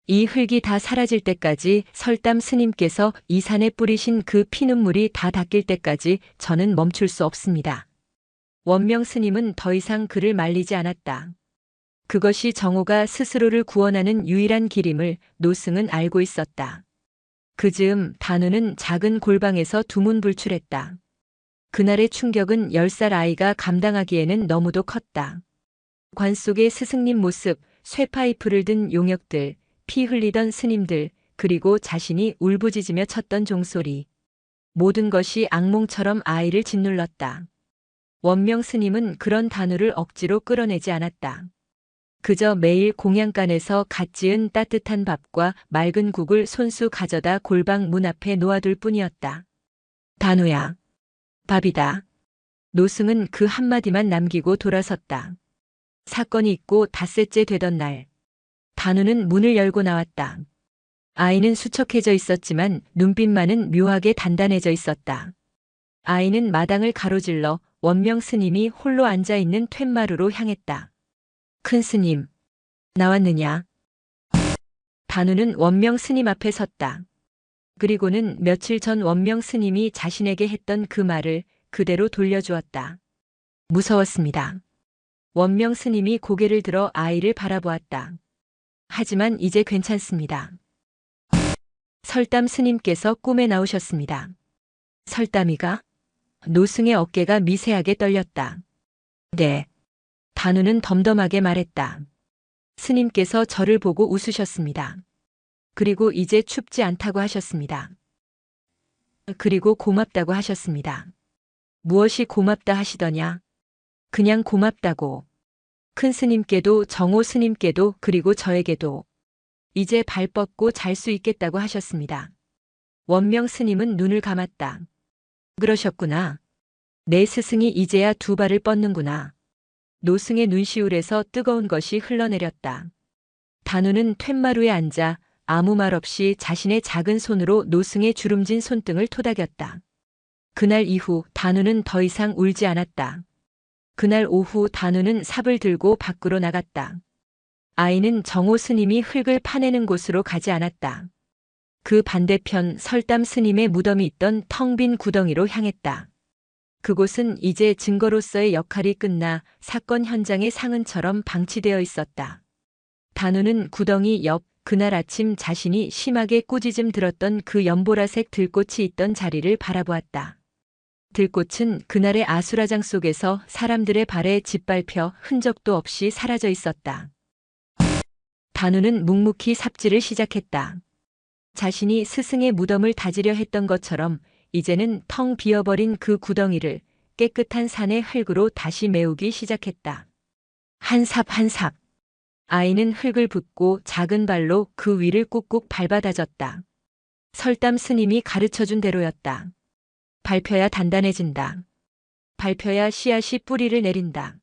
A: 이 흙이 다 사라질 때까지, 설담 스님께서 이 산에 뿌리신 그 피눈물이 다 닦일 때까지 저는 멈출 수 없습니다. 원명 스님은 더 이상 그를 말리지 않았다. 그것이 정호가 스스로를 구원하는 유일한 길임을 노승은 알고 있었다. 그 즈음 단우는 작은 골방에서 두문불출했다. 그날의 충격은 10살 아이가 감당하기에는 너무도 컸다. 관 속의 스승님 모습, 쇠파이프를 든 용역들, 피 흘리던 스님들, 그리고 자신이 울부짖으며 쳤던 종소리. 모든 것이 악몽처럼 아이를 짓눌렀다. 원명 스님은 그런 단우를 억지로 끌어내지 않았다. 그저 매일 공양간에서 갓 지은 따뜻한 밥과 맑은 국을 손수 가져다 골방 문 앞에 놓아둘 뿐이었다. 단우야, 밥이다. 노승은 그 한마디만 남기고 돌아섰다. 사건이 있고 닷새째 되던 날, 단우는 문을 열고 나왔다. 아이는 수척해져 있었지만 눈빛만은 묘하게 단단해져 있었다. 아이는 마당을 가로질러 원명 스님이 홀로 앉아 있는 툇마루로 향했다. 큰 스님, 나왔느냐? 단우는 원명 스님 앞에 섰다. 그리고는 며칠 전 원명 스님이 자신에게 했던 그 말을 그대로 돌려주었다. 무서웠습니다. 원명 스님이 고개를 들어 아이를 바라보았다. 하지만 이제 괜찮습니다. 설담 스님께서 꿈에 나오셨습니다. 설담이가? 노승의 어깨가 미세하게 떨렸다. 네. 단우는 덤덤하게 말했다. 스님께서 저를 보고 웃으셨습니다. 그리고 이제 춥지 않다고 하셨습니다. 그리고 고맙다고 하셨습니다. 무엇이 고맙다 하시더냐? 그냥 고맙다고. 큰 스님께도 정호 스님께도 그리고 저에게도. 이제 발 뻗고 잘 수 있겠다고 하셨습니다. 원명 스님은 눈을 감았다. 그러셨구나. 내 스승이 이제야 두 발을 뻗는구나. 노승의 눈시울에서 뜨거운 것이 흘러내렸다. 단우는 툇마루에 앉아 아무 말 없이 자신의 작은 손으로 노승의 주름진 손등을 토닥였다. 그날 이후 단우는 더 이상 울지 않았다. 그날 오후 단우는 삽을 들고 밖으로 나갔다. 아이는 정호 스님이 흙을 파내는 곳으로 가지 않았다. 그 반대편 설담 스님의 무덤이 있던 텅 빈 구덩이로 향했다. 그곳은 이제 증거로서의 역할이 끝나 사건 현장의 상흔처럼 방치되어 있었다. 단우는 구덩이 옆 그날 아침 자신이 심하게 꾸짖음 들었던 그 연보라색 들꽃이 있던 자리를 바라보았다. 들꽃은 그날의 아수라장 속에서 사람들의 발에 짓밟혀 흔적도 없이 사라져 있었다. 단우는 묵묵히 삽질을 시작했다. 자신이 스승의 무덤을 다지려 했던 것처럼 이제는 텅 비어버린 그 구덩이를 깨끗한 산의 흙으로 다시 메우기 시작했다. 한 삽 한 삽. 아이는 흙을 붓고 작은 발로 그 위를 꾹꾹 밟아 다졌다. 설담 스님이 가르쳐준 대로였다. 밟혀야 단단해진다. 밟혀야 씨앗이 뿌리를 내린다.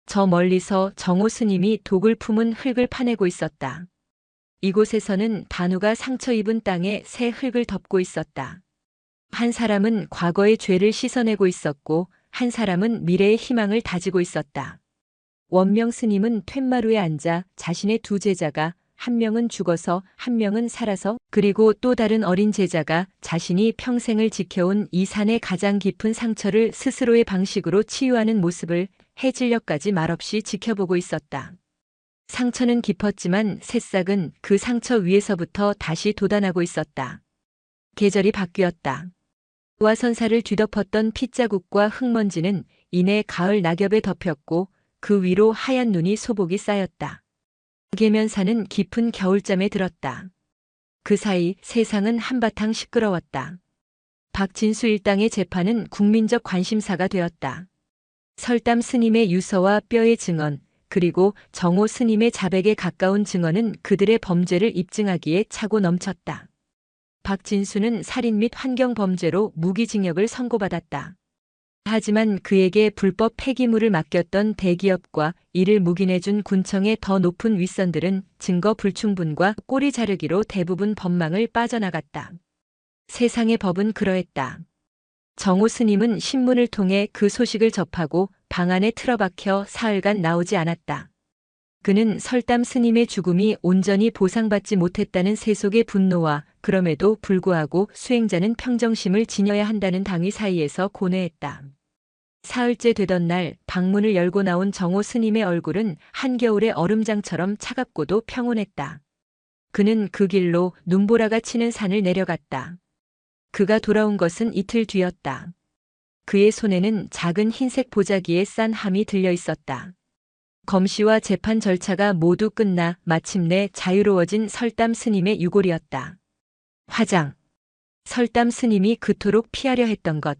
A: 저 멀리서 정호 스님이 독을 품은 흙을 파내고 있었다. 이곳에서는 단우가 상처 입은 땅에 새 흙을 덮고 있었다. 한 사람은 과거의 죄를 씻어내고 있었고 한 사람은 미래의 희망을 다지고 있었다. 원명 스님은 툇마루에 앉아 자신의 두 제자가 한 명은 죽어서 한 명은 살아서 그리고 또 다른 어린 제자가 자신이 평생을 지켜온 이 산의 가장 깊은 상처를 스스로의 방식으로 치유하는 모습을 해질녘까지 말없이 지켜보고 있었다. 상처는 깊었지만 새싹은 그 상처 위에서부터 다시 돋아나고 있었다. 계절이 바뀌었다. 와선사를 뒤덮었던 핏자국과 흙먼지는 이내 가을 낙엽에 덮였고 그 위로 하얀 눈이 소복이 쌓였다. 계면산은 깊은 겨울잠에 들었다. 그 사이 세상은 한바탕 시끄러웠다. 박진수 일당의 재판은 국민적 관심사가 되었다. 설담 스님의 유서와 뼈의 증언, 그리고 정호 스님의 자백에 가까운 증언은 그들의 범죄를 입증하기에 차고 넘쳤다. 박진수는 살인 및 환경범죄로 무기징역을 선고받았다. 하지만 그에게 불법 폐기물을 맡겼던 대기업과 이를 묵인해준 군청의 더 높은 윗선들은 증거 불충분과 꼬리 자르기로 대부분 법망을 빠져나갔다. 세상의 법은 그러했다. 정호 스님은 신문을 통해 그 소식을 접하고 방 안에 틀어박혀 사흘간 나오지 않았다. 그는 설담 스님의 죽음이 온전히 보상받지 못했다는 세속의 분노와 그럼에도 불구하고 수행자는 평정심을 지녀야 한다는 당위 사이에서 고뇌했다. 사흘째 되던 날 방문을 열고 나온 정호 스님의 얼굴은 한겨울의 얼음장처럼 차갑고도 평온했다. 그는 그 길로 눈보라가 치는 산을 내려갔다. 그가 돌아온 것은 이틀 뒤였다. 그의 손에는 작은 흰색 보자기에 싼 함이 들려 있었다. 검시와 재판 절차가 모두 끝나 마침내 자유로워진 설담 스님의 유골이었다. 화장. 설담 스님이 그토록 피하려 했던 것.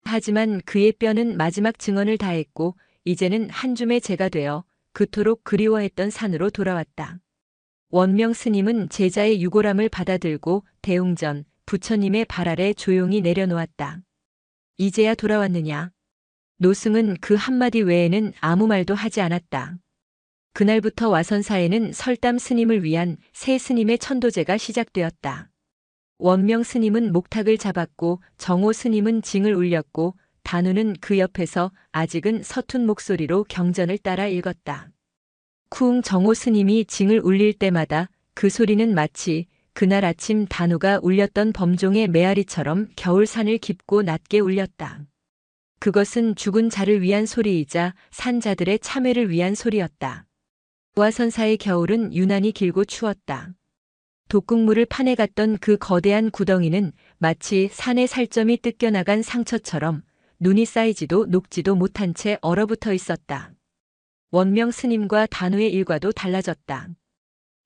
A: 하지만 그의 뼈는 마지막 증언을 다했고 이제는 한 줌의 재가 되어 그토록 그리워했던 산으로 돌아왔다. 원명 스님은 제자의 유골함을 받아들고 대웅전 부처님의 발 아래 조용히 내려놓았다. 이제야 돌아왔느냐? 노승은 그 한마디 외에는 아무 말도 하지 않았다. 그날부터 와선사에는 설담 스님을 위한 새 스님의 천도제가 시작되었다. 원명 스님은 목탁을 잡았고 정호 스님은 징을 울렸고 단우는 그 옆에서 아직은 서툰 목소리로 경전을 따라 읽었다. 쿵 정호 스님이 징을 울릴 때마다 그 소리는 마치 그날 아침 단우가 울렸던 범종의 메아리처럼 겨울산을 깊고 낮게 울렸다. 그것은 죽은 자를 위한 소리이자 산 자들의 참회를 위한 소리였다. 와선사의 겨울은 유난히 길고 추웠다. 독극물을 파내 갔던 그 거대한 구덩이는 마치 산의 살점이 뜯겨나간 상처처럼 눈이 쌓이지도 녹지도 못한 채 얼어붙어 있었다. 원명 스님과 단우의 일과도 달라졌다.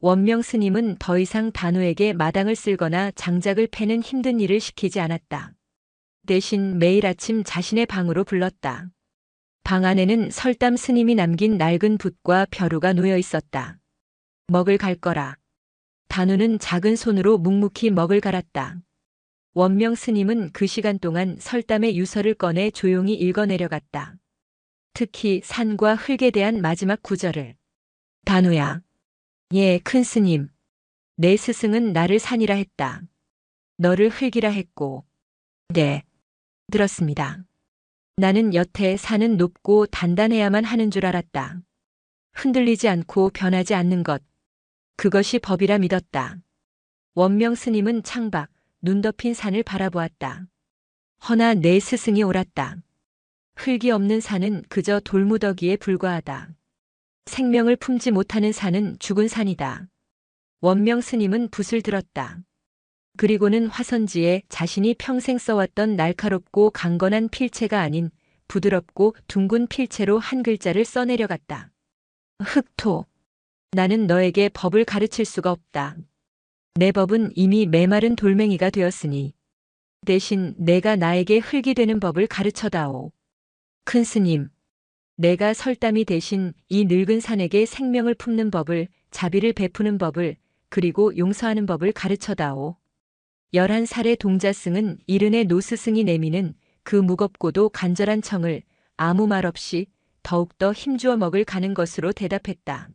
A: 원명 스님은 더 이상 단우에게 마당을 쓸거나 장작을 패는 힘든 일을 시키지 않았다. 대신 매일 아침 자신의 방으로 불렀다. 방 안에는 설담 스님이 남긴 낡은 붓과 벼루가 놓여 있었다. 먹을 갈 거라. 단우는 작은 손으로 묵묵히 먹을 갈았다. 원명 스님은 그 시간 동안 설담의 유서를 꺼내 조용히 읽어 내려갔다. 특히 산과 흙에 대한 마지막 구절을. 단우야. 예, 큰 스님. 내 스승은 나를 산이라 했다. 너를 흙이라 했고. 네. 들었습니다. 나는 여태 산은 높고 단단해야만 하는 줄 알았다. 흔들리지 않고 변하지 않는 것. 그것이 법이라 믿었다. 원명 스님은 창밖, 눈 덮인 산을 바라보았다. 허나 내 스승이 옳았다. 흙이 없는 산은 그저 돌무더기에 불과하다. 생명을 품지 못하는 산은 죽은 산이다. 원명 스님은 붓을 들었다. 그리고는 화선지에 자신이 평생 써왔던 날카롭고 강건한 필체가 아닌 부드럽고 둥근 필체로 한 글자를 써내려갔다. 흑토. 나는 너에게 법을 가르칠 수가 없다. 내 법은 이미 메마른 돌멩이가 되었으니 대신 내가 나에게 흙이 되는 법을 가르쳐다오. 큰 스님, 내가 설담이 대신 이 늙은 산에게 생명을 품는 법을, 자비를 베푸는 법을, 그리고 용서하는 법을 가르쳐다오. 11살의 동자승은 이른의 노스승이 내미는 그 무겁고도 간절한 청을 아무 말 없이 더욱더 힘주어 먹을 가는 것으로 대답했다.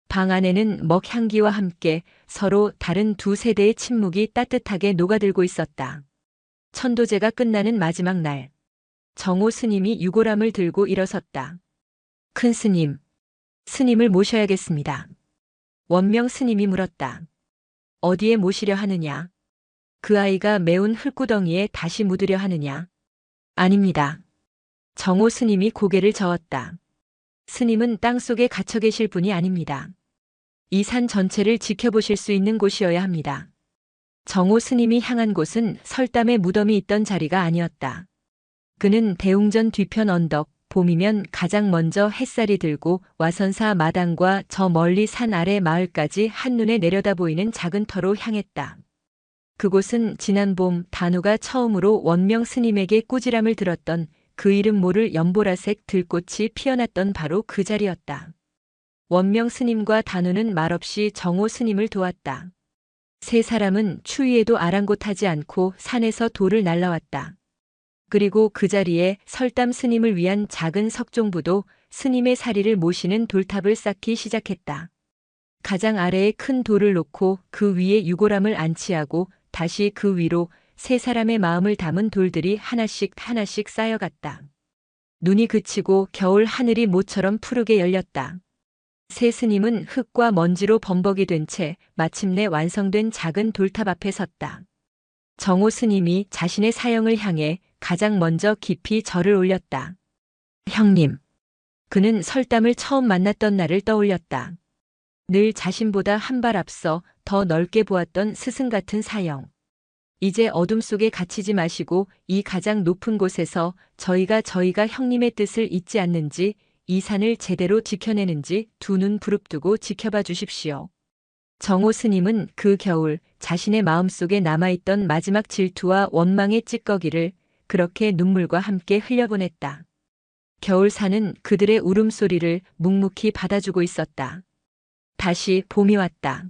A: 방 안에는 먹향기와 함께 서로 다른 두 세대의 침묵이 따뜻하게 녹아들고 있었다. 천도제가 끝나는 마지막 날, 정호 스님이 유골함을 들고 일어섰다. 큰 스님, 스님을 모셔야겠습니다. 원명 스님이 물었다. 어디에 모시려 하느냐? 그 아이가 메운 흙구덩이에 다시 묻으려 하느냐? 아닙니다. 정호 스님이 고개를 저었다. 스님은 땅속에 갇혀 계실 분이 아닙니다. 이 산 전체를 지켜보실 수 있는 곳이어야 합니다. 정호 스님이 향한 곳은 설담의 무덤이 있던 자리가 아니었다. 그는 대웅전 뒤편 언덕, 봄이면 가장 먼저 햇살이 들고 와선사 마당과 저 멀리 산 아래 마을까지 한눈에 내려다 보이는 작은 터로 향했다. 그곳은 지난 봄 단우가 처음으로 원명 스님에게 꾸지람을 들었던 그 이름 모를 연보라색 들꽃이 피어났던 바로 그 자리였다. 원명 스님과 단우는 말없이 정호 스님을 도왔다. 세 사람은 추위에도 아랑곳하지 않고 산에서 돌을 날라왔다. 그리고 그 자리에 설담 스님을 위한 작은 석종부도 스님의 사리를 모시는 돌탑을 쌓기 시작했다. 가장 아래에 큰 돌을 놓고 그 위에 유골함을 안치하고 다시 그 위로 세 사람의 마음을 담은 돌들이 하나씩 하나씩 쌓여갔다. 눈이 그치고 겨울 하늘이 모처럼 푸르게 열렸다. 새 스님은 흙과 먼지로 범벅이 된 채 마침내 완성된 작은 돌탑 앞에 섰다. 정오 스님이 자신의 사형을 향해 가장 먼저 깊이 절을 올렸다. 형님. 그는 설담을 처음 만났던 날을 떠올렸다. 늘 자신보다 한 발 앞서 더 넓게 보았던 스승 같은 사형. 이제 어둠 속에 갇히지 마시고 이 가장 높은 곳에서 저희가 형님의 뜻을 잊지 않는지 이 산을 제대로 지켜내는지 두 눈 부릅뜨고 지켜봐 주십시오. 정오 스님은 그 겨울 자신의 마음속에 남아있던 마지막 질투와 원망의 찌꺼기를 그렇게 눈물과 함께 흘려보냈다. 겨울산은 그들의 울음소리를 묵묵히 받아주고 있었다. 다시 봄이 왔다.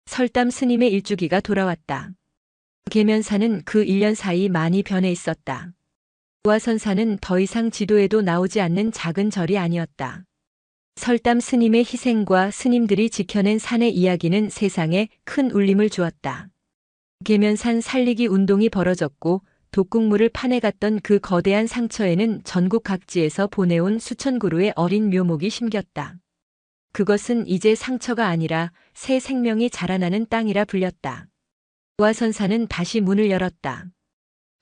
A: 설담 스님의 일주기가 돌아왔다. 계면산은 그 1년 사이 많이 변해 있었다. 우화선산은 더 이상 지도에도 나오지 않는 작은 절이 아니었다. 설담 스님의 희생과 스님들이 지켜낸 산의 이야기는 세상에 큰 울림을 주었다. 계면산 살리기 운동이 벌어졌고 독극물을 파내갔던 그 거대한 상처에는 전국 각지에서 보내온 수천 그루의 어린 묘목이 심겼다. 그것은 이제 상처가 아니라 새 생명이 자라나는 땅이라 불렸다. 우화선산은 다시 문을 열었다.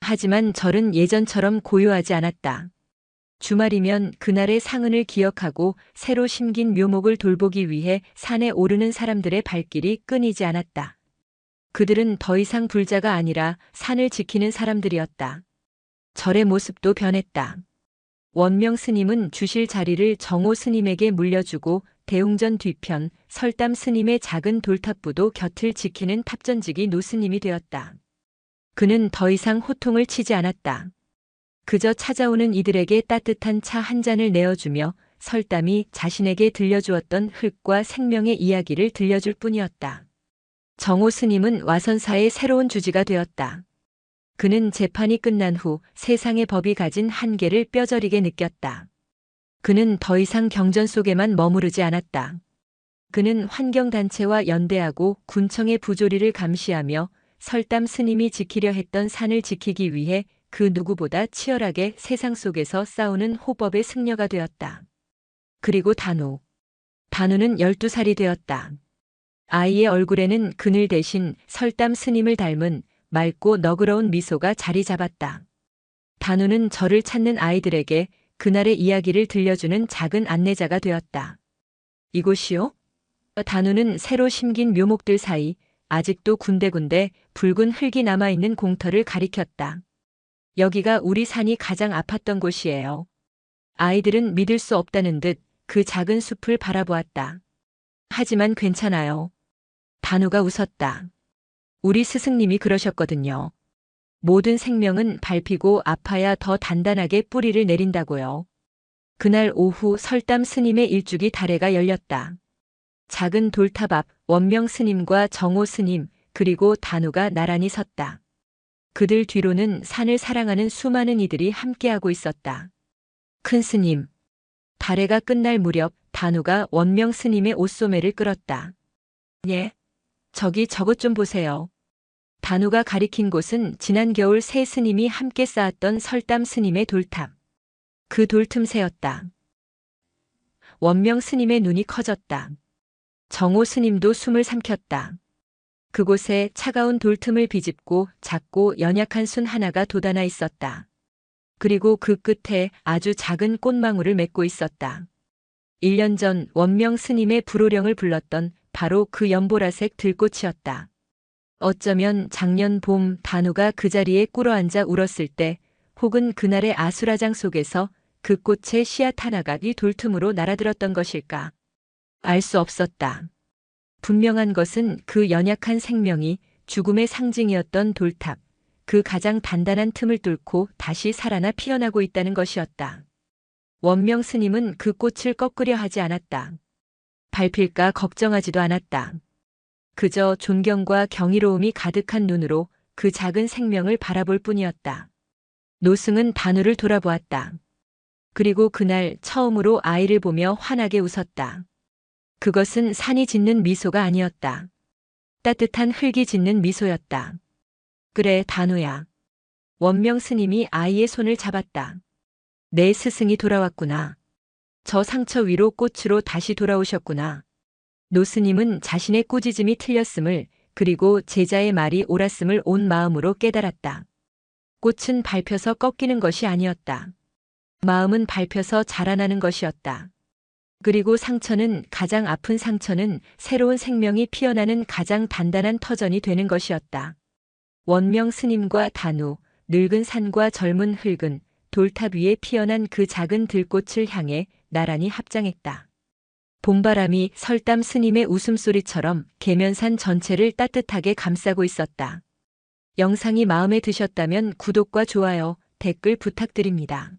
A: 하지만 절은 예전처럼 고요하지 않았다. 주말이면 그날의 상흔을 기억하고 새로 심긴 묘목을 돌보기 위해 산에 오르는 사람들의 발길이 끊이지 않았다. 그들은 더 이상 불자가 아니라 산을 지키는 사람들이었다. 절의 모습도 변했다. 원명 스님은 주실 자리를 정오 스님에게 물려주고 대웅전 뒤편 설담 스님의 작은 돌탑부도 곁을 지키는 탑전지기 노스님이 되었다. 그는 더 이상 호통을 치지 않았다. 그저 찾아오는 이들에게 따뜻한 차 한 잔을 내어주며 설담이 자신에게 들려주었던 흙과 생명의 이야기를 들려줄 뿐이었다. 정오 스님은 와선사의 새로운 주지가 되었다. 그는 재판이 끝난 후 세상의 법이 가진 한계를 뼈저리게 느꼈다. 그는 더 이상 경전 속에만 머무르지 않았다. 그는 환경단체와 연대하고 군청의 부조리를 감시하며 설담 스님이 지키려 했던 산을 지키기 위해 그 누구보다 치열하게 세상 속에서 싸우는 호법의 승려가 되었다. 그리고 단우는 12살이 되었다. 아이의 얼굴에는 그늘 대신 설담 스님을 닮은 맑고 너그러운 미소가 자리 잡았다. 단우는 절을 찾는 아이들에게 그날의 이야기를 들려주는 작은 안내자가 되었다. 이곳이요? 단우는 새로 심긴 묘목들 사이 아직도 군데군데 붉은 흙이 남아있는 공터를 가리켰다. 여기가 우리 산이 가장 아팠던 곳이에요. 아이들은 믿을 수 없다는 듯 그 작은 숲을 바라보았다. 하지만 괜찮아요. 단우가 웃었다. 우리 스승님이 그러셨거든요. 모든 생명은 밟히고 아파야 더 단단하게 뿌리를 내린다고요. 그날 오후 설담 스님의 일주기 다래가 열렸다. 작은 돌탑 앞 원명 스님과 정오 스님 그리고 단우가 나란히 섰다. 그들 뒤로는 산을 사랑하는 수많은 이들이 함께하고 있었다. 큰 스님. 다래가 끝날 무렵 단우가 원명 스님의 옷소매를 끌었다. 예? 저기 저것 좀 보세요. 단우가 가리킨 곳은 지난 겨울 새 스님이 함께 쌓았던 설담 스님의 돌탑. 그 돌틈새였다. 원명 스님의 눈이 커졌다. 정오 스님도 숨을 삼켰다. 그곳에 차가운 돌틈을 비집고 작고 연약한 순 하나가 돋아나 있었다. 그리고 그 끝에 아주 작은 꽃망울을 맺고 있었다. 1년 전 원명 스님의 불호령을 불렀던 바로 그 연보라색 들꽃이었다. 어쩌면 작년 봄 단우가 그 자리에 꿇어앉아 울었을 때 혹은 그날의 아수라장 속에서 그 꽃의 씨앗 하나가 이 돌틈으로 날아들었던 것일까? 알 수 없었다. 분명한 것은 그 연약한 생명이 죽음의 상징이었던 돌탑, 그 가장 단단한 틈을 뚫고 다시 살아나 피어나고 있다는 것이었다. 원명 스님은 그 꽃을 꺾으려 하지 않았다. 밟힐까 걱정하지도 않았다. 그저 존경과 경이로움이 가득한 눈으로 그 작은 생명을 바라볼 뿐이었다. 노승은 단우를 돌아보았다. 그리고 그날 처음으로 아이를 보며 환하게 웃었다. 그것은 산이 짓는 미소가 아니었다. 따뜻한 흙이 짓는 미소였다. 그래, 단우야. 원명 스님이 아이의 손을 잡았다. 내 스승이 돌아왔구나. 저 상처 위로 꽃으로 다시 돌아오셨구나. 노스님은 자신의 꾸짖음이 틀렸음을, 그리고 제자의 말이 옳았음을 온 마음으로 깨달았다. 꽃은 밟혀서 꺾이는 것이 아니었다. 마음은 밟혀서 자라나는 것이었다. 그리고 상처는, 가장 아픈 상처는 새로운 생명이 피어나는 가장 단단한 터전이 되는 것이었다. 원명 스님과 단우, 늙은 산과 젊은 흙은 돌탑 위에 피어난 그 작은 들꽃을 향해 나란히 합장했다. 봄바람이 설담 스님의 웃음소리처럼 계면산 전체를 따뜻하게 감싸고 있었다. 영상이 마음에 드셨다면 구독과 좋아요, 댓글 부탁드립니다.